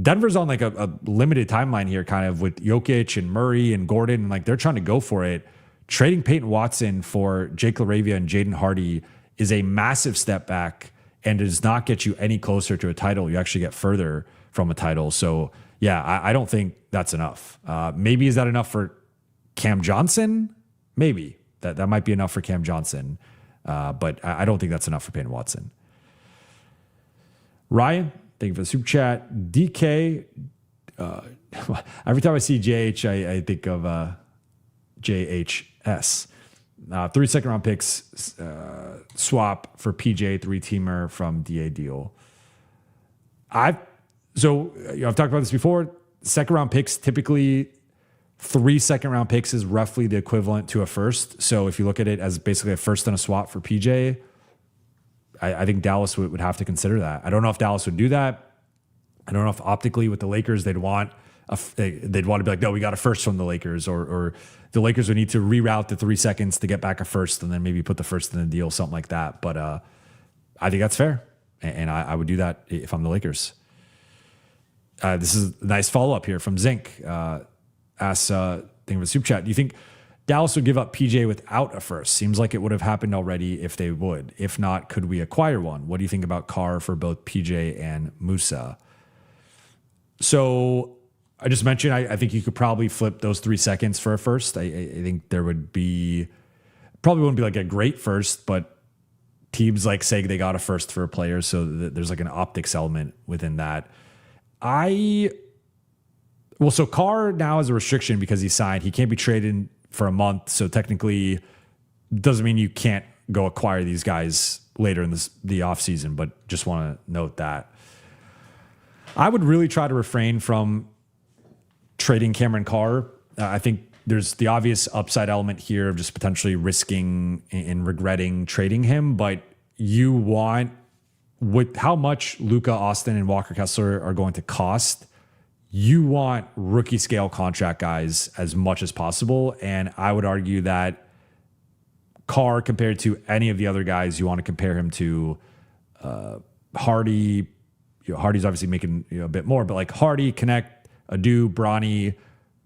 Denver's on like a limited timeline here, kind of with Jokic and Murray and Gordon, and like they're trying to go for it. Trading Peyton Watson for Jake LaRavia and Jaden Hardy is a massive step back, and does not get you any closer to a title. You actually get further from a title. So yeah, I don't think that's enough. Maybe is that enough for Cam Johnson? Maybe that might be enough for Cam Johnson. But I don't think that's enough for Peyton Watson. Ryan, thank you for the super chat. DK, every time I see JH, I think of JHS. 3 second round picks, swap for PJ, 3-teamer from DA deal. I've talked about this before. Second round picks, typically 3 second round picks is roughly the equivalent to a first. So if you look at it as basically a first and a swap for PJ, I think Dallas would have to consider that. I don't know if Dallas would do that. I don't know if optically with the Lakers they'd want to be like, no, we got a first from the Lakers, or the Lakers would need to reroute the 3 seconds to get back a first and then maybe put the first in the deal, something like that. But I think that's fair, and I would do that if I'm the Lakers. This is a nice follow up here from Zinc. Asks, thing with super chat. Do you think Dallas would give up PJ without a first? Seems like it would have happened already if they would. If not, could we acquire one? What do you think about Carr for both PJ and Musa? So I just mentioned, I think you could probably flip those 3 seconds for a first. I think there would be, probably wouldn't be like a great first, but teams like say they got a first for a player. So there's like an optics element within that. So Carr now has a restriction because he signed. He can't be traded for a month. So technically doesn't mean you can't go acquire these guys later in the offseason, but just want to note that. I would really try to refrain from trading Cameron Carr. I think there's the obvious upside element here of just potentially risking and regretting trading him, but you want, with how much Luka, Austin, and Walker Kessler are going to cost, you want rookie scale contract guys as much as possible. And I would argue that Carr, compared to any of the other guys, you want to compare him to Hardy. Hardy's obviously making a bit more, but like Hardy, Connect, Adu, Bronny,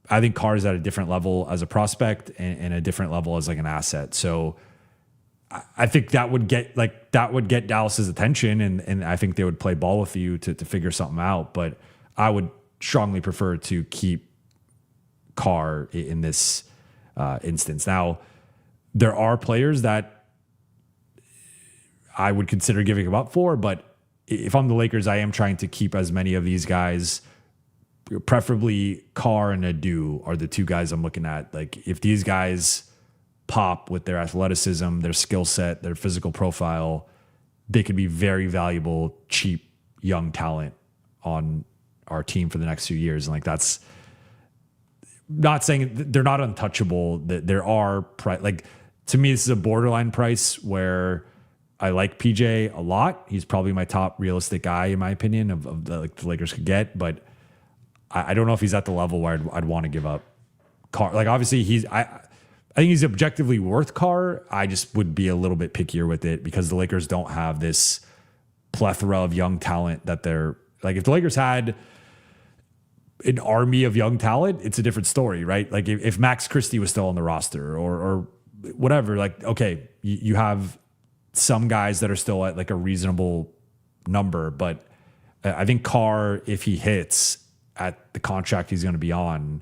I think Carr is at a different level as a prospect and a different level as like an asset. So I think that would get Dallas's attention, and I think they would play ball with you to figure something out. But I would strongly prefer to keep Carr in this instance. Now, there are players that I would consider giving him up for, but if I'm the Lakers, I am trying to keep as many of these guys. Preferably Carr and Adu are the two guys I'm looking at. Like, if these guys pop with their athleticism, their skill set, their physical profile, they could be very valuable, cheap, young talent on our team for the next few years. And like, that's not saying they're not untouchable. That there are like, to me, this is a borderline price where I like PJ a lot. He's probably my top realistic guy in my opinion of the, like, the Lakers could get, but I don't know if he's at the level where I'd want to give up Carr. Like, obviously I think he's objectively worth Carr. I just would be a little bit pickier with it because the Lakers don't have this plethora of young talent that they're like. If the Lakers had an army of young talent, it's a different story, right? Like, if Max Christie was still on the roster or whatever, like, okay, you have some guys that are still at like a reasonable number, but I think Carr, if he hits at the contract he's going to be on,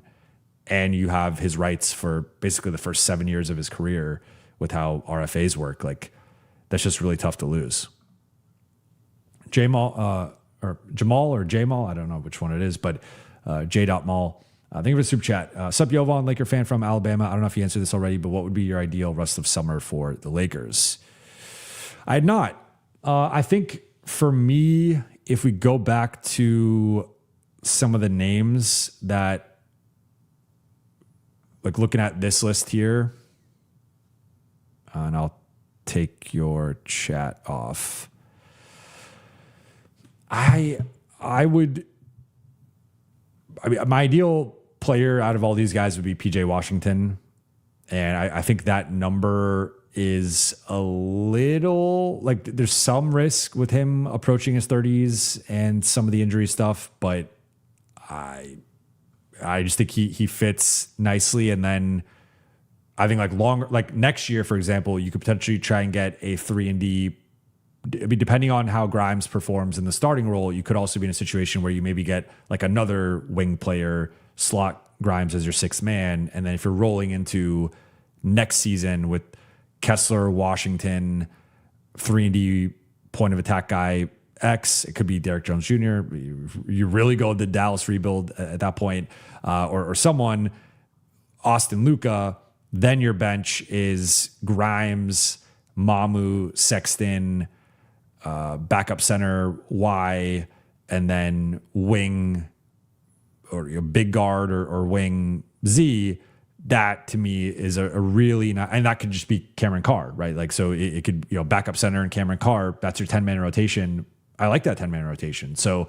and you have his rights for basically the first 7 years of his career with how RFAs work, like, that's just really tough to lose. Jamal, I don't know which one it is, but J.Mall, thank you for the super chat. Sup, Jovan, Laker fan from Alabama. I don't know if you answered this already, but what would be your ideal rest of summer for the Lakers? I had not. I think for me, if we go back to some of the names that, like, looking at this list here, and I'll take your chat off. I mean, my ideal player out of all these guys would be PJ Washington. And I think that number is a little, like, there's some risk with him approaching his 30s and some of the injury stuff, but I just think he fits nicely. And then I think like next year, for example, you could potentially try and get a 3-and-D. I mean, depending on how Grimes performs in the starting role, you could also be in a situation where you maybe get like another wing player, slot Grimes as your sixth man. And then if you're rolling into next season with Kessler, Washington, 3-and-D point of attack guy X, it could be Derrick Jones Jr. You really go the Dallas rebuild at that point, or someone, Austin Luka. Then your bench is Grimes, Mamu, Sexton, backup center Y, and then wing or big guard or wing Z. That to me is a really not, and that could just be Cameron Carr, right? Like, so it could, backup center and Cameron Carr, that's your 10-man rotation. I like that 10-man rotation. So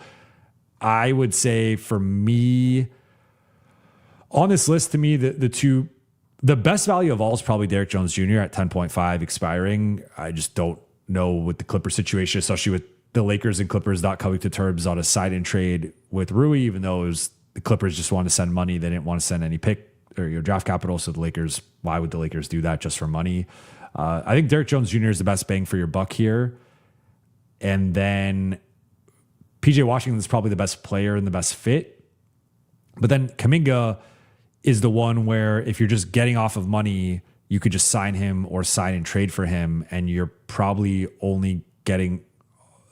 I would say for me on this list, to me, the best value of all is probably Derrick Jones Jr. at 10.5 expiring. I just don't know with the Clippers situation, especially with the Lakers and Clippers not coming to terms on a sign-in trade with Rui, even though it was the Clippers just wanted to send money. They didn't want to send any pick or your draft capital. So the Lakers, why would the Lakers do that just for money? I think Derrick Jones Jr. is the best bang for your buck here. And then PJ Washington is probably the best player and the best fit. But then Kuminga is the one where if you're just getting off of money, you could just sign him or sign and trade for him. And you're probably only getting,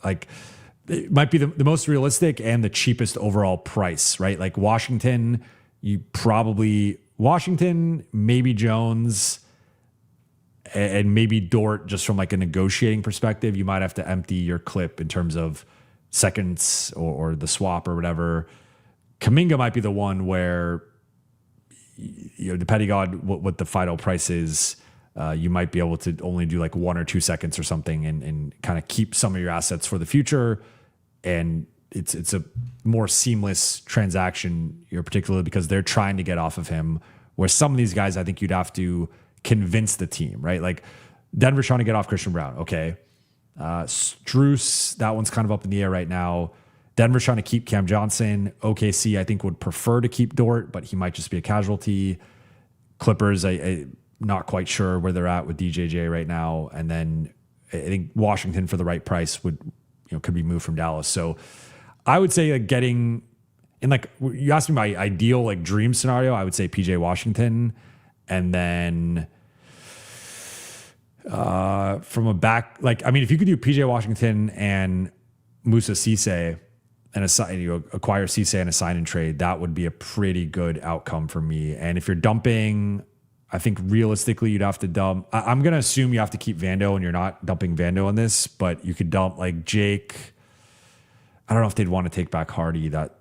like, it might be the most realistic and the cheapest overall price, right? Like Washington, maybe Jones, and maybe Dort, just from like a negotiating perspective. You might have to empty your clip in terms of seconds or the swap or whatever. Kuminga might be the one where, depending on what the final price is, you might be able to only do like 1 or 2 seconds or something and kind of keep some of your assets for the future. And it's a more seamless transaction, particularly because they're trying to get off of him, where some of these guys, I think you'd have to convince the team, right? Like Denver's trying to get off Christian Brown. Okay. Strus, that one's kind of up in the air right now. Denver's trying to keep Cam Johnson. OKC, I think, would prefer to keep Dort, but he might just be a casualty. Clippers, I not quite sure where they're at with DJJ right now. And then I think Washington, for the right price, could be moved from Dallas. So I would say getting in like, you asked me my ideal like dream scenario, I would say PJ Washington. And then from a back, like, I mean, if you could do PJ Washington and Musa Cisse and you acquire Cisse and a sign and trade, that would be a pretty good outcome for me. And if you're dumping, I think realistically you'd have to dump. I'm going to assume you have to keep Vando, and you're not dumping Vando on this, but you could dump like Jake. I don't know if they'd want to take back Hardy. That's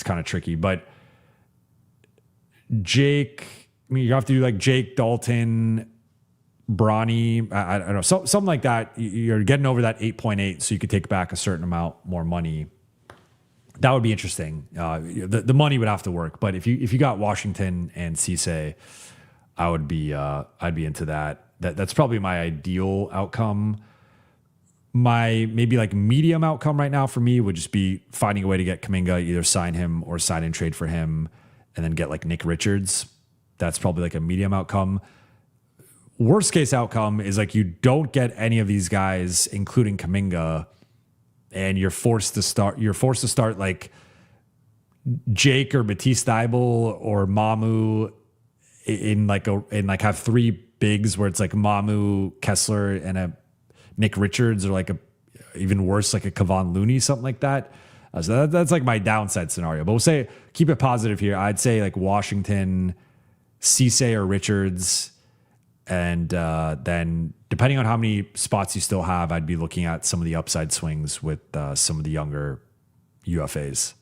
kind of tricky. But Jake, I mean, you have to do like Jake, Dalton, Bronny. I don't know, something like that. You're getting over that 8.8, so you could take back a certain amount more money. That would be interesting. The money would have to work, but if you got Washington and Cisse, I'd be into that. That's probably my ideal outcome. My maybe like medium outcome right now for me would just be finding a way to get Kuminga, either sign him or sign and trade for him, and then get like Nick Richards. That's probably like a medium outcome. Worst case outcome is like you don't get any of these guys, including Kuminga, and you're forced to start like Jake or Matisse Thybulle or Mamu in have three bigs where it's like Mamu, Kessler, and a Nick Richards, or like even worse, like a Kevon Looney, something like that. So that's like my downside scenario. But we'll say, keep it positive here. I'd say like Washington, Cisse or Richards, and then depending on how many spots you still have, I'd be looking at some of the upside swings with some of the younger UFAs.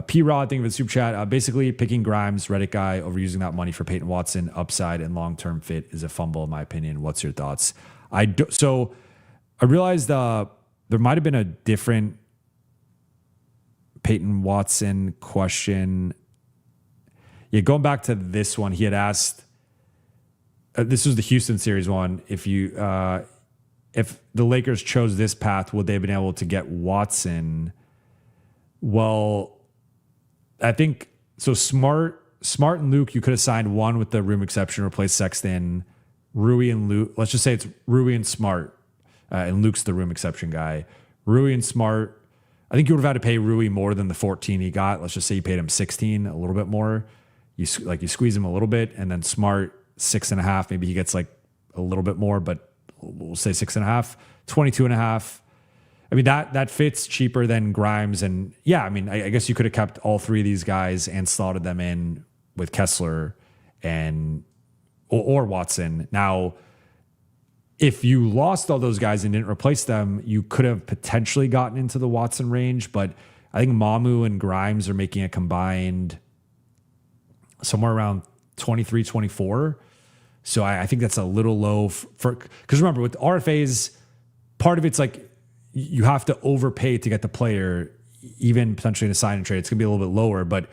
P-Rod, thank you for the super chat. Basically, picking Grimes, Reddit guy, over using that money for Peyton Watson, upside and long-term fit is a fumble, in my opinion. What's your thoughts? So I realized there might have been a different Peyton Watson question. Yeah, going back to this one, he had asked, this was the Houston series one, if the Lakers chose this path, would they have been able to get Watson? Well, I think so. Smart and Luke, you could have signed one with the room exception, replace Sexton. Rui and Luke, let's just say it's Rui and Smart, and Luke's the room exception guy. Rui and Smart, I think you would have had to pay Rui more than the 14 he got. Let's just say you paid him 16, a little bit more. You squeeze him a little bit, and then Smart 6.5. Maybe he gets like a little bit more, but we'll say 6.5, 22.5. I mean, that fits cheaper than Grimes. And yeah, I mean, I guess you could have kept all three of these guys and slotted them in with Kessler or Watson. Now, if you lost all those guys and didn't replace them, you could have potentially gotten into the Watson range. But I think Mamu and Grimes are making a combined somewhere around 23, 24. So I think that's a little low because remember, with RFAs, part of it's like, you have to overpay to get the player, even potentially in a sign and trade. It's going to be a little bit lower. But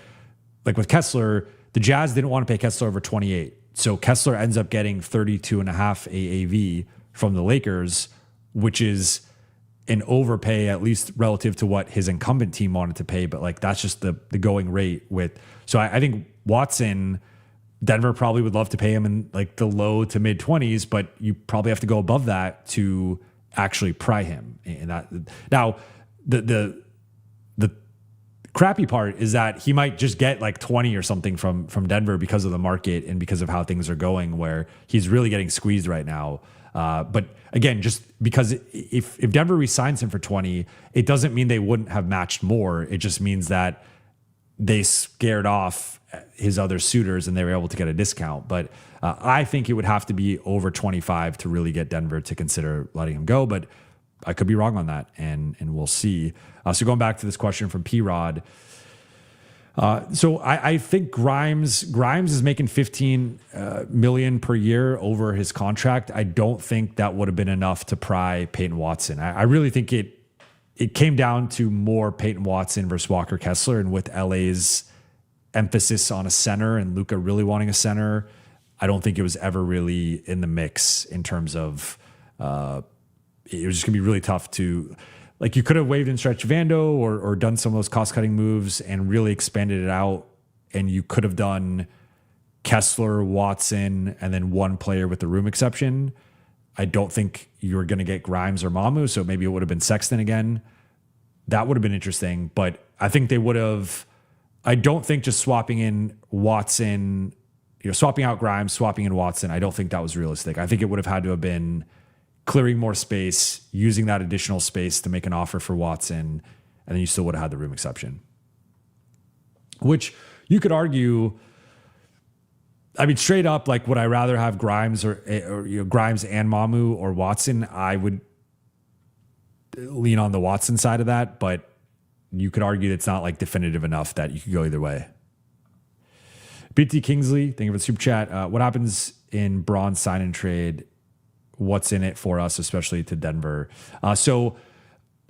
like with Kessler, the Jazz didn't want to pay Kessler over 28. So Kessler ends up getting 32.5 AAV from the Lakers, which is an overpay, at least relative to what his incumbent team wanted to pay. But like, that's just the going rate with. So I think Watson, Denver probably would love to pay him in like the low to mid 20s, but you probably have to go above that to actually pry him. And that, now the crappy part is that he might just get like 20 or something from Denver because of the market and because of how things are going, where he's really getting squeezed right now. But again, just because if Denver re-signs him for 20, it doesn't mean they wouldn't have matched more. It just means that they scared off his other suitors and they were able to get a discount. But I think it would have to be over 25 to really get Denver to consider letting him go. But I could be wrong on that, and we'll see. So going back to this question from P-Rod. So I think Grimes is making $15 million per year over his contract. I don't think that would have been enough to pry Peyton Watson. I really think it came down to more Peyton Watson versus Walker Kessler, and with LA's emphasis on a center and Luka really wanting a center, I don't think it was ever really in the mix in terms of it was just gonna be really tough to, like, you could have waived and stretched Vando or done some of those cost cutting moves and really expanded it out, and you could have done Kessler, Watson, and then one player with the room exception. I don't think you're going to get Grimes or Mamu, so maybe it would have been Sexton again. That would have been interesting, but I think they would have. I don't think just swapping in Watson, swapping out Grimes, swapping in Watson, I don't think that was realistic. I think it would have had to have been clearing more space, using that additional space to make an offer for Watson, and then you still would have had the room exception. Which you could argue, I mean, straight up, like, would I rather have Grimes or Grimes and Mamu or Watson? I would lean on the Watson side of that, but you could argue that it's not like definitive enough that you could go either way. BT Kingsley, thank you for the super chat. What happens in Braun sign and trade? What's in it for us, especially to Denver? So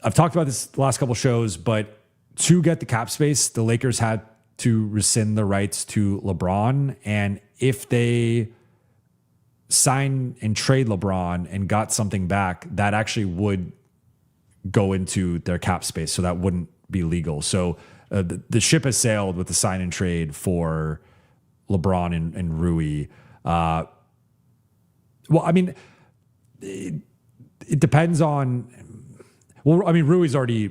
I've talked about this the last couple shows, but to get the cap space, the Lakers had to rescind the rights to LeBron. And if they sign and trade LeBron and got something back, that actually would go into their cap space. So that wouldn't be legal. So the ship has sailed with the sign and trade for LeBron and Rui. Well, I mean, it depends on. Well, I mean, Rui's already.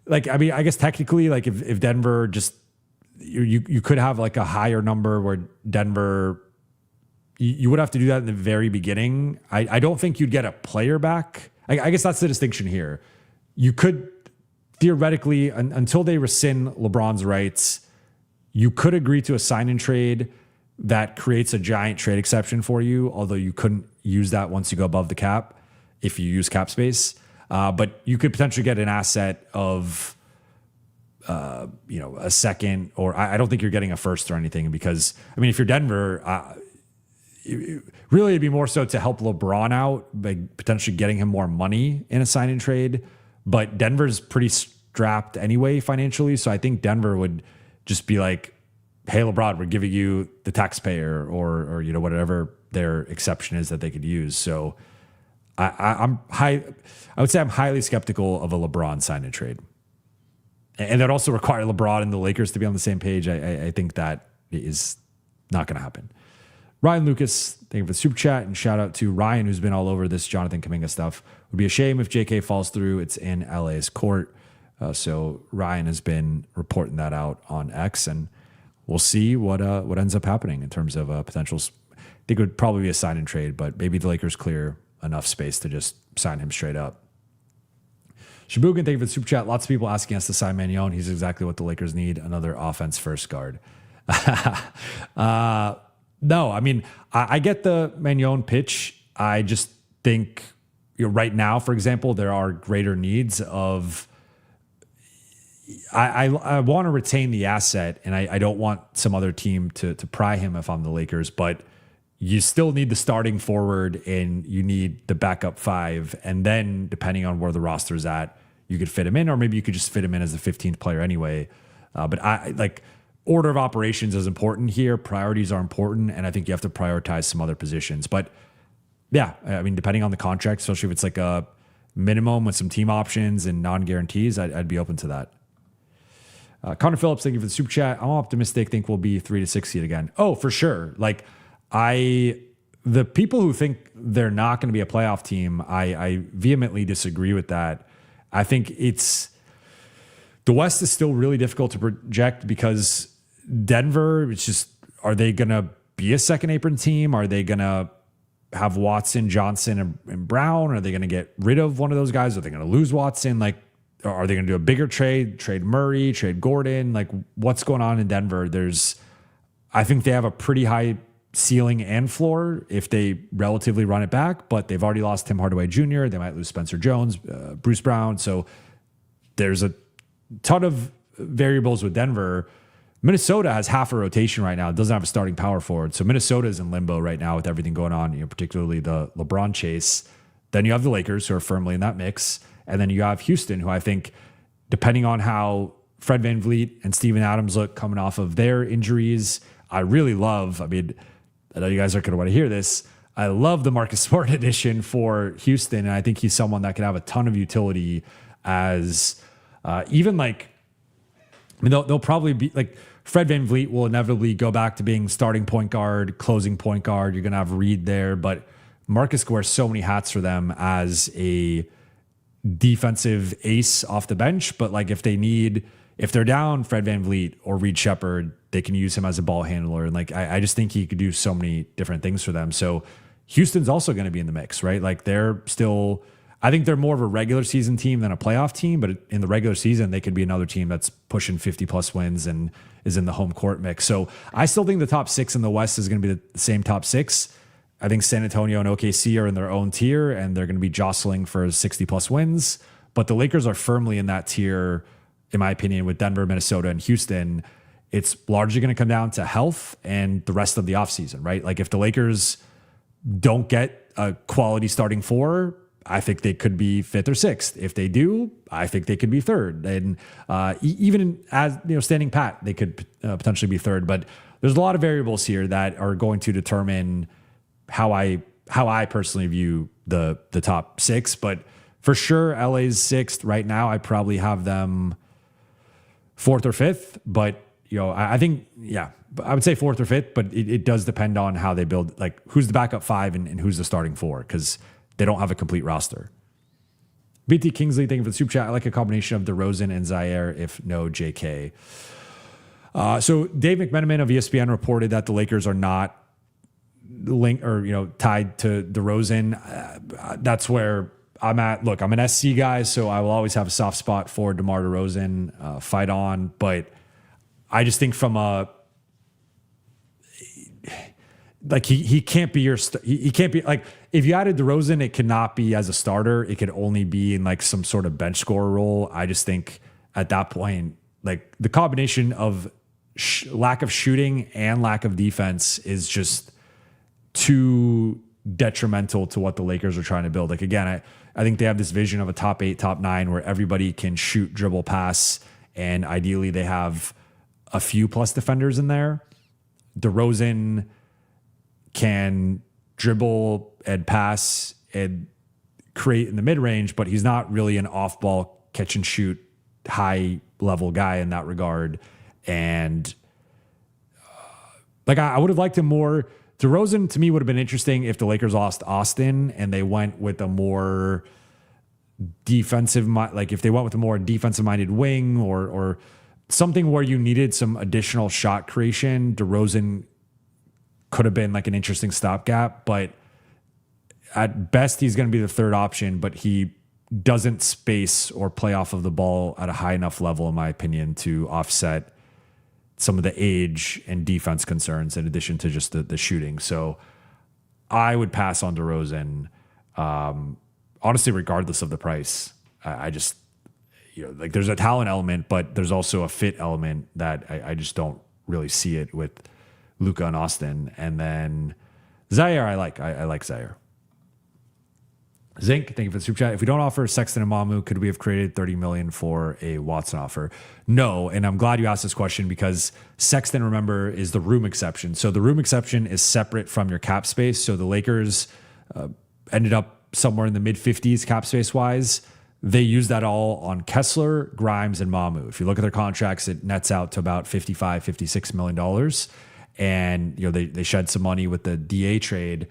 Like, I mean, I guess technically, like, if Denver just you could have like a higher number where Denver, you would have to do that in the very beginning. I don't think you'd get a player back. I guess that's the distinction here. You could theoretically, until they rescind LeBron's rights, you could agree to a sign and trade that creates a giant trade exception for you, although you couldn't use that once you go above the cap if you use cap space. But you could potentially get an asset of, a second, or I don't think you're getting a first or anything, because, I mean, if you're Denver, really it'd be more so to help LeBron out by potentially getting him more money in a sign and trade. But Denver's pretty strapped anyway financially. So I think Denver would just be like, hey, LeBron, we're giving you the taxpayer or whatever their exception is that they could use. So I would say I'm highly skeptical of a LeBron sign and trade. And that also require LeBron and the Lakers to be on the same page. I think that is not going to happen. Ryan Lucas, thank you for the super chat, and shout out to Ryan, who's been all over this Jonathan Kuminga stuff. Would be a shame if JK falls through. It's in LA's court. So Ryan has been reporting that out on X, and we'll see what ends up happening in terms of potentials. I think it would probably be a sign and trade, but maybe the Lakers clear enough space to just sign him straight up. Shabugan, thank you for the super chat. Lots of people asking us to sign Magnon. He's exactly what the Lakers need, another offense first guard. No, I mean, I get the Magnon pitch. I just think right now, for example, there are greater needs of. I want to retain the asset, and I don't want some other team to pry him if I'm the Lakers, but you still need the starting forward and you need the backup five. And then depending on where the roster is at, you could fit him in, or maybe you could just fit him in as the 15th player anyway. But I like order of operations is important here. Priorities are important. And I think you have to prioritize some other positions, but yeah, I mean, depending on the contract, especially if it's like a minimum with some team options and non-guarantees, I'd be open to that. Connor Phillips, thank you for the super chat. I'm optimistic. Think we'll be 3 to 6 seed again. Oh, for sure. Like the people who think they're not going to be a playoff team, I vehemently disagree with that. I think the West is still really difficult to project because Denver, it's just, are they going to be a second apron team? Are they going to have Watson, Johnson, and Brown? Are they going to get rid of one of those guys? Are they going to lose Watson? Like, are they going to do a bigger trade Murray, trade Gordon? Like, what's going on in Denver? I think they have a pretty high ceiling and floor if they relatively run it back, but they've already lost Tim Hardaway Jr. They might lose Spencer Jones, Bruce Brown. So there's a ton of variables with Denver. Minnesota has half a rotation right now. It doesn't have a starting power forward. So Minnesota is in limbo right now with everything going on, particularly the LeBron chase. Then you have the Lakers, who are firmly in that mix. And then you have Houston, who I think, depending on how Fred VanVleet and Steven Adams look coming off of their injuries, I really love. I mean, I know you guys are going to want to hear this. I love the Marcus Smart addition for Houston, and I think he's someone that can have a ton of utility as even like. I mean, they'll probably be like Fred VanVleet will inevitably go back to being starting point guard, closing point guard. You're going to have Reed there, but Marcus wears so many hats for them as a defensive ace off the bench. But like if they're down Fred VanVleet or Reed Shepherd, they can use him as a ball handler. And like, I just think he could do so many different things for them. So Houston's also going to be in the mix, right? Like I think they're more of a regular season team than a playoff team, but in the regular season, they could be another team that's pushing 50 plus wins and is in the home court mix. So I still think the top 6 in the West is going to be the same top 6. I think San Antonio and OKC are in their own tier and they're going to be jostling for 60 plus wins, but the Lakers are firmly in that tier, in my opinion, with Denver, Minnesota, and Houston. It's largely going to come down to health and the rest of the offseason, right? Like if the Lakers don't get a quality starting 4, I think they could be 5th or 6th. If they do, I think they could be 3rd. And even as standing pat, they could potentially be 3rd. But there's a lot of variables here that are going to determine how I personally view the top 6. But for sure, LA's 6th right now. I probably have them 4th or 5th. But I think I would say 4th or 5th. But it does depend on how they build, like who's the backup 5 and who's the starting 4, because they don't have a complete roster. BT Kingsley, thank you for the super chat. I like a combination of DeRozan and Zaire, if no JK. So Dave McMenamin of ESPN reported that the Lakers are not linked or tied to DeRozan. That's where I'm at. Look, I'm an SC guy, so I will always have a soft spot for DeMar DeRozan. Fight on, but I just think from a like he can't be he can't be like, if you added DeRozan, it cannot be as a starter. It could only be in like some sort of bench scorer role. I just think at that point, like the combination of lack of shooting and lack of defense is just too detrimental to what the Lakers are trying to build. Like again, I think they have this vision of a top 8, top 9 where everybody can shoot, dribble, pass, and ideally they have a few plus defenders in there. DeRozan can dribble and pass and create in the mid-range, but he's not really an off-ball catch and shoot high level guy in that regard. And like I would have liked him more. DeRozan to me would have been interesting if the Lakers lost Austin and they went with a more defensive, like if they went with a more defensive minded wing or something where you needed some additional shot creation. DeRozan could have been like an interesting stopgap, but at best he's going to be the 3rd option, but he doesn't space or play off of the ball at a high enough level, in my opinion, to offset some of the age and defense concerns in addition to just the shooting. So I would pass on DeRozan, honestly, regardless of the price. I just, like there's a talent element, but there's also a fit element that I just don't really see it with Luka and Austin. And then Zaire, I like Zaire. Zinc, thank you for the super chat. If we don't offer Sexton and Mamu, could we have created $30 million for a Watson offer? No, and I'm glad you asked this question because Sexton, remember, is the room exception. So the room exception is separate from your cap space. So the Lakers ended up somewhere in the mid-50s cap space wise. They used that all on Kessler, Grimes, and Mamu. If you look at their contracts, it nets out to about $55, $56 million. And they shed some money with the DA trade.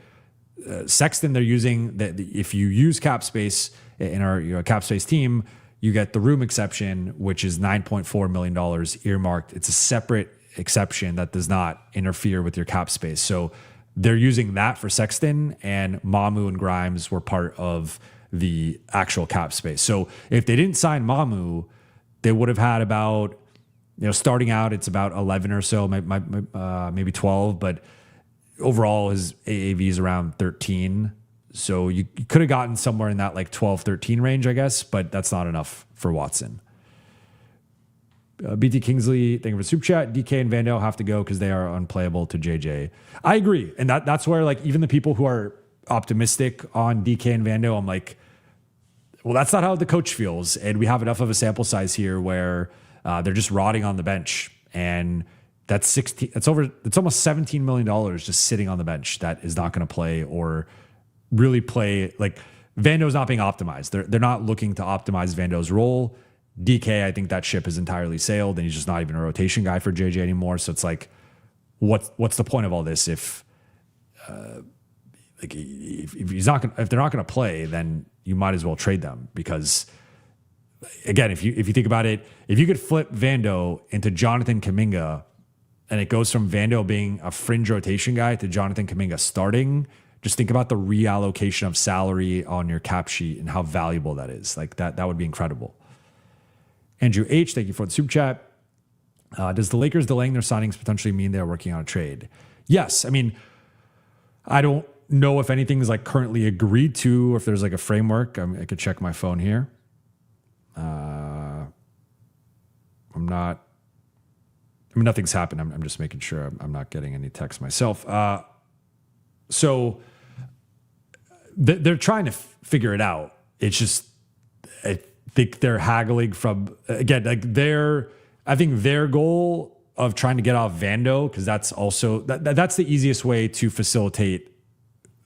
Sexton, they're using that. If you use cap space in our cap space team, you get the room exception, which is $9.4 million earmarked. It's a separate exception that does not interfere with your cap space. So they're using that for Sexton, and Mamu and Grimes were part of the actual cap space. So if they didn't sign Mamu, they would have had about, starting out, it's about 11 or so, maybe 12, but overall his AAV is around 13. So you could have gotten somewhere in that like 12, 13 range, I guess, but that's not enough for Watson. BT Kingsley, thank you for super chat. DK and Vando have to go because they are unplayable to JJ. I agree. And that's where like even the people who are optimistic on DK and Vando, I'm like, well, that's not how the coach feels. And we have enough of a sample size here where they're just rotting on the bench. And that's it's almost $17 million just sitting on the bench that is not going to play or really play. Like Vando's not being optimized. They're not looking to optimize Vando's role. DK, I think that ship has entirely sailed and he's just not even a rotation guy for JJ anymore. So it's like, what's the point of all this if like if they're not gonna play, then you might as well trade them because again, if you think about it, if you could flip Vando into Jonathan Kuminga and it goes from Vando being a fringe rotation guy to Jonathan Kuminga starting, just think about the reallocation of salary on your cap sheet and how valuable that is. Like that would be incredible. Andrew H, thank you for the super chat. Does the Lakers delaying their signings potentially mean they're working on a trade? Yes. I mean, I don't know if anything is like currently agreed to or if there's like a framework. I could check my phone here. Nothing's happened. I'm just making sure I'm not getting any texts myself. So they're trying to figure it out. It's just, I think they're haggling from, again, like I think their goal of trying to get off Vando, because that's also, that's the easiest way to facilitate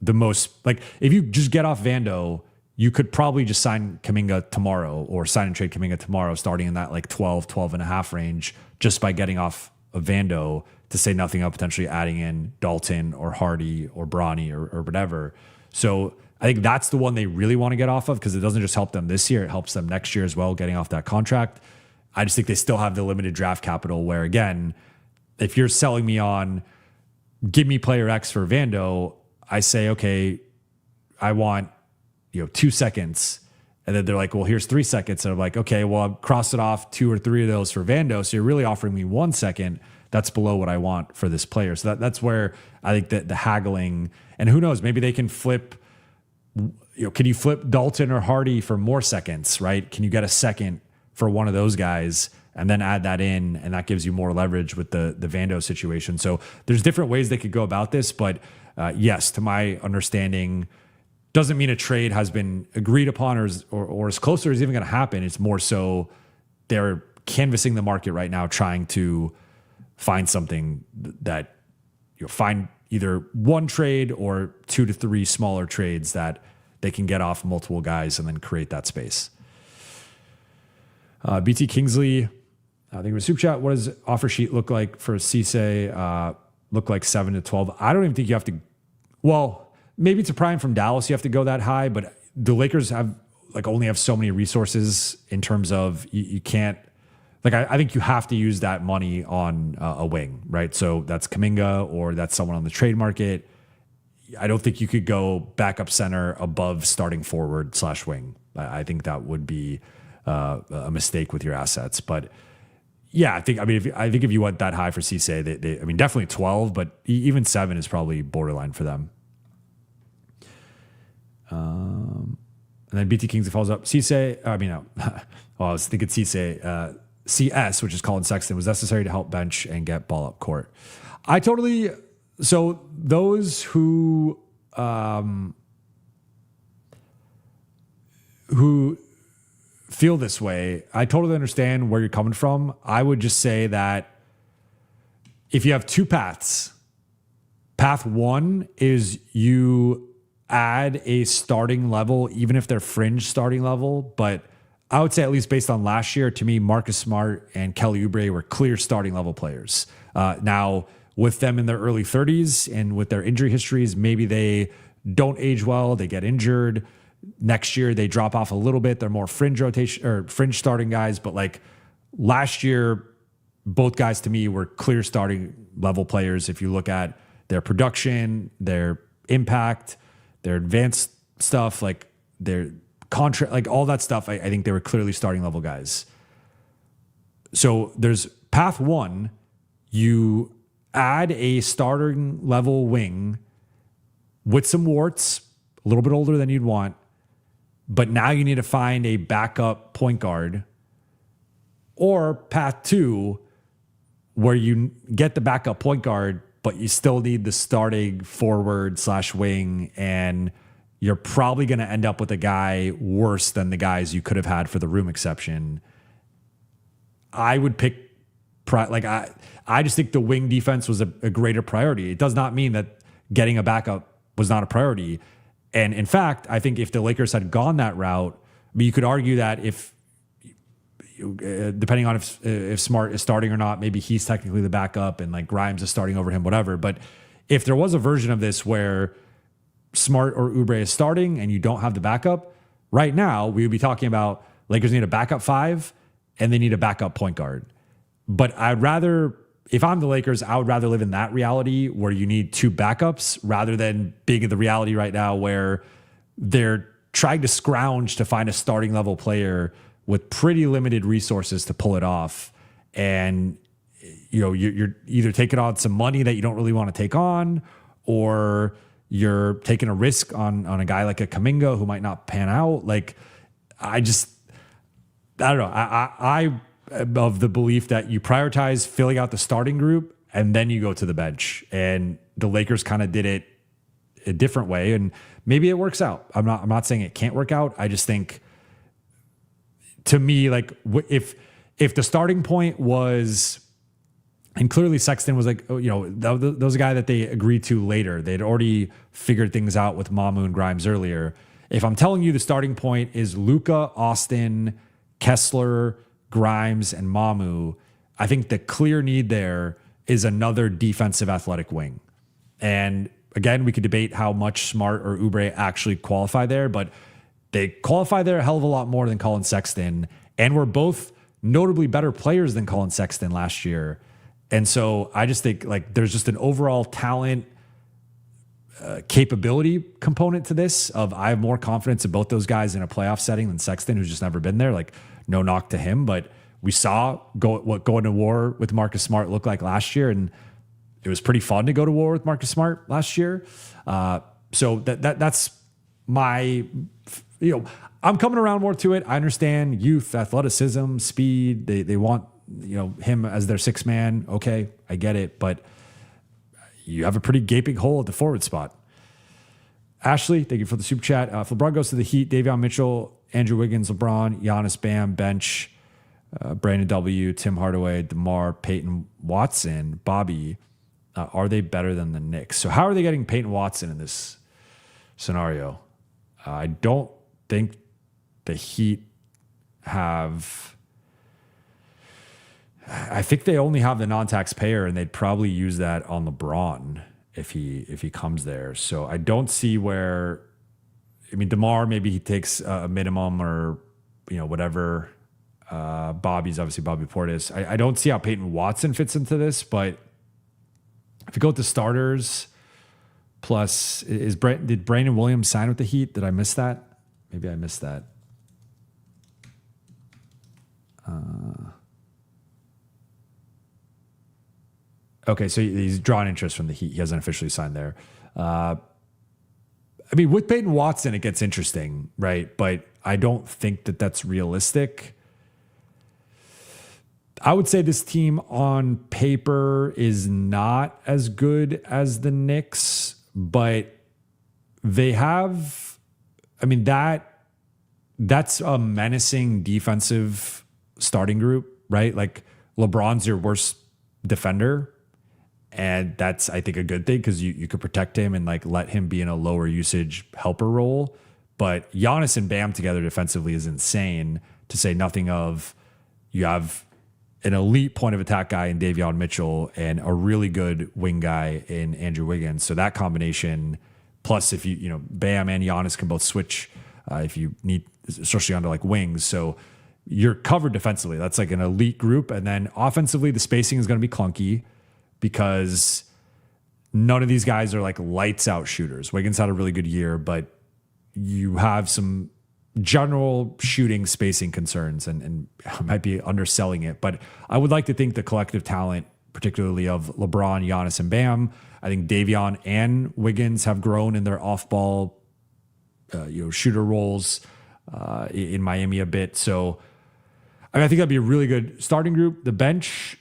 the most, like if you just get off Vando, you could probably just sign Kuminga tomorrow or sign and trade Kuminga tomorrow, starting in that like 12 and a half range, just by getting off of Vando, to say nothing of potentially adding in Dalton or Hardy or Bronny or whatever. So I think that's the one they really want to get off of because it doesn't just help them this year, it helps them next year as well, getting off that contract. I just think they still have the limited draft capital where, again, if you're selling me on give me player X for Vando, I say, okay, I want 2 seconds. And then they're like, well, here's 3 seconds. And I'm like, okay, well, I've crossed it off 2 or 3 of those for Vando. So you're really offering me 1 second. That's below what I want for this player. So that's where I think that the haggling, and who knows, maybe they can flip, can you flip Dalton or Hardy for more seconds, right? Can you get a second for one of those guys and then add that in? And that gives you more leverage with the Vando situation. So there's different ways they could go about this. But yes, to my understanding, doesn't mean a trade has been agreed upon or as close as even going to happen. It's more so they're canvassing the market right now, trying to find something that find either one trade or 2 to 3 smaller trades that they can get off multiple guys and then create that space. BT Kingsley, I think it was super chat. What does offer sheet look like for Cisse? Look like 7 to 12. I don't even think you have to. Well, maybe it's a prime from Dallas. You have to go that high, but the Lakers only have so many resources in terms of you can't. I think you have to use that money on a wing, right? So that's Kuminga or that's someone on the trade market. I don't think you could go backup center above starting forward / wing. I think that would be a mistake with your assets. But yeah, I think if you went that high for Cisse, they definitely 12, but even 7 is probably borderline for them. And then BT Kings follows up. Cisse, I was thinking Cisse. CS, which is Colin Sexton, was necessary to help bench and get ball up court. So those who feel this way, I totally understand where you're coming from. I would just say that if you have 2 paths, path 1 is you add a starting level, even if they're fringe starting level, but I would say, at least based on last year, to me, Marcus Smart and Kelly Oubre were clear starting level players. Now, with them in their early 30s and with their injury histories, maybe they don't age well, they get injured. Next year, they drop off a little bit. They're more fringe rotation or fringe starting guys. But last year, both guys to me were clear starting level players. If you look at their production, their impact, their advanced stuff, their contract, all that stuff, I think they were clearly starting level guys. So there's path 1, you add a starting level wing with some warts, a little bit older than you'd want, but now you need to find a backup point guard. Or path 2, where you get the backup point guard, but you still need the starting forward / wing, and you're probably going to end up with a guy worse than the guys you could have had for the room exception. I would pick, I just think the wing defense was a greater priority. It does not mean that getting a backup was not a priority. And in fact, I think if the Lakers had gone that route, you could argue that if, depending on if Smart is starting or not, maybe he's technically the backup and Grimes is starting over him, whatever. But if there was a version of this where Smart or Oubre is starting and you don't have the backup, right now we would be talking about Lakers need a backup 5 and they need a backup point guard. But I'd rather, if I'm the Lakers, I would rather live in that reality where you need 2 backups rather than being in the reality right now where they're trying to scrounge to find a starting level player with pretty limited resources to pull it off. And you're either taking on some money that you don't really want to take on, or you're taking a risk on a guy like a Kuminga who might not pan out. Like, I don't know. I am of the belief that you prioritize filling out the starting group and then you go to the bench. And the Lakers kind of did it a different way, and maybe it works out. I'm not saying it can't work out. I just think, to me, like, if the starting point was, and clearly Sexton was like, that was a guy that they agreed to later. They'd already figured things out with Mamu and Grimes earlier. If I'm telling you the starting point is Luka, Austin, Kessler, Grimes, and Mamu, I think the clear need there is another defensive athletic wing. And again, we could debate how much Smart or Oubre actually qualify there, but they qualify there a hell of a lot more than Colin Sexton, and were both notably better players than Colin Sexton last year. And so I just think, like, there's just an overall talent capability component to this of, I have more confidence in both those guys in a playoff setting than Sexton, who's just never been there. Like, no knock to him, but we saw what going to war with Marcus Smart looked like last year, and it was pretty fun to go to war with Marcus Smart last year. So that's my, I'm coming around more to it. I understand youth, athleticism, speed. They want, him as their 6th man. Okay, I get it, but you have a pretty gaping hole at the forward spot. Ashley, thank you for the super chat. If LeBron goes to the Heat, Davion Mitchell, Andrew Wiggins, LeBron, Giannis, Bam, bench, Brandon W., Tim Hardaway, DeMar, Peyton Watson, Bobby. Are they better than the Knicks? So how are they getting Peyton Watson in this scenario? I don't think the Heat have. I think they only have the non-tax payer, and they'd probably use that on LeBron if he comes there. So I don't see where. I mean, DeMar, maybe he takes a minimum, or whatever. Bobby's obviously Bobby Portis. I don't see how Peyton Watson fits into this, but if you go with the starters, plus did Brandon Williams sign with the Heat? Did I miss that? Maybe I missed that. Okay, so he's drawn interest from the Heat. He hasn't officially signed there. I mean, with Peyton Watson, it gets interesting, right? But I don't think that that's realistic. I would say this team on paper is not as good as the Knicks, but they have, I mean, that's a menacing defensive starting group, right? Like, LeBron's your worst defender. And that's, I think, a good thing, because you could protect him and, like, let him be in a lower usage helper role. But Giannis and Bam together defensively is insane, to say nothing of, you have an elite point of attack guy in Davion Mitchell and a really good wing guy in Andrew Wiggins. So that combination, plus if Bam and Giannis can both switch if you need, especially onto like wings. So you're covered defensively. That's like an elite group. And then offensively, the spacing is going to be clunky, because none of these guys are like lights out shooters. Wiggins had a really good year, but you have some general shooting spacing concerns, and I might be underselling it, but I would like to think the collective talent, particularly of LeBron, Giannis, and Bam, I think Davion and Wiggins have grown in their off-ball shooter roles in Miami a bit. So I think that'd be a really good starting group. The bench,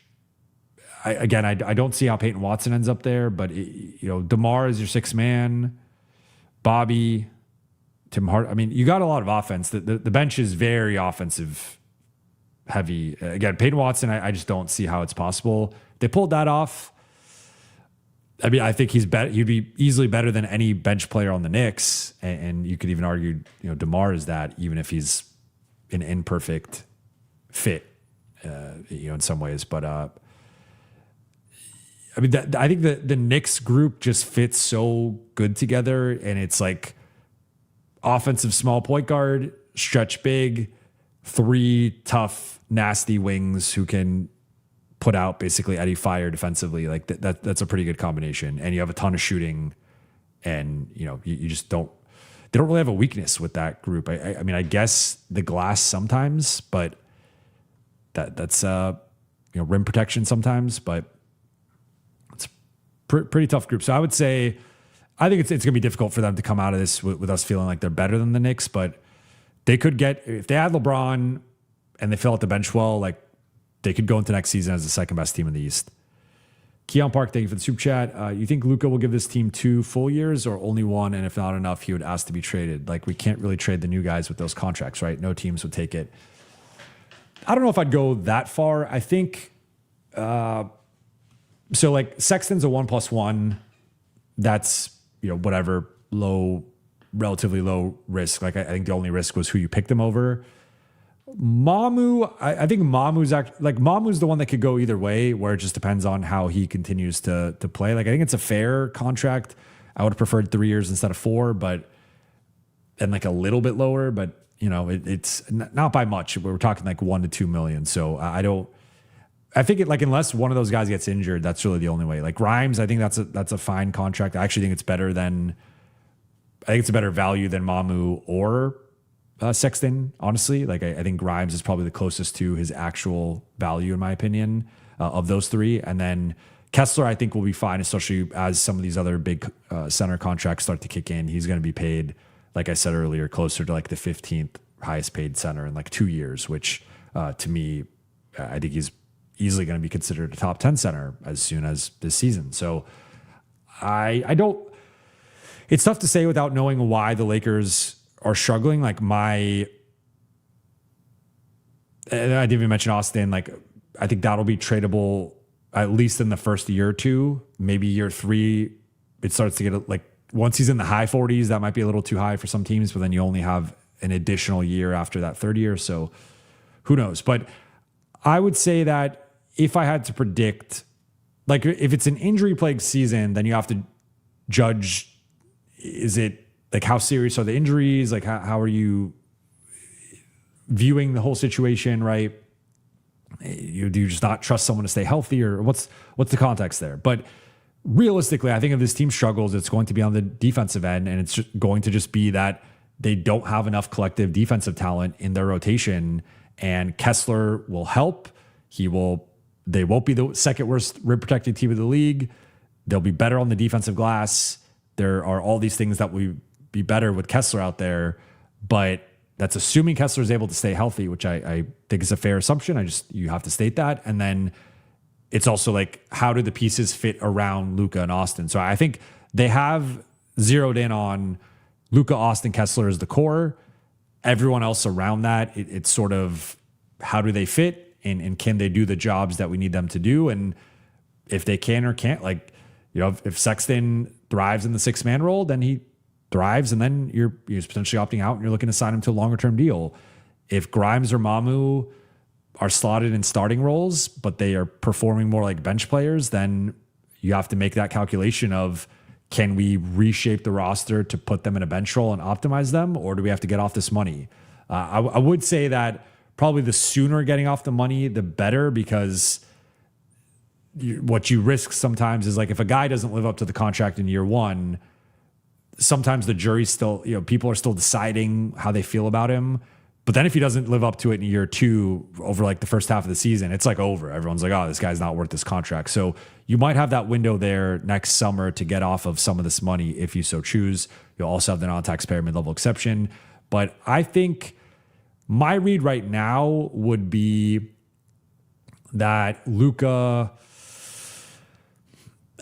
I don't see how Peyton Watson ends up there, but DeMar is your 6th man, Bobby, Tim Hart. I mean, you got a lot of offense. The bench is very offensive heavy. Again, Peyton Watson, I just don't see how it's possible. They pulled that off. I mean, I think he'd be easily better than any bench player on the Knicks, and you could even argue, DeMar is that, even if he's an imperfect fit, in some ways. But I mean, I think the Knicks group just fits so good together, and it's like offensive small point guard, stretch big, 3 tough, nasty wings who can put out basically any fire defensively. Like that's a pretty good combination. And you have a ton of shooting, and you just don't. They don't really have a weakness with that group. I mean, I guess the glass sometimes, but that's rim protection sometimes, but it's pretty tough group. So I would say, I think it's going to be difficult for them to come out of this with us feeling like they're better than the Knicks, but they could get, if they add LeBron and they fill out the bench well, like they could go into next season as the second best team in the East. Keon Park, thank you for the super chat. You think Luka will give this team 2 full years or only 1? And if not enough, he would ask to be traded. Like, we can't really trade the new guys with those contracts, right? No teams would take it. I don't know if I'd go that far. I think, so like Sexton's a 1+1. That's, whatever, relatively low risk. Like, I think the only risk was who you picked them over. Mamu, I think Mamu's the one that could go either way, where it just depends on how he continues to play. Like, I think it's a fair contract. I would have preferred 3 years instead of 4, and like a little bit lower, but it's not by much. We're talking like 1 to 2 million. So I think unless one of those guys gets injured, that's really the only way. Like Grimes, I think that's a fine contract. I actually think it's better it's a better value than Mamu or Sexton, honestly. Like I think Grimes is probably the closest to his actual value, in my opinion, of those 3. And then Kessler, I think, will be fine, especially as some of these other big center contracts start to kick in. He's going to be paid, like I said earlier, closer to like the 15th highest paid center in like 2 years, which to me, I think he's easily going to be considered a top 10 center as soon as this season. So I don't, it's tough to say without knowing why the Lakers are struggling. Like I didn't even mention Austin. Like, I think that'll be tradable at least in the first year or 2, maybe year 3. It starts to get like, once he's in the high 40s, that might be a little too high for some teams, but then you only have an additional year after that 3rd year. So who knows? But I would say that if I had to predict, like if it's an injury plagued season, then you have to judge, is it like, how serious are the injuries? Like how are you viewing the whole situation, right? Do you just not trust someone to stay healthy, or what's the context there? But realistically, I think if this team struggles, it's going to be on the defensive end, and it's just going to just be that they don't have enough collective defensive talent in their rotation, and Kessler will help. They won't be the second worst rim protected team in the league. They'll be better on the defensive glass. There are all these things that will be better with Kessler out there, but that's assuming Kessler is able to stay healthy, which I think is a fair assumption. You have to state that. And then it's also like, how do the pieces fit around Luka and Austin? So I think they have zeroed in on Luka, Austin, Kessler as the core. Everyone else around that, it's sort of, how do they fit, and can they do the jobs that we need them to do? And if they can or can't, like, if Sexton thrives in the 6-man role, then he thrives, and then you're potentially opting out and you're looking to sign him to a longer term deal. If Grimes or Mamu are slotted in starting roles, but they are performing more like bench players, then you have to make that calculation of, can we reshape the roster to put them in a bench role and optimize them, or do we have to get off this money? I would say that probably the sooner getting off the money, the better, because what you risk sometimes is, like, if a guy doesn't live up to the contract in year 1, sometimes the jury's still, people are still deciding how they feel about him. But then if he doesn't live up to it in year 2 over like the first half of the season, it's like over. Everyone's like, oh, this guy's not worth this contract. So you might have that window there next summer to get off of some of this money if you so choose. You'll also have the non-taxpayer mid-level exception. But I think my read right now would be that Luka,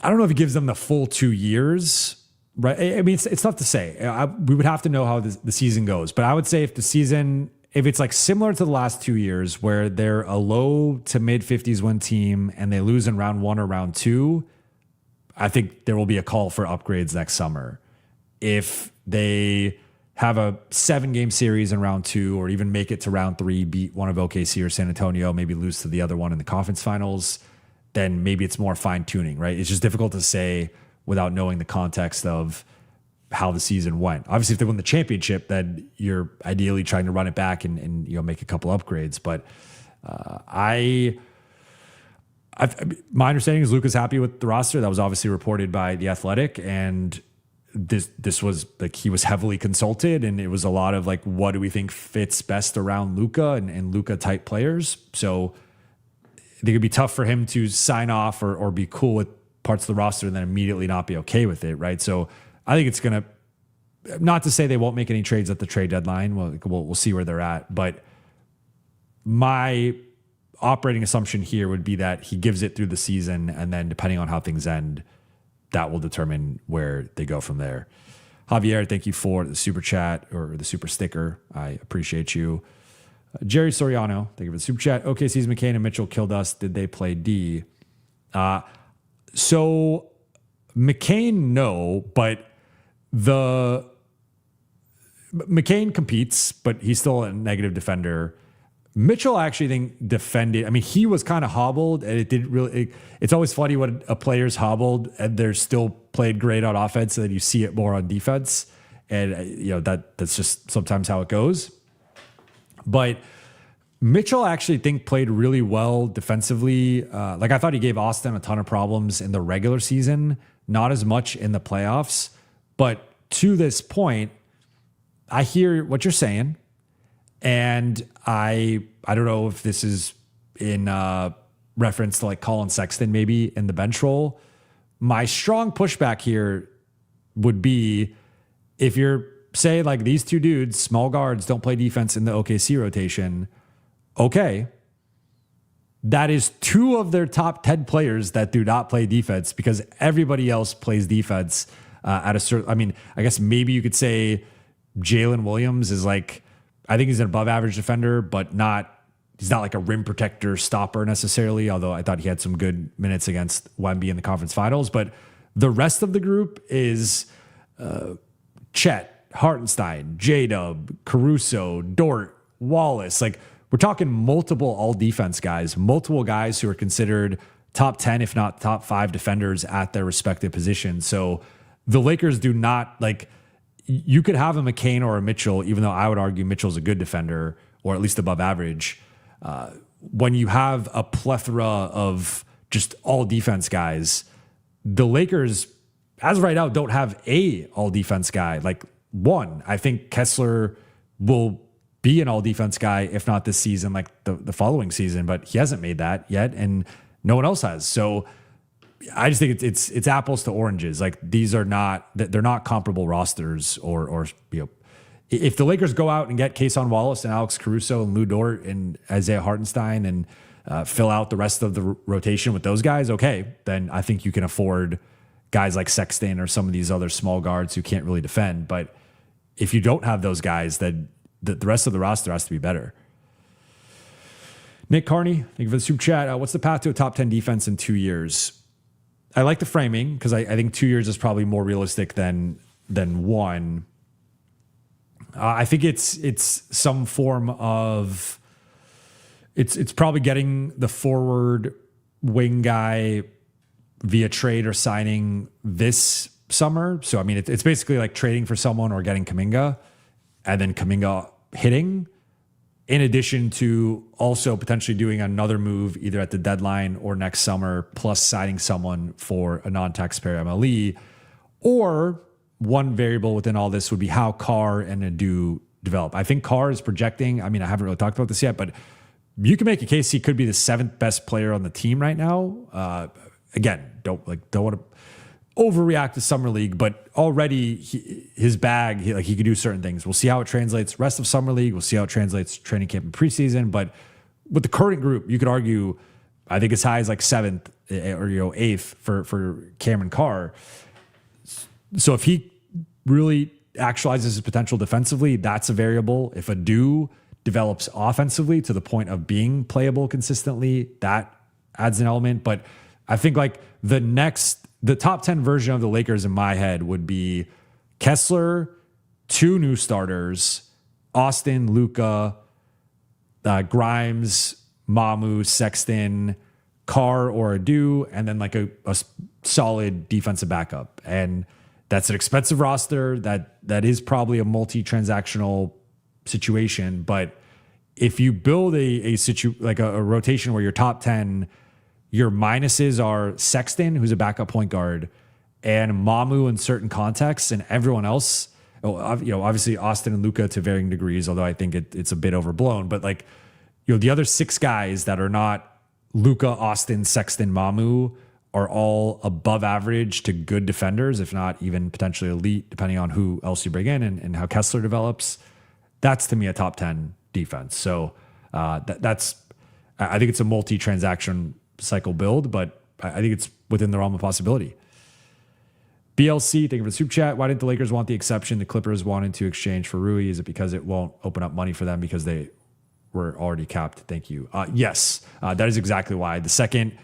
I don't know if he gives them the full 2 years. Right. I mean, it's tough to say. We would have to know how the season goes. But I would say if it's like similar to the last 2 years, where they're a low to mid 50s win team and they lose in round 1 or round 2, I think there will be a call for upgrades next summer. If they have a 7-game series in round 2, or even make it to round 3, beat one of OKC or San Antonio, maybe lose to the other one in the conference finals, then maybe it's more fine tuning, right? It's just difficult to say without knowing the context of how the season went. Obviously, if they win the championship, then you're ideally trying to run it back and make a couple upgrades. But my understanding is Luka's happy with the roster. That was obviously reported by The Athletic, and this was like he was heavily consulted, and it was a lot of like, what do we think fits best around Luka and Luka type players. So I think it'd be tough for him to sign off or be cool with parts of the roster and then immediately not be okay with it, right? So I think it's gonna, not to say they won't make any trades at the trade deadline. We'll see where they're at, but my operating assumption here would be that he gives it through the season, and then depending on how things end, that will determine where they go from there. Javier, thank you for the super chat or the super sticker. I appreciate you. Jerry Soriano, thank you for the super chat. OKC's McCain and Mitchell killed us. Did they play D? So McCain, no, but McCain competes, but he's still a negative defender. Mitchell, I actually think, defended. I mean, he was kind of hobbled, and it didn't really. It's always funny when a player's hobbled and they're still played great on offense, and then you see it more on defense, and that's just sometimes how it goes. But Mitchell, I actually think, played really well defensively. Like I thought he gave Austin a ton of problems in the regular season, not as much in the playoffs. But to this point, I hear what you're saying. And I don't know if this is in reference to like Colin Sexton maybe in the bench role. My strong pushback here would be if you're, say, like these two dudes, small guards, don't play defense in the OKC rotation. Okay. That is two of their top 10 players that do not play defense, because everybody else plays defense at a certain, I mean, I guess maybe you could say Jalen Williams is like, I think he's an above average defender, but he's not like a rim protector stopper necessarily, although I thought he had some good minutes against Wemby in the conference finals. But the rest of the group is Chet, Hartenstein, J-Dub, Caruso, Dort, Wallace. Like, we're talking multiple all defense guys, multiple guys who are considered top 10, if not top 5 defenders at their respective positions. So the Lakers do not like, you could have a McCain or a Mitchell, even though I would argue Mitchell's a good defender, or at least above average. When you have a plethora of just all defense guys, the Lakers, as of right now, don't have a all defense guy. Like one, I think Kessler will be an all defense guy, if not this season, like the following season, but he hasn't made that yet, and no one else has. So I just think it's apples to oranges. Like they're not comparable rosters, or if the Lakers go out and get Kayson Wallace and Alex Caruso and Lou Dort and Isaiah Hartenstein and fill out the rest of the rotation with those guys, okay, then I think you can afford guys like Sexton or some of these other small guards who can't really defend. But if you don't have those guys, then the rest of the roster has to be better. Nick Carney, thank you for the super chat. What's the path to a top 10 defense in 2 years? I like the framing because I think 2 years is probably more realistic than 1. I think it's some form of it's probably getting the forward wing guy via trade or signing this summer. So I mean it's basically like trading for someone or getting Kuminga, and then Kuminga hitting, in addition to also potentially doing another move either at the deadline or next summer, plus signing someone for a non-taxpayer MLE. Or one variable within all this would be how Carr and Adu develop. I think Carr is projecting, I mean, I haven't really talked about this yet, but you can make a case he could be the 7th best player on the team right now. Again, don't want to overreact to summer league, but already his bag, he could do certain things. We'll see how it translates rest of summer league. We'll see how it translates training camp and preseason. But with the current group, you could argue, I think as high as like 7th or 8th for Cameron Carr. So if he really actualizes his potential defensively, that's a variable. If Adu develops offensively to the point of being playable consistently, that adds an element. But I think like the top 10 version of the Lakers in my head would be Kessler, 2 new starters, Austin, Luka, Grimes, Mamu, Sexton, Carr or Adu, and then like a solid defensive backup. And that's an expensive roster. That is probably a multi-transactional situation. But if you build a rotation where your top 10, your minuses are Sexton, who's a backup point guard, and Mamu in certain contexts, and everyone else, obviously Austin and Luka to varying degrees, although I think it's a bit overblown. But like, the other 6 guys that are not Luka, Austin, Sexton, Mamu are all above average to good defenders, if not even potentially elite, depending on who else you bring in and how Kessler develops. That's to me a top 10 defense. So I think it's a multi-transaction cycle build, but I think it's within the realm of possibility. BLC, thank you for the soup chat. Why didn't the Lakers want the exception the Clippers wanted to exchange for Rui? Is it because it won't open up money for them because they were already capped? Thank you. Yes, that is exactly why. The second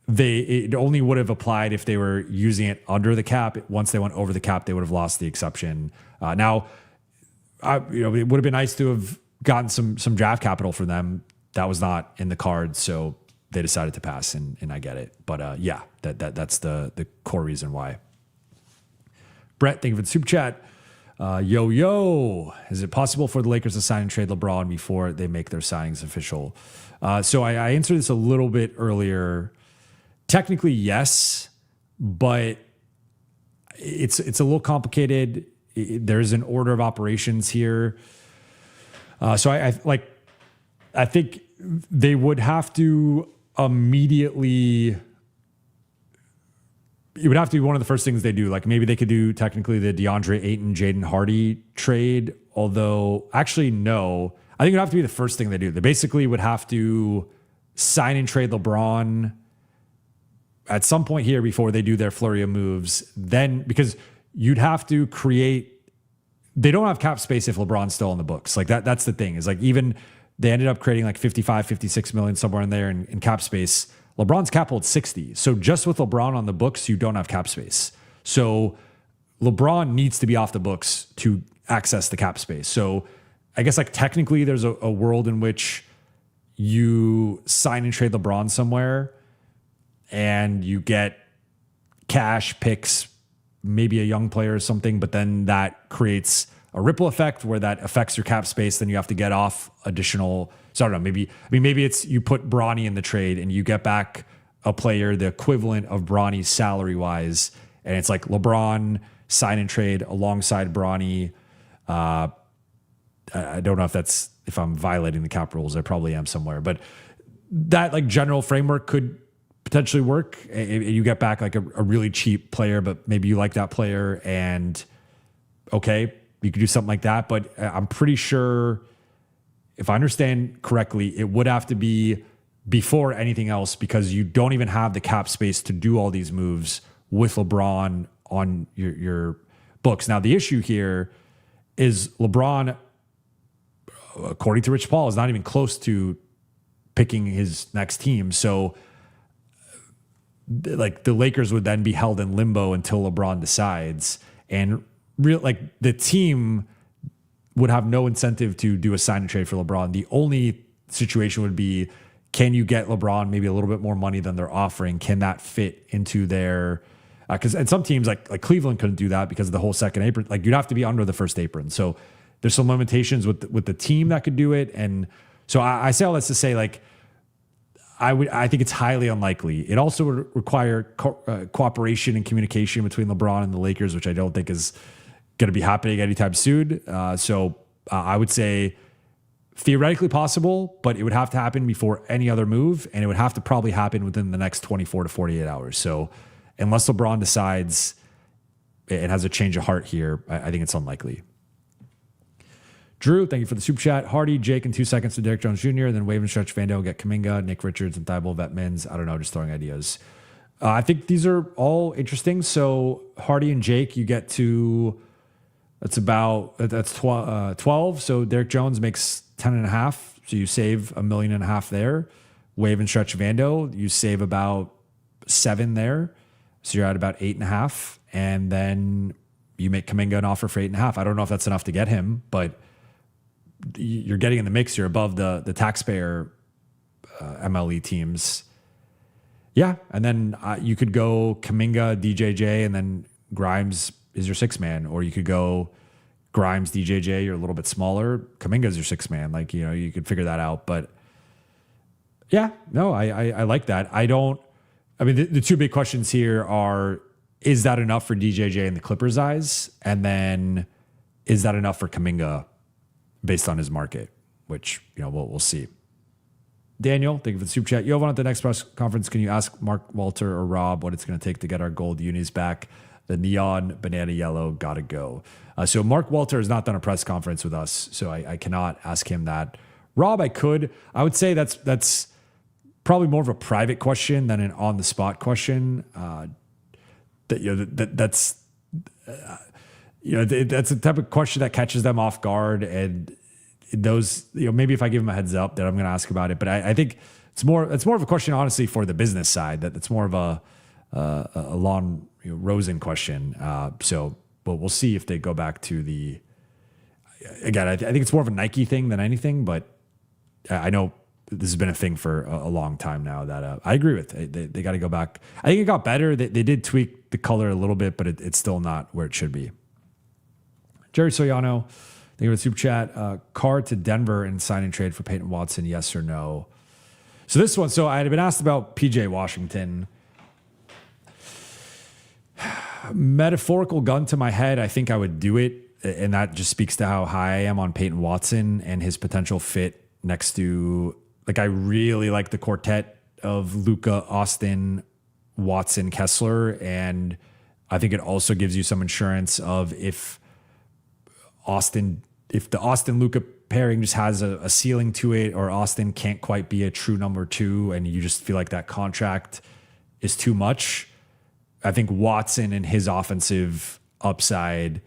it only would have applied if they were using it under the cap. Once they went over the cap, they would have lost the exception. Now, it would have been nice to have gotten some draft capital for them. That was not in the cards, so they decided to pass, and I get it. But yeah, that's the core reason why. Brett, thank you for the super chat. Yo, is it possible for the Lakers to sign and trade LeBron before they make their signings official? So I answered this a little bit earlier. Technically, yes, but it's a little complicated. There's an order of operations here. So I think they would have to immediately. It would have to be one of the first things they do. Like maybe they could do technically the DeAndre Ayton, Jaden Hardy trade. Although actually, no, I think it would have to be the first thing they do. They basically would have to sign and trade LeBron at some point here before they do their flurry of moves. Then, because you'd have to they don't have cap space if LeBron's still on the books. Like that's the thing, is like, even they ended up creating like 55, 56 million somewhere in there in cap space. LeBron's cap holds 60. So just with LeBron on the books, you don't have cap space. So LeBron needs to be off the books to access the cap space. So I guess like technically there's a world in which you sign and trade LeBron somewhere and you get cash, picks, maybe a young player or something, but then that creates a ripple effect where that affects your cap space. Then you have to get off additional. So I don't know, maybe it's you put Bronny in the trade and you get back a player the equivalent of Bronny's salary wise, and it's like LeBron sign and trade alongside Bronny. I don't know if I'm violating the cap rules. I probably am somewhere, but that like general framework could potentially work. You get back like a really cheap player, but maybe you like that player, and okay, you could do something like that. But I'm pretty sure, if I understand correctly, it would have to be before anything else, because you don't even have the cap space to do all these moves with LeBron on your books. Now, the issue here is LeBron, according to Rich Paul, is not even close to picking his next team. So like the Lakers would then be held in limbo until LeBron decides, and the team would have no incentive to do a sign and trade for LeBron. The only situation would be, can you get LeBron maybe a little bit more money than they're offering? Can that fit into their, and some teams like Cleveland couldn't do that because of the whole second apron. Like you'd have to be under the first apron. So there's some limitations with the team that could do it. And so I say all this to say, like, I think it's highly unlikely. It also would require cooperation and communication between LeBron and the Lakers, which I don't think is going to be happening anytime soon. So I would say theoretically possible, but it would have to happen before any other move, and it would have to probably happen within the next 24 to 48 hours. So unless LeBron decides it has a change of heart here, I think it's unlikely. Drew, thank you for the super chat. Hardy, Jake in 2 seconds to Derek Jones Jr., then wave and stretch Vando, get Kuminga, Nick Richards, and Thibault vet Mins. I don't know, just throwing ideas. I think these are all interesting. So Hardy and Jake, you get to, that's 12. So Derek Jones makes 10.5. So you save $1.5 million there. Wave and stretch Vando, you save about 7 there. So you're at about 8.5. And then you make Kuminga an offer for 8.5. I don't know if that's enough to get him, but you're getting in the mix. You're above the taxpayer MLE teams. Yeah, and then you could go Kuminga, DJJ, and then Grimes is your six man, or you could go Grimes, DJJ. You're a little bit smaller. Kuminga is your six man. Like, you know, you could figure that out. But yeah, no, I like that. I mean, the two big questions here are: is that enough for DJJ in the Clippers' eyes, and then is that enough for Kuminga based on his market? Which, you know, we'll see. Daniel, thank you for the super chat. Jovan, at the next press conference, can you ask Mark Walter or Rob what it's going to take to get our gold unis back? The neon banana yellow gotta go. So Mark Walter has not done a press conference with us, so I cannot ask him that. Rob, I could. I would say that's probably more of a private question than an on the spot question. That's the type of question that catches them off guard, and those, you know, maybe if I give them a heads up that I'm going to ask about it, but I think it's more of a question, honestly, for the business side. That it's more of a Lon Rosen question. But we'll see if they go back to the. Again, I think it's more of a Nike thing than anything, but I know this has been a thing for a long time now. That I agree with. They got to go back. I think it got better. They did tweak the color a little bit, but it's still not where it should be. Jerry Soyano, thank you for the super chat. Carr to Denver and sign and trade for Peyton Watson, yes or no? So this one, I had been asked about PJ Washington. Metaphorical gun to my head, I think I would do it. And that just speaks to how high I am on Peyton Watson and his potential fit next to, like, I really like the quartet of Luka, Austin, Watson, Kessler. And I think it also gives you some insurance of if the Austin Luka pairing just has a ceiling to it, or Austin can't quite be a true number two, and you just feel like that contract is too much. I think Watson and his offensive upside,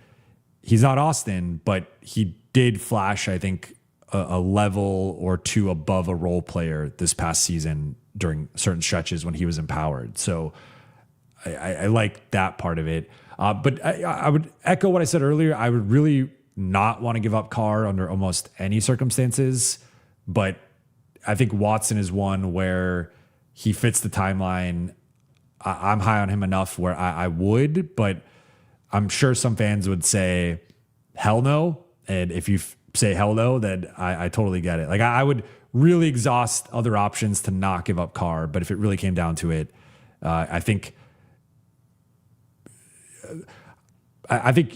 he's not Austin, but he did flash, I think, a level or two above a role player this past season during certain stretches when he was empowered. So I like that part of it. But I would echo what I said earlier. I would really not want to give up Carr under almost any circumstances, but I think Watson is one where he fits the timeline. I'm high on him enough where I would, but I'm sure some fans would say hell no. And if you say hell no, then I totally get it. Like, I would really exhaust other options to not give up Carr, but if it really came down to it, I think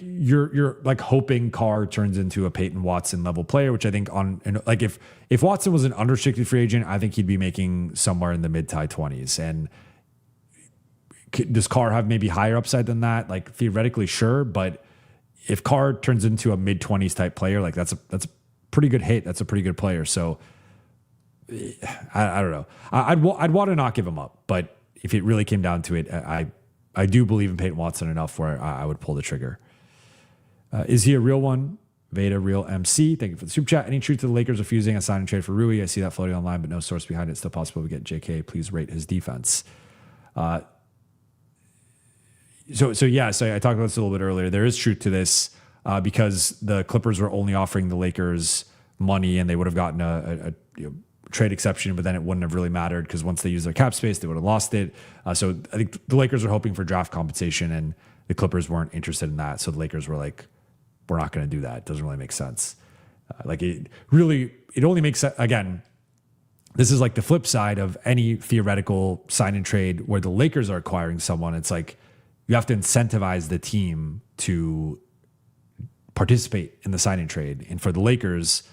you're like hoping Carr turns into a Peyton Watson level player, which I think if Watson was an unrestricted free agent, I think he'd be making somewhere in the mid to high 20s. And does Carr have maybe higher upside than that? Like, theoretically, sure. But if Carr turns into a mid 20s type player, like that's a pretty good hit. That's a pretty good player. So I don't know. I'd want to not give him up, but if it really came down to it, I do believe in Peyton Watson enough where I would pull the trigger. Is he a real one? Veda, real MC. Thank you for the super chat. Any truth to the Lakers refusing a sign and trade for Rui? I see that floating online, but no source behind it. Still possible we get JK. Please rate his defense. So I talked about this a little bit earlier. There is truth to this because the Clippers were only offering the Lakers money, and they would have gotten a trade exception, but then it wouldn't have really mattered because once they use their cap space, they would have lost it. So I think the Lakers are hoping for draft compensation, and the Clippers weren't interested in that. So the Lakers were like, we're not going to do that. It doesn't really make sense. It only makes sense. Again, this is like the flip side of any theoretical sign and trade where the Lakers are acquiring someone. It's like you have to incentivize the team to participate in the sign and trade. And for the Lakers,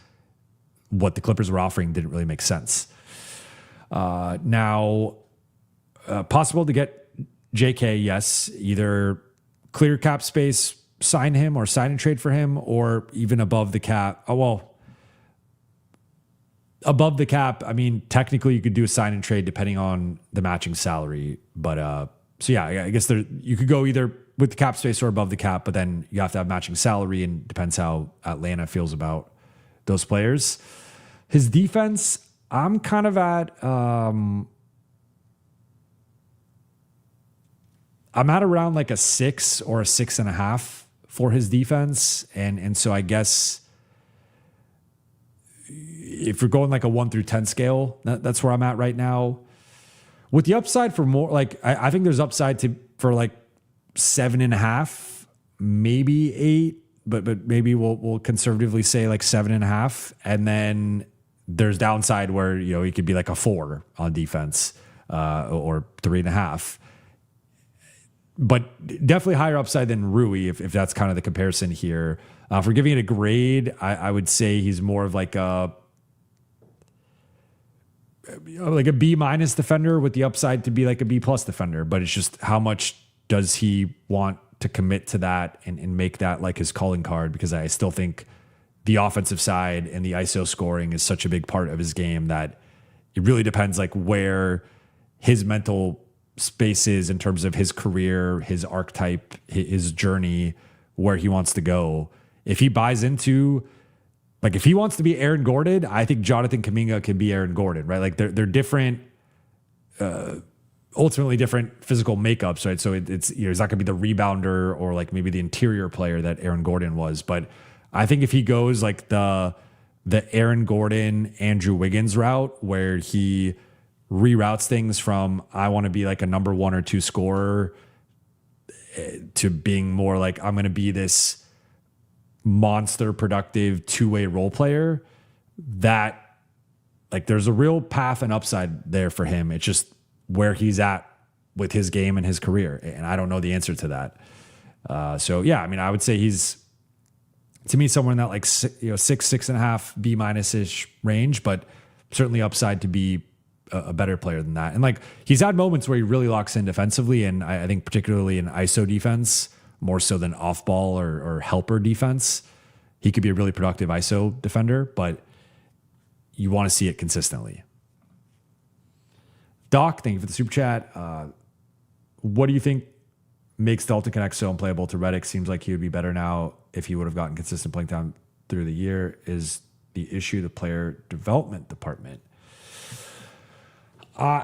what the Clippers were offering didn't really make sense. Now, possible to get JK, yes. Either clear cap space, sign him, or sign and trade for him, or even above the cap. Above the cap, I mean, technically you could do a sign and trade depending on the matching salary. But I guess you could go either with the cap space or above the cap, but then you have to have matching salary, and depends how Atlanta feels about those players. His defense, I'm kind of at I'm at around like a 6 or a 6.5 for his defense. And so I guess if you're going like a 1 through 10 scale, that's where I'm at right now. with the upside for more, like I think there's upside for like 7.5, maybe 8, but maybe we'll conservatively say like 7.5, and then there's downside where he could be like a 4 on defense, or 3.5. But definitely higher upside than Rui, if that's kind of the comparison here. For giving it a grade, I would say he's more of like a B- defender with the upside to be like a B+ defender. But it's just how much does he want to commit to that and make that like his calling card? Because I still think the offensive side and the ISO scoring is such a big part of his game that it really depends like where his mental space is in terms of his career, his archetype, his journey, where he wants to go. If he buys into, like if he wants to be Aaron Gordon, I think Jonathan Kuminga can be Aaron Gordon, right? Like they're different, ultimately different physical makeups, right? So it's he's not gonna be the rebounder or like maybe the interior player that Aaron Gordon was. But I think if he goes like the Aaron Gordon, Andrew Wiggins route, where he reroutes things from I want to be like a number 1 or 2 scorer to being more like I'm going to be this monster productive 2-way role player, that like there's a real path and upside there for him. It's just where he's at with his game and his career, and I don't know the answer to that. So yeah, I mean, I would say he's, to me, somewhere in that like 6.5 B-ish range, but certainly upside to be a better player than that. And like he's had moments where he really locks in defensively, and I think particularly in ISO defense, more so than off ball or helper defense, he could be a really productive ISO defender, but you want to see it consistently. Doc, thank you for the super chat. What do you think makes Dalton Connect so unplayable to Redick? Seems like he would be better now if he would have gotten consistent playing time through the year. Is the issue the player development department?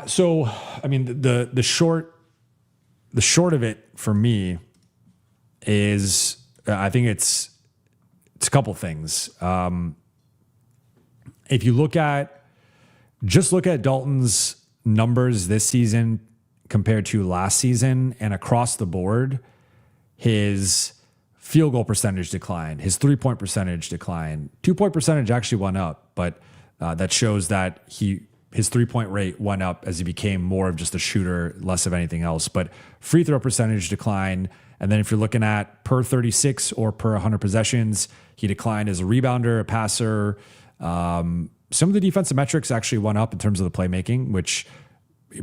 So I mean, the short of it for me is I think it's a couple things. If you look at Dalton's numbers this season compared to last season and across the board, his field goal percentage declined, his 3-point percentage declined, 2-point percentage actually went up, but that shows that his 3-point rate went up as he became more of just a shooter, less of anything else. But free throw percentage declined. And then if you're looking at per 36 or per 100 possessions, he declined as a rebounder, a passer. Some of the defensive metrics actually went up in terms of the playmaking, which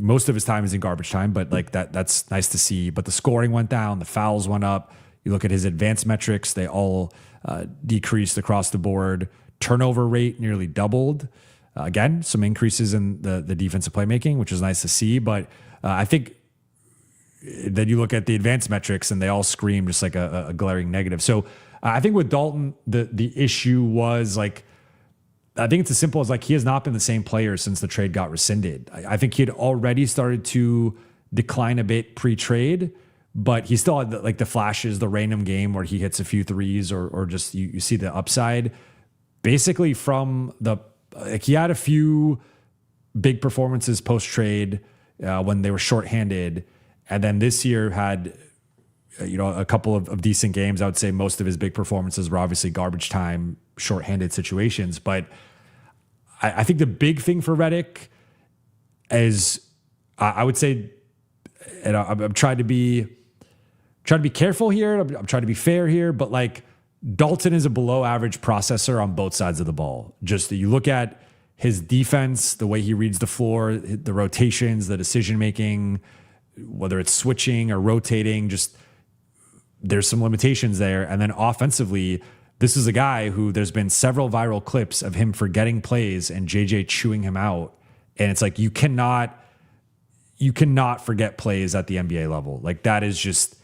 most of his time is in garbage time, but like that's nice to see. But the scoring went down, the fouls went up. You look at his advanced metrics, they all decreased across the board. Turnover rate nearly doubled. Again, some increases in the defensive playmaking, which is nice to see. But I think then you look at the advanced metrics and they all scream just like a glaring negative. So I think with Dalton, the issue was like, I think it's as simple as like he has not been the same player since the trade got rescinded. I think he had already started to decline a bit pre-trade, but he still had like the flashes, the random game where he hits a few threes or just you see the upside. Basically from he had a few big performances post-trade when they were shorthanded, and then this year had a couple of decent games. I would say most of his big performances were obviously garbage time, shorthanded situations. But I think the big thing for Redick is I would say, and I'm trying to be careful here. I'm trying to be fair here, but like Dalton is a below average processor on both sides of the ball. Just that you look at his defense, the way he reads the floor, the rotations, the decision making, whether it's switching or rotating, just there's some limitations there. And then offensively, this is a guy who there's been several viral clips of him forgetting plays and JJ chewing him out. And it's like, you cannot forget plays at the NBA level. Like that is just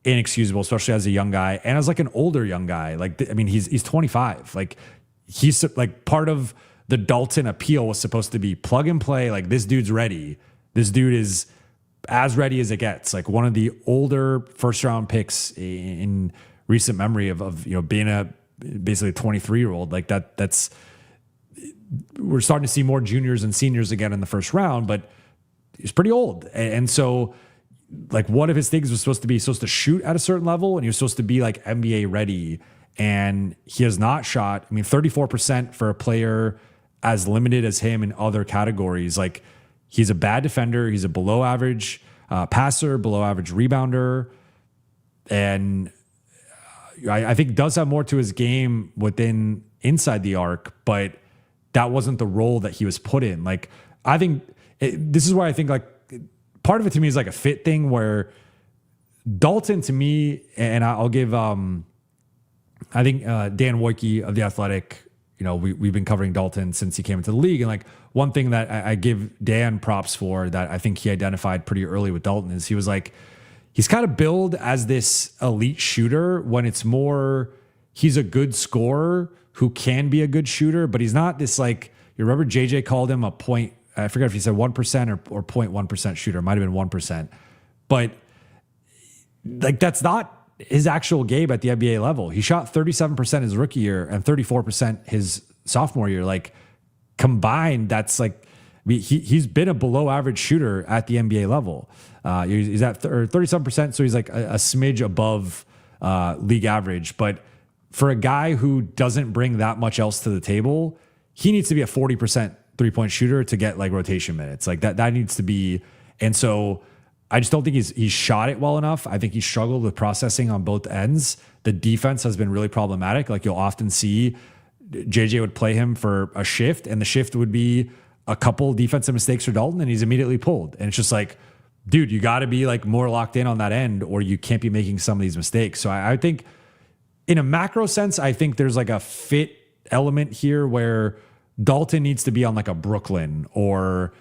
inexcusable, especially as a young guy and as like an older young guy. Like, I mean, he's 25. Like he's like part of the Dalton appeal was supposed to be plug and play. Like this dude's ready. This dude is as ready as it gets. Like one of the older first round picks in recent memory of being basically a 23-year-old. Like we're starting to see more juniors and seniors again in the first round, but he's pretty old. And so like one of his things was supposed to shoot at a certain level, and he was supposed to be like NBA ready. And he has not shot. I mean, 34% for a player as limited as him in other categories. Like, he's a bad defender. He's a below average passer, below average rebounder. And I think does have more to his game inside the arc, but that wasn't the role that he was put in. Like, I think this is where I think like part of it to me is like a fit thing where Dalton to me, and I'll give, I think Dan Wojcicki of The Athletic, we've been covering Dalton since he came into the league. And like one thing that I give Dan props for that I think he identified pretty early with Dalton is he was like, he's kind of billed as this elite shooter when it's more, he's a good scorer who can be a good shooter, but he's not this like, you remember JJ called him a point, I forget if he said 1% or 0.1% shooter, it might've been 1%, but like, that's not his actual game at the NBA level. He shot 37% his rookie year and 34% his sophomore year. Like combined, that's like, he's been a below average shooter at the NBA level. He's at 37%. So he's like a smidge above league average. But for a guy who doesn't bring that much else to the table, he needs to be a 40% 3-point shooter to get like rotation minutes. Like that needs to be. And so I just don't think he's shot it well enough. I think he struggled with processing on both ends. The defense has been really problematic. Like you'll often see JJ would play him for a shift, and the shift would be a couple defensive mistakes for Dalton, and he's immediately pulled. And it's just like, dude, you got to be like more locked in on that end, or you can't be making some of these mistakes. So I think in a macro sense, I think there's like a fit element here where Dalton needs to be on like a Brooklyn or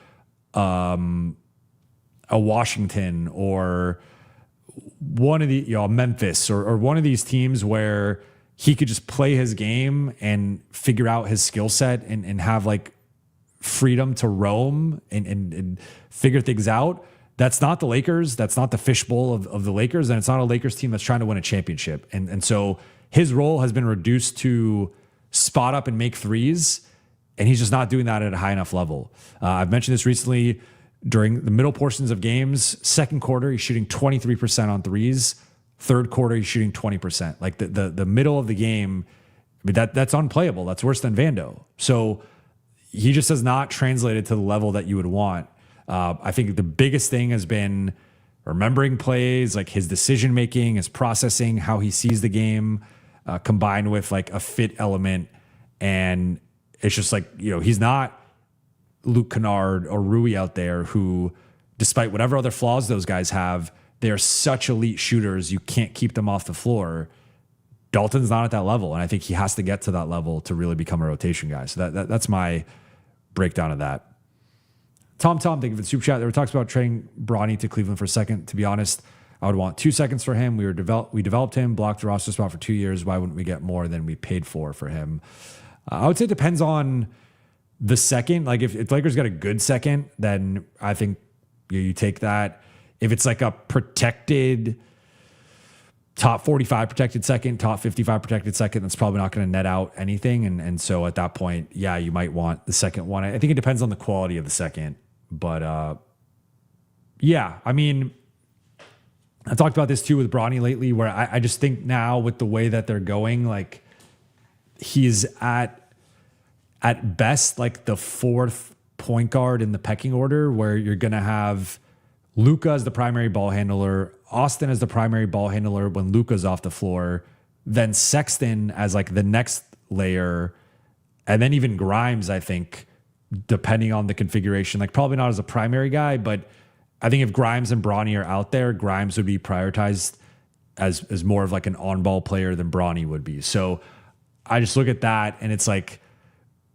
a Washington or one of the, Memphis or one of these teams where he could just play his game and figure out his skill set and have like freedom to roam and figure things out. That's not the Lakers. That's not the fishbowl of the Lakers. And it's not a Lakers team that's trying to win a championship. And so his role has been reduced to spot up and make threes. And he's just not doing that at a high enough level. I've mentioned this recently. During the middle portions of games, second quarter, he's shooting 23% on threes. Third quarter, he's shooting 20%. Like the middle of the game, I mean, that's unplayable. That's worse than Vando. So he just has not translated to the level that you would want. I think the biggest thing has been remembering plays, like his decision making, his processing, how he sees the game, combined with like a fit element. And it's just like, he's not Luke Kennard or Rui out there who, despite whatever other flaws those guys have, they're such elite shooters, you can't keep them off the floor. Dalton's not at that level, and I think he has to get to that level to really become a rotation guy. So that's my breakdown of that. Tom, thank you for the super chat. There were talks about trading Bronny to Cleveland for a second. To be honest, I would want 2 seconds for him. We developed him, blocked the roster spot for 2 years. Why wouldn't we get more than we paid for him? I would say it depends on the second. Like if Lakers got a good second, then I think you take that. If it's like a protected top 45 protected second, top 55 protected second, that's probably not going to net out anything. And so at that point, yeah, you might want the second one. I think it depends on the quality of the second. But yeah, I mean, I talked about this too with Bronny lately, where I just think now with the way that they're going, like he's at best like the fourth point guard in the pecking order, where you're going to have Luka as the primary ball handler, Austin as the primary ball handler when Luka's off the floor, then Sexton as like the next layer, and then even Grimes, I think, depending on the configuration, like probably not as a primary guy, but I think if Grimes and Bronny are out there, Grimes would be prioritized as more of like an on-ball player than Bronny would be. So I just look at that and it's like,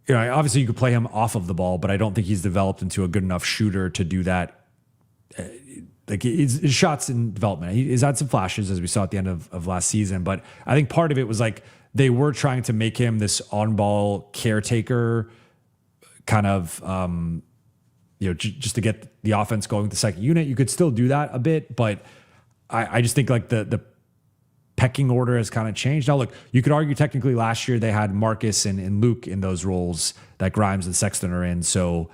obviously you could play him off of the ball, but I don't think he's developed into a good enough shooter to do that. Like his shots in development, he's had some flashes as we saw at the end of last season, but I think part of it was like they were trying to make him this on-ball caretaker kind of, just to get the offense going with the second unit. You could still do that a bit, but I just think like the pecking order has kind of changed. Now, look, you could argue technically last year they had Marcus and Luke in those roles that Grimes and Sexton are in. So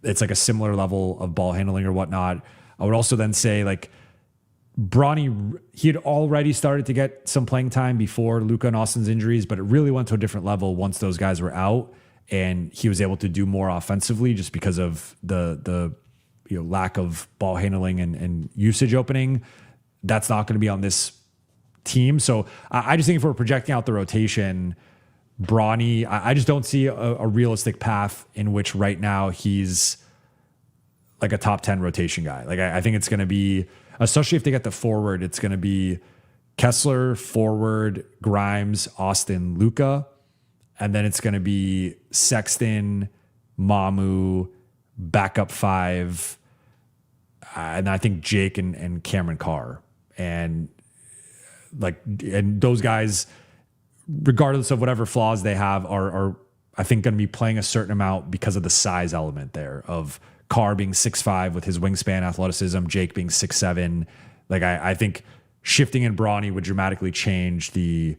it's like a similar level of ball handling or whatnot. I would also then say like Bronny, he had already started to get some playing time before Luka and Austin's injuries, but it really went to a different level once those guys were out, and he was able to do more offensively just because of the lack of ball handling and usage opening. That's not going to be on this team. So I just think if we're projecting out the rotation, Bronny, I just don't see a realistic path in which right now he's like a top 10 rotation guy. Like I think it's going to be, especially if they get the forward, it's going to be Kessler, forward, Grimes, Austin, Luka. And then it's going to be Sexton, Mamu, backup 5. And I think Jake and Cameron Carr. And those guys, regardless of whatever flaws they have, are I think going to be playing a certain amount because of the size element there of Carr being 6'5" with his wingspan athleticism, Jake being 6'7". Like I think shifting in Bronny would dramatically change the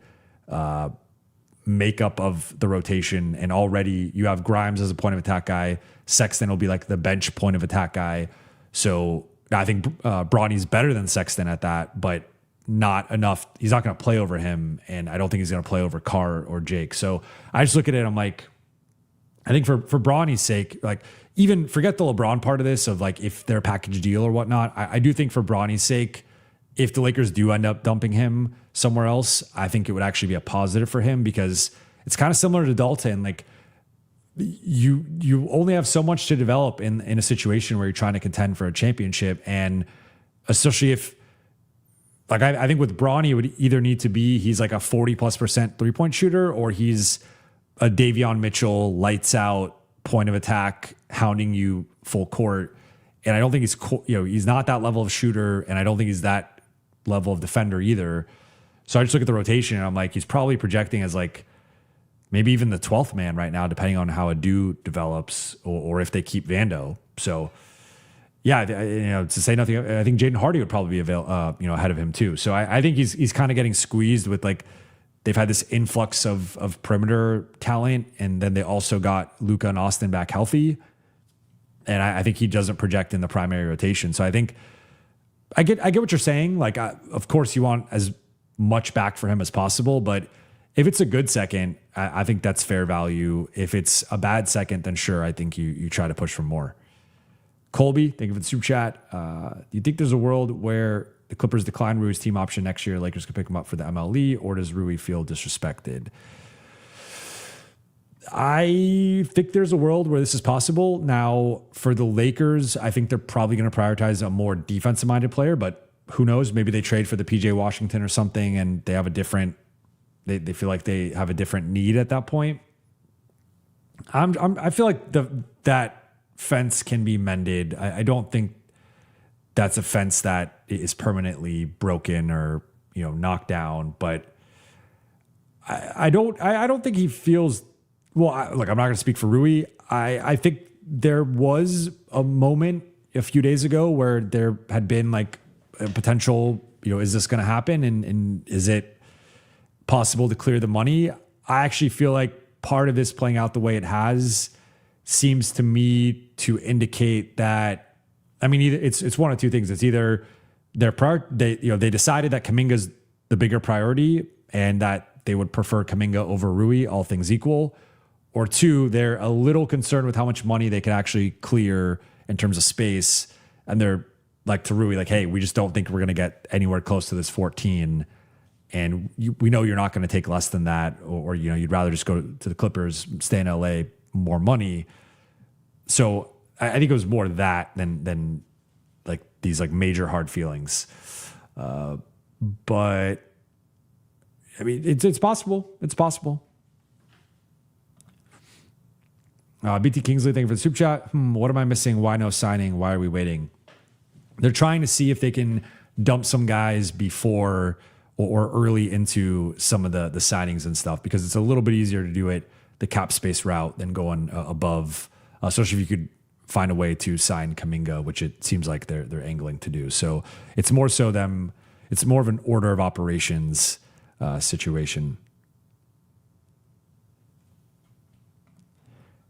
makeup of the rotation. And already you have Grimes as a point of attack guy. Sexton will be like the bench point of attack guy. So I think Bronny's better than Sexton at that, but not enough. He's not going to play over him, and I don't think he's going to play over Carr or Jake. So I just look at it, I'm like, I think for Bronny's sake, like even forget the LeBron part of this of like if they're a package deal or whatnot. I do think for Bronny's sake, if the Lakers do end up dumping him somewhere else, I think it would actually be a positive for him because it's kind of similar to Dalton. Like you only have so much to develop in a situation where you're trying to contend for a championship. And especially if, like, I think with Bronny, it would either need to be he's like a 40+% 3-point shooter, or he's a Davion Mitchell lights out point of attack, hounding you full court. And I don't think he's not that level of shooter, and I don't think he's that level of defender either. So I just look at the rotation and I'm like, he's probably projecting as like maybe even the 12th man right now, depending on how Adu develops or if they keep Vando. So yeah, to say nothing, I think Jaden Hardy would probably be ahead of him too. So I think he's kind of getting squeezed with like, they've had this influx of perimeter talent, and then they also got Luka and Austin back healthy. And I think he doesn't project in the primary rotation. So I think I get what you're saying. Like, of course you want as much back for him as possible, but if it's a good second, I think that's fair value. If it's a bad second, then sure, I think you try to push for more. Colby, thank you for the super chat. Do you think there's a world where the Clippers decline Rui's team option next year, Lakers could pick him up for the MLE, or does Rui feel disrespected? I think there's a world where this is possible. Now, for the Lakers, I think they're probably going to prioritize a more defensive-minded player, but who knows? Maybe they trade for the PJ Washington or something, and they have a different. They feel like they have a different need at that point. I feel like that fence can be mended. I don't think that's a fence that is permanently broken or knocked down. But I don't think he feels. Well, look, I'm not going to speak for Rui. I think there was a moment a few days ago where there had been like a potential. Is this going to happen? And is it possible to clear the money? I actually feel like part of this playing out the way it has seems to me to indicate that, I mean, either it's one of two things. It's either they decided that Kuminga's the bigger priority and that they would prefer Kuminga over Rui, all things equal, or two, they're a little concerned with how much money they can actually clear in terms of space, and they're like to Rui, like, hey, we just don't think we're going to get anywhere close to this 14. And we know you're not going to take less than that, or you'd rather just go to the Clippers, stay in LA, more money. So I think it was more that than like these like major hard feelings. But I mean, it's possible. It's possible. BT Kingsley, thank you for the super chat. What am I missing? Why no signing? Why are we waiting? They're trying to see if they can dump some guys before or early into some of the signings and stuff, because it's a little bit easier to do it the cap space route than going above, especially if you could find a way to sign Kuminga, which it seems like they're angling to do. So it's more so it's more of an order of operations situation.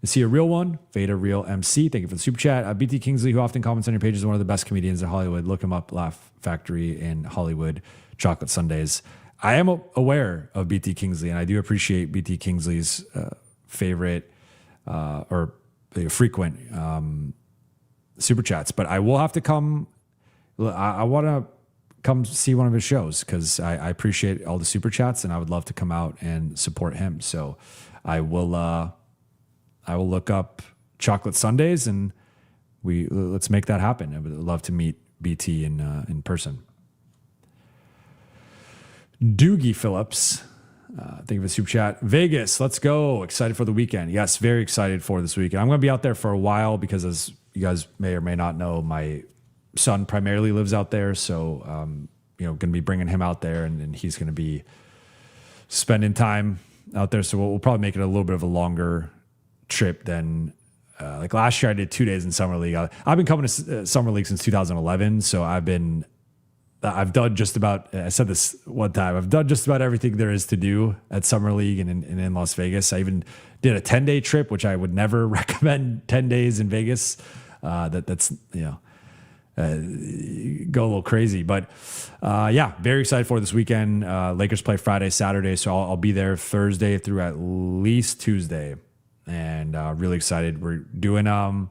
Is he a real one? Veda Real MC. Thank you for the super chat. BT Kingsley, who often comments on your page, is one of the best comedians in Hollywood. Look him up. Laugh Factory in Hollywood. Chocolate Sundays. I am aware of BT Kingsley, and I do appreciate BT Kingsley's favorite or frequent super chats. But I will have to come. I want to come see one of his shows because I appreciate all the super chats, and I would love to come out and support him. So I will look up Chocolate Sundays and let's make that happen. I would love to meet BT in person. Doogie Phillips, thank you for the super chat. Vegas, let's go. Excited for the weekend. Yes, very excited for this weekend. I'm going to be out there for a while because, as you guys may or may not know, my son primarily lives out there. So, going to be bringing him out there and he's going to be spending time out there. So we'll probably make it a little bit of a longer trip than like last year I did 2 days in summer league. I've been coming to summer league since 2011. So I've done just about, I said this one time, I've done just about everything there is to do at summer league and in Las Vegas. I even did a 10-day trip, which I would never recommend 10 days in Vegas. That's go a little crazy, but very excited for this weekend. Lakers play Friday, Saturday. So I'll be there Thursday through at least Tuesday. And really excited. We're doing, I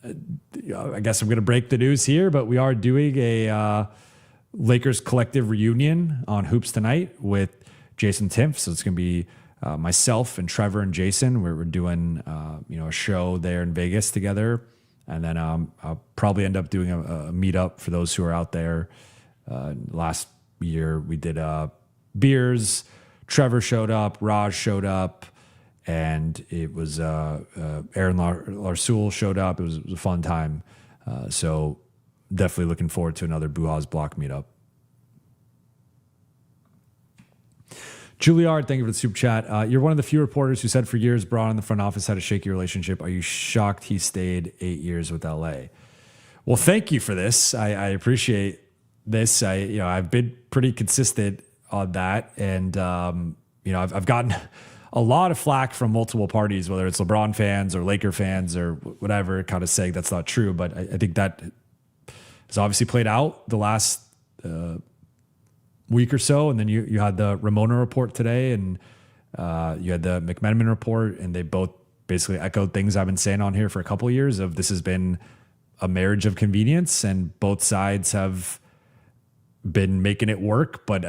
guess I'm going to break the news here, but we are doing a Lakers collective reunion on Hoops Tonight with Jason Timpf. So it's going to be myself and Trevor and Jason. We're doing, a show there in Vegas together. And then I'll probably end up doing a meetup for those who are out there. Last year we did beers. Trevor showed up. Raj showed up. And it was Aaron Larsul showed up. It was a fun time. So definitely looking forward to another Buha's Block meetup. Juilliard, thank you for the super chat. You're one of the few reporters who said for years Braun in the front office had a shaky relationship. Are you shocked he stayed 8 years with LA? Well, thank you for this. I appreciate this. I've been pretty consistent on that. And, I've gotten a lot of flack from multiple parties, whether it's LeBron fans or Laker fans or whatever, kind of saying that's not true. But I think that has obviously played out the last week or so. And then you had the Ramona report today and you had the McMenamin report, and they both basically echoed things I've been saying on here for a couple of years of this has been a marriage of convenience and both sides have been making it work, but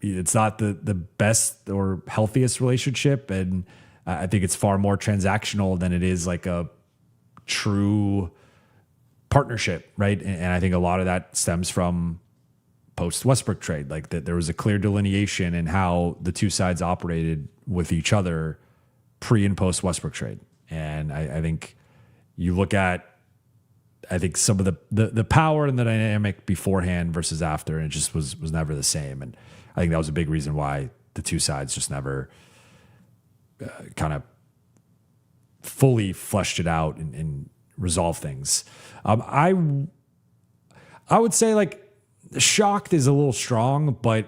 it's not the best or healthiest relationship. And I think it's far more transactional than it is like a true partnership. Right. And I think a lot of that stems from post Westbrook trade, like that there was a clear delineation in how the two sides operated with each other pre and post Westbrook trade. And I think you look at, some of the power and the dynamic beforehand versus after, and it just was never the same. And I think that was a big reason why the two sides just never kind of fully fleshed it out and resolved things. I would say like shocked is a little strong, but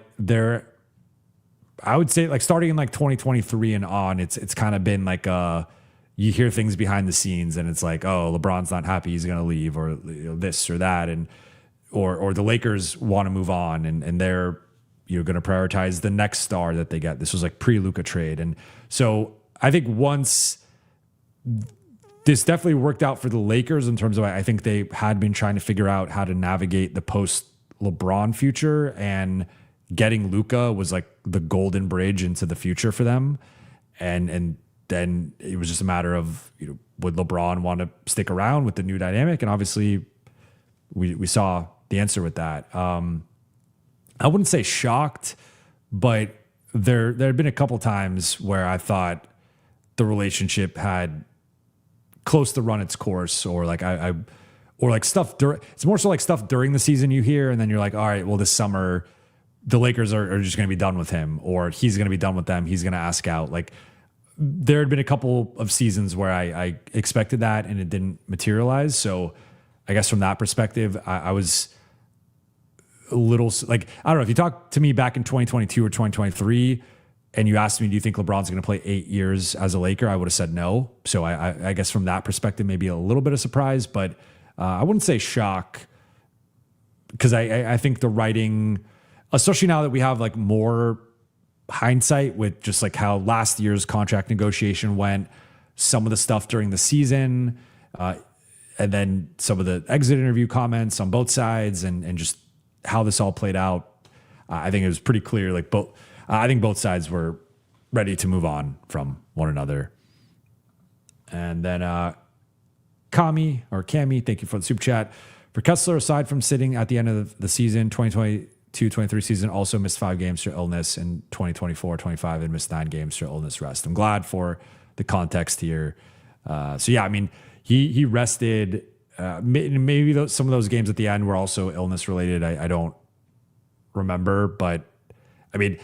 I would say like starting in like 2023 and on, it's kind of been like you hear things behind the scenes and it's like, oh, LeBron's not happy, he's going to leave, or this or that. And, or the Lakers want to move on and they're, going to prioritize the next star that they get. This was like pre-Luka trade. And so I think once this definitely worked out for the Lakers in terms of, I think they had been trying to figure out how to navigate the post LeBron future, and getting Luka was like the golden bridge into the future for them. And then it was just a matter of, would LeBron want to stick around with the new dynamic? And obviously we saw the answer with that. I wouldn't say shocked, but there had been a couple times where I thought the relationship had close to run its course, or like or like stuff it's more so like stuff during the season you hear, and then you're like, all right, well, this summer the Lakers are just going to be done with him, or he's going to be done with them. He's going to ask out. Like there had been a couple of seasons where I expected that and it didn't materialize. So I guess from that perspective, I was a little like, I don't know, if you talk to me back in 2022 or 2023, and you asked me, do you think LeBron's going to play 8 years as a Laker? I would have said no. So I guess from that perspective, maybe a little bit of surprise, but I wouldn't say shock, because I think the writing, especially now that we have like more hindsight with just like how last year's contract negotiation went, some of the stuff during the season, and then some of the exit interview comments on both sides, and just how this all played out. I think it was pretty clear. Like I think both sides were ready to move on from one another. And then Cami, thank you for the super chat. For Kessler, aside from sitting at the end of the season, 2022-23 season, also missed 5 games for illness, and 2024-25 and missed 9 games for illness rest. I'm glad for the context here. So yeah, I mean, he rested. Maybe some of those games at the end were also illness related. I don't remember, but I mean,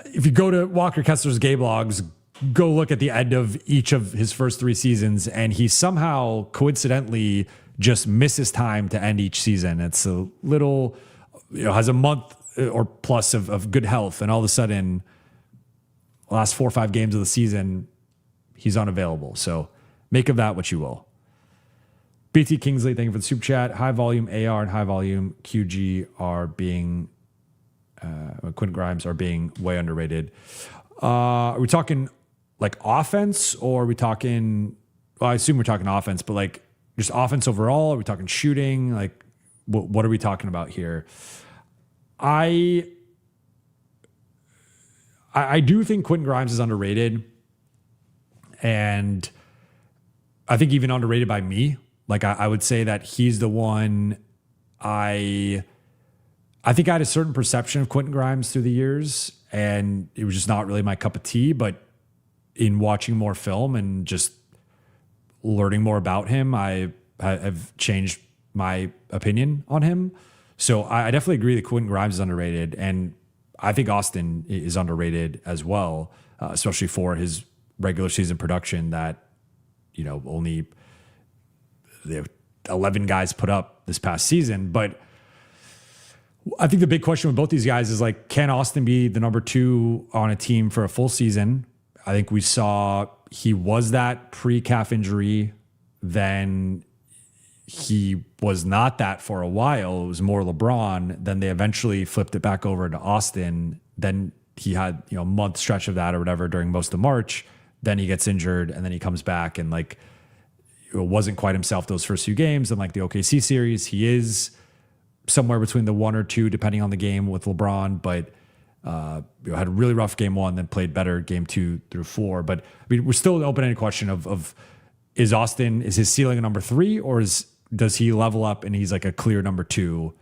if you go to Walker Kessler's game logs, go look at the end of each of his first 3 seasons, and he somehow coincidentally just misses time to end each season. It's a little, has a month or plus of good health, and all of a sudden, last 4 or 5 games of the season, he's unavailable. So make of that what you will. BT Kingsley, thank you for the super chat. High volume AR and high volume QG are being, Quentin Grimes are being way underrated. Are we talking like offense, or are we talking, well, I assume we're talking offense, but like just offense overall? Are we talking shooting? Like what are we talking about here? I do think Quentin Grimes is underrated, and I think even underrated by me. Like I would say that he's the one. I think I had a certain perception of Quentin Grimes through the years, and it was just not really my cup of tea. But in watching more film and just learning more about him, I've changed my opinion on him. So I definitely agree that Quentin Grimes is underrated, and I think Austin is underrated as well, especially for his regular season production that, only 11 guys put up this past season. But I think the big question with both these guys is like, can Austin be the number 2 on a team for a full season? I think we saw he was that pre-calf injury. Then he was not that for a while. It was more LeBron. Then they eventually flipped it back over to Austin. Then he had, a month stretch of that or whatever during most of March. Then he gets injured, and then he comes back and like wasn't quite himself those first few games. And like the OKC series, he is somewhere between the 1 or 2, depending on the game with LeBron, but had a really rough game 1, then played better game 2 through 4. But I mean, we're still an open-ended question of is his ceiling a number 3, or does he level up and he's like a clear number 2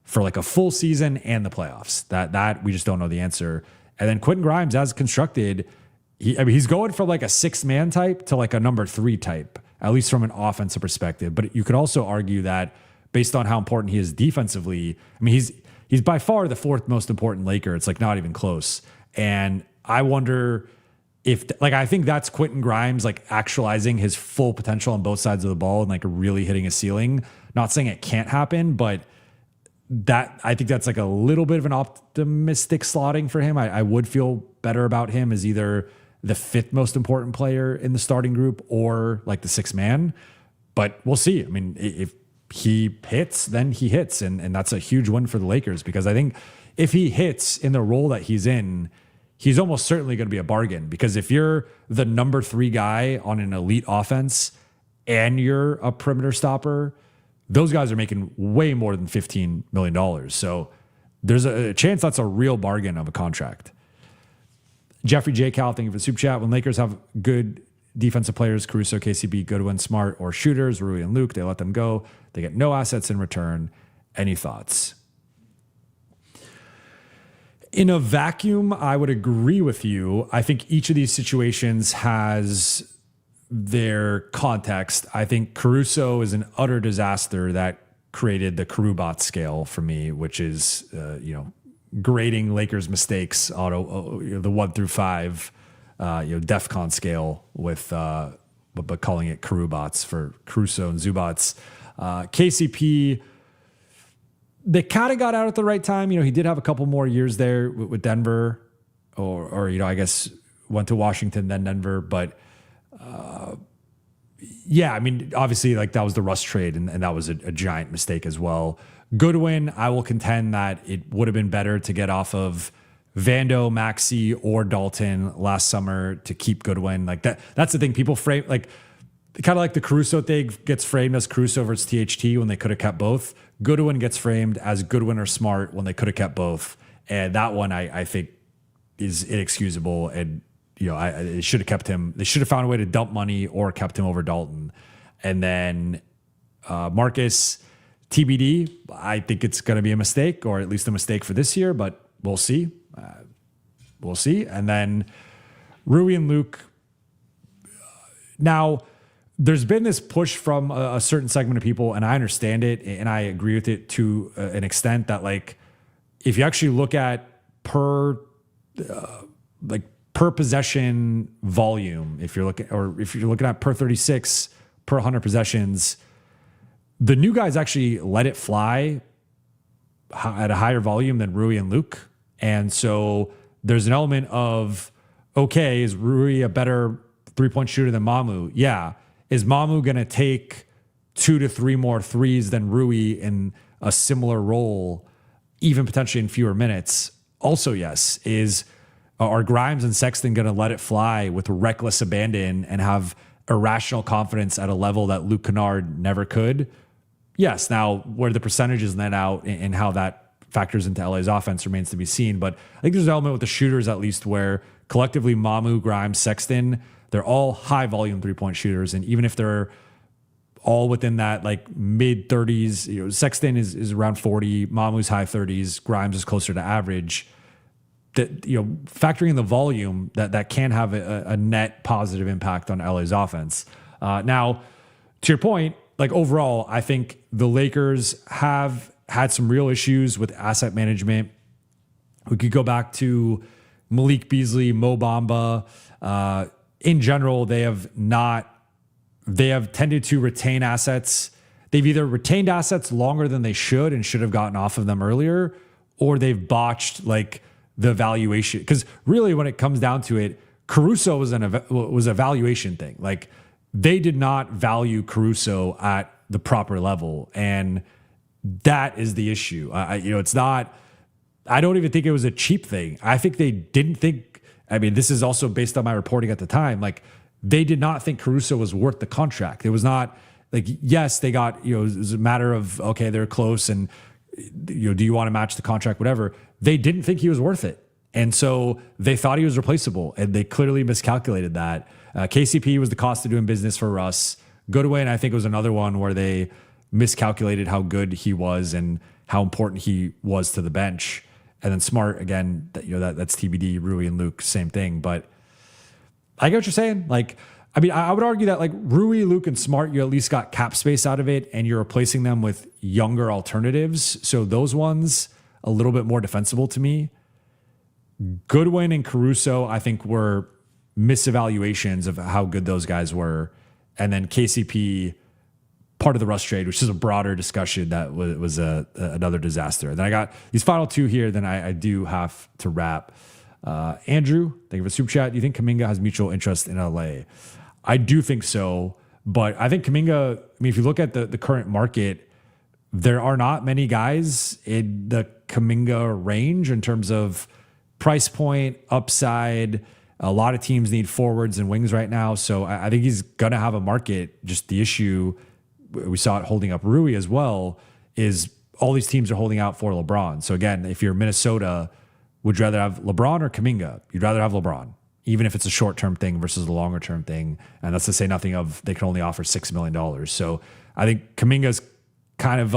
for like a full season and the playoffs? That we just don't know the answer. And then Quentin Grimes, as constructed, he's going from like a 6-man type to like a number 3 type, at least from an offensive perspective. But you could also argue that based on how important he is defensively, I mean, he's by far the 4th most important Laker. It's like not even close. And I wonder if, like, I think that's Quentin Grimes, like actualizing his full potential on both sides of the ball and like really hitting a ceiling. Not saying it can't happen, but I think that's like a little bit of an optimistic slotting for him. I would feel better about him as either the 5th most important player in the starting group or like the 6th man, but we'll see. I mean, if he hits, then he hits. And that's a huge win for the Lakers, because I think if he hits in the role that he's in, he's almost certainly going to be a bargain, because if you're the number 3 guy on an elite offense and you're a perimeter stopper, those guys are making way more than $15 million. So there's a chance that's a real bargain of a contract. Jeffrey J. Cal, thank you for the super chat. When Lakers have good defensive players, Caruso, KCP, Goodwin, Smart, or shooters, Rui and Luke, they let them go. They get no assets in return. Any thoughts? In a vacuum, I would agree with you. I think each of these situations has their context. I think Caruso is an utter disaster that created the Karubot scale for me, which is, grading Lakers mistakes, the 1 through 5, DEFCON scale with, but calling it Karubots for Caruso and Zubats. KCP, they kind of got out at the right time. He did have a couple more years there with Denver. or I guess went to Washington, then Denver. But yeah, I mean, obviously, like that was the Russ trade, and that was a giant mistake as well. Goodwin, I will contend that it would have been better to get off of Vando, Maxey, or Dalton last summer to keep Goodwin. Like that's the thing. People frame like kind of like the Caruso thing gets framed as Caruso versus THT when they could have kept both. Goodwin gets framed as Goodwin or Smart when they could have kept both. And that one I think is inexcusable. And it should have kept him. They should have found a way to dump money or kept him over Dalton. And then Marcus, TBD. I think it's going to be a mistake, or at least a mistake for this year, but we'll see. We'll see. And then Rui and Luke. Now, there's been this push from a certain segment of people, and I understand it, and I agree with it to an extent that, like, if you actually look at per possession volume, if you're looking at per 36 per 100 possessions, the new guys actually let it fly at a higher volume than Rui and Luke. And so there's an element of, okay, is Rui a better 3-point shooter than Mamu? Yeah. Is Mamu going to take 2 to 3 more threes than Rui in a similar role, even potentially in fewer minutes? Also, yes. Are Grimes and Sexton going to let it fly with reckless abandon and have irrational confidence at a level that Luke Kennard never could? Yes. Now, where the percentages net out and how that factors into LA's offense remains to be seen. But I think there's an element with the shooters, at least, where collectively Mamu, Grimes, Sexton, they're all high volume 3-point shooters. And even if they're all within that like mid 30s, Sexton is around 40, Mamu's high 30s, Grimes is closer to average. That, factoring in the volume, that can have a net positive impact on LA's offense. Now, to your point, like overall, I think the Lakers have had some real issues with asset management. We could go back to Malik Beasley, Mo Bamba. In general, they have tended to retain assets. They've either retained assets longer than they should and should have gotten off of them earlier, or they've botched like the valuation. Because really, when it comes down to it, Caruso was a valuation thing. Like they did not value Caruso at the proper level, and that is the issue. It's not. I don't even think it was a cheap thing. I think they didn't think. I mean, this is also based on my reporting at the time. Like they did not think Caruso was worth the contract. It was not like, yes, they got, it was a matter of, okay, they're close and, do you want to match the contract, whatever. They didn't think he was worth it. And so they thought he was replaceable, and they clearly miscalculated that. KCP was the cost of doing business for Russ. Goodwin, I think, was another one where they miscalculated how good he was and how important he was to the bench. And then Smart, again, that's TBD. Rui and Luke, same thing. But I get what you're saying. Like, I mean, I would argue that like Rui, Luke, and Smart, you at least got cap space out of it, and you're replacing them with younger alternatives. So those ones a little bit more defensible to me. Goodwin and Caruso, I think, were misevaluations of how good those guys were. And then KCP, part of the Russ trade, which is a broader discussion, that was another disaster. And then I got these final two here, then I do have to wrap. Andrew, thank you for the super chat. Do you think Kuminga has mutual interest in LA? I do think so, but I think Kuminga, I mean, if you look at the current market, there are not many guys in the Kuminga range in terms of price point, upside. A lot of teams need forwards and wings right now. So I think he's going to have a market. Just the issue, we saw it holding up Rui as well, is all these teams are holding out for LeBron. So again, if you're Minnesota, would you rather have LeBron or Kuminga? You'd rather have LeBron, even if it's a short-term thing versus a longer-term thing. And that's to say nothing of they can only offer $6 million. So I think Kuminga's kind of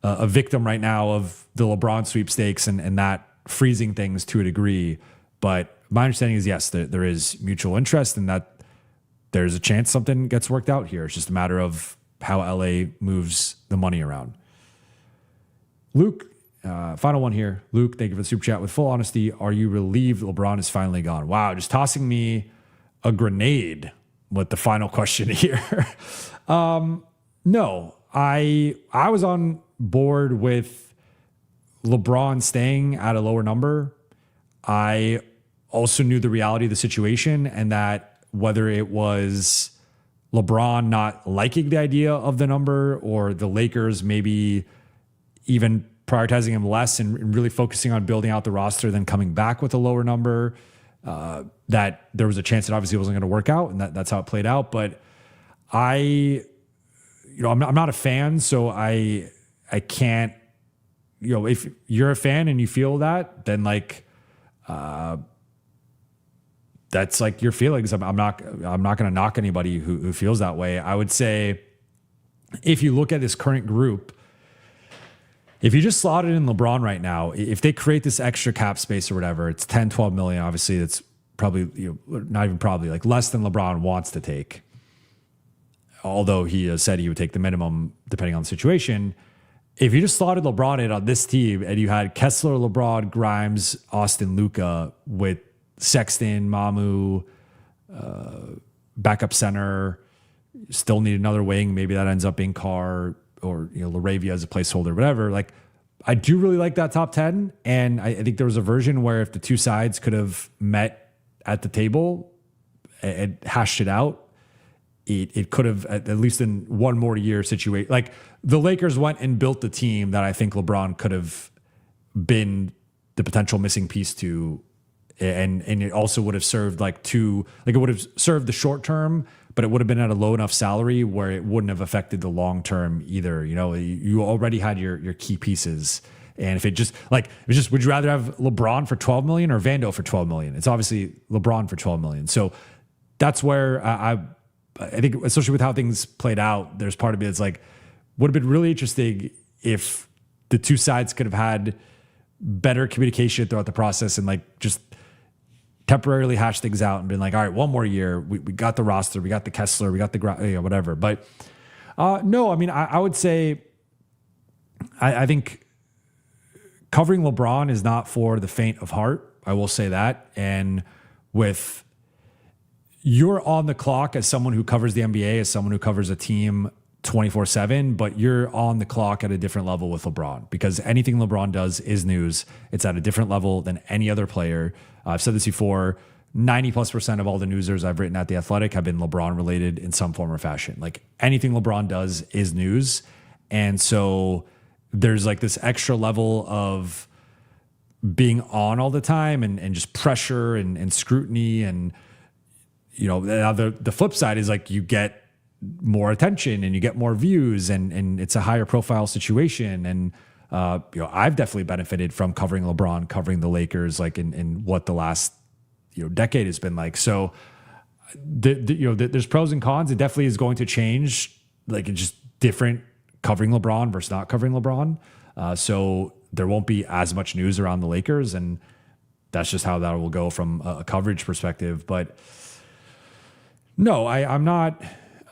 a victim right now of the LeBron sweepstakes and that freezing things to a degree. But my understanding is, yes, there is mutual interest and that there's a chance something gets worked out here. It's just a matter of how LA moves the money around. Luke, final one here. Luke, thank you for the super chat. With full honesty, are you relieved LeBron is finally gone? Wow, just tossing me a grenade with the final question here. No, I was on board with LeBron staying at a lower number. I also knew the reality of the situation, and that whether it was LeBron not liking the idea of the number or the Lakers maybe even prioritizing him less and really focusing on building out the roster than coming back with a lower number, that there was a chance that obviously wasn't going to work out, and that's how it played out. But I'm not a fan, so I can't, if you're a fan and you feel that, then that's like your feelings. I'm not going to knock anybody who feels that way. I would say if you look at this current group, if you just slotted in LeBron right now, if they create this extra cap space or whatever, it's 10, 12 million. Obviously, that's probably, not even probably, like less than LeBron wants to take. Although he has said he would take the minimum depending on the situation. If you just slotted LeBron in on this team and you had Kessler, LeBron, Grimes, Austin, Luka with Sexton, Mamu, backup center, still need another wing. Maybe that ends up being Carr or Laravia as a placeholder, whatever. Like, I do really like that top 10. And I think there was a version where if the two sides could have met at the table and hashed it out, it could have, at least in one more year situation. Like, the Lakers went and built the team that I think LeBron could have been the potential missing piece to. And it also would have served it would have served the short term, but it would have been at a low enough salary where it wouldn't have affected the long term either. You already had your key pieces. And if it just would you rather have LeBron for 12 million or Vando for 12 million? It's obviously LeBron for 12 million. So that's where I think, especially with how things played out, there's part of me that's like, would have been really interesting if the two sides could have had better communication throughout the process and just temporarily hash things out and been like, all right, one more year. We got the roster. We got the Kessler. We got the whatever. But no, I mean, I would say I think covering LeBron is not for the faint of heart. I will say that. And with you're on the clock as someone who covers the NBA, as someone who covers a team 24/7, but you're on the clock at a different level with LeBron because anything LeBron does is news. It's at a different level than any other player. I've said this before, 90+% of all the newsers I've written at The Athletic have been LeBron related in some form or fashion. Like, anything LeBron does is news. And so there's this extra level of being on all the time and just pressure and scrutiny. And, now the flip side is you get more attention and you get more views and it's a higher profile situation. And, I've definitely benefited from covering LeBron, covering the Lakers, in what the last, decade has been like. So there's pros and cons. It definitely is going to change. It's just different covering LeBron versus not covering LeBron. So there won't be as much news around the Lakers, and that's just how that will go from a coverage perspective. But no, I'm not.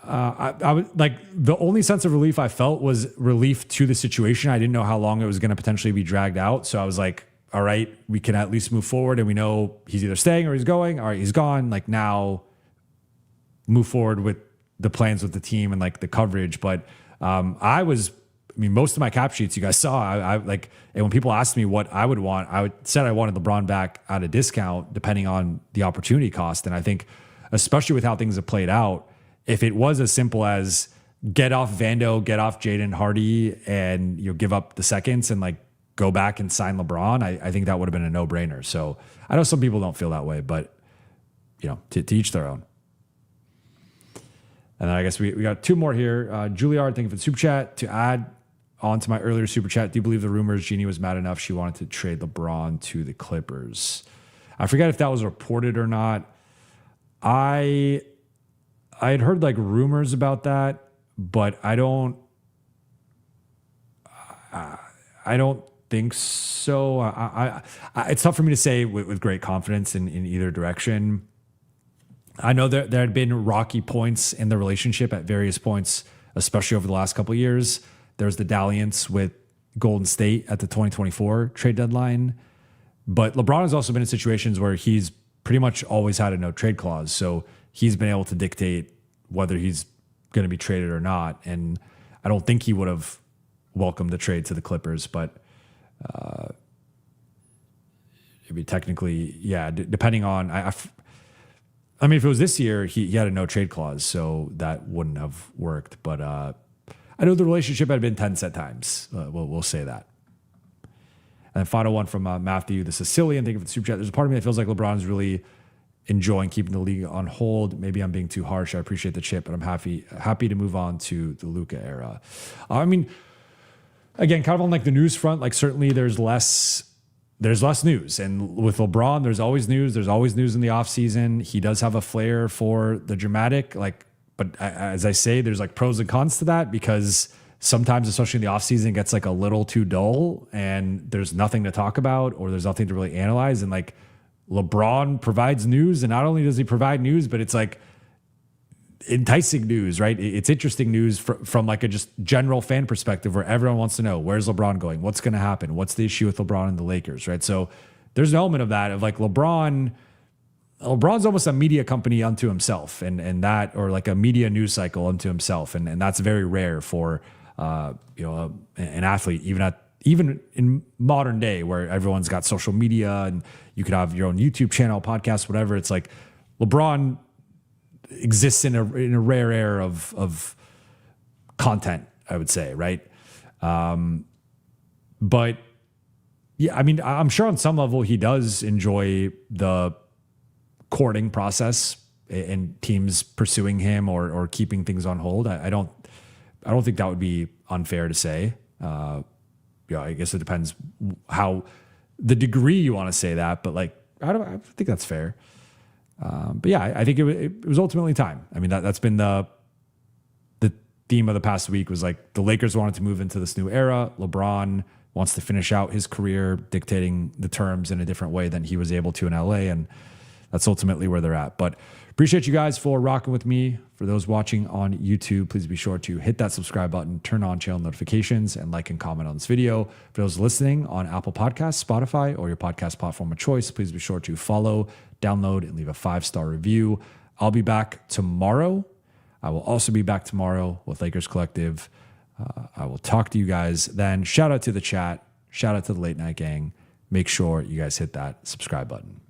I would the only sense of relief I felt was relief to the situation. I didn't know how long it was going to potentially be dragged out. So I was like, all right, we can at least move forward and we know he's either staying or he's going. All right, he's gone. Now move forward with the plans with the team and the coverage. But most of my cap sheets you guys saw, and when people asked me what I would want, said I wanted LeBron back at a discount depending on the opportunity cost. And I think, especially with how things have played out, if it was as simple as get off Vando, get off Jaden Hardy, and give up the seconds and go back and sign LeBron, I think that would have been a no-brainer. So I know some people don't feel that way, but to each their own. And then I guess we got two more here. Juilliard, thank you for the super chat. To add on to my earlier super chat, do you believe the rumors Jeannie was mad enough she wanted to trade LeBron to the Clippers? I forget if that was reported or not. I had heard rumors about that, but I don't think so. It's tough for me to say with great confidence in either direction. I know there had been rocky points in the relationship at various points, especially over the last couple of years. There's the dalliance with Golden State at the 2024 trade deadline. But LeBron has also been in situations where he's pretty much always had a no trade clause. So he's been able to dictate whether he's going to be traded or not. And I don't think he would have welcomed the trade to the Clippers, but maybe technically, yeah, depending on, I mean, if it was this year, he had a no trade clause, so that wouldn't have worked. But I know the relationship had been tense at times. We'll say that. And then final one from Matthew, the Sicilian. Thank you for the super chat. There's a part of me that feels like LeBron's really enjoying keeping the league on hold. Maybe I'm being too harsh. I appreciate the chip, but I'm happy to move on to the Luka era. I mean, again, kind of on like the news front, like certainly there's less news. And with LeBron, there's always news. There's always news in the offseason. He does have a flair for the dramatic, but as I say, there's like pros and cons to that, because sometimes, especially in the offseason, it gets like a little too dull and there's nothing to talk about or there's nothing to really analyze. And like LeBron provides news, and not only does he provide news, but it's like enticing news, right? It's interesting news from like a just general fan perspective, where everyone wants to know, where's LeBron going? What's going to happen? What's the issue with LeBron and the Lakers, right? So there's an element of that, of like LeBron's almost a media company unto himself, and that, or like a media news cycle unto himself. And that's very rare for, an athlete, even in modern day, where everyone's got social media and you could have your own YouTube channel, podcast, whatever. It's like LeBron exists in a rare air of content, I would say, right? But yeah, I mean, I'm sure on some level he does enjoy the courting process and teams pursuing him or keeping things on hold. I don't think that would be unfair to say. I guess it depends how the degree you want to say that, but like, I think that's fair. But yeah, I think it was ultimately time. I mean, that's been the theme of the past week, was like the Lakers wanted to move into this new era. LeBron wants to finish out his career dictating the terms in a different way than he was able to in LA. And that's ultimately where they're at. But appreciate you guys for rocking with me. For those watching on YouTube, please be sure to hit that subscribe button, turn on channel notifications, and like and comment on this video. For those listening on Apple Podcasts, Spotify, or your podcast platform of choice, please be sure to follow, download, and leave a 5-star review. I'll be back tomorrow. I will also be back tomorrow with Lakers Collective. I will talk to you guys then. Shout out to the chat. Shout out to the Late Night Gang. Make sure you guys hit that subscribe button.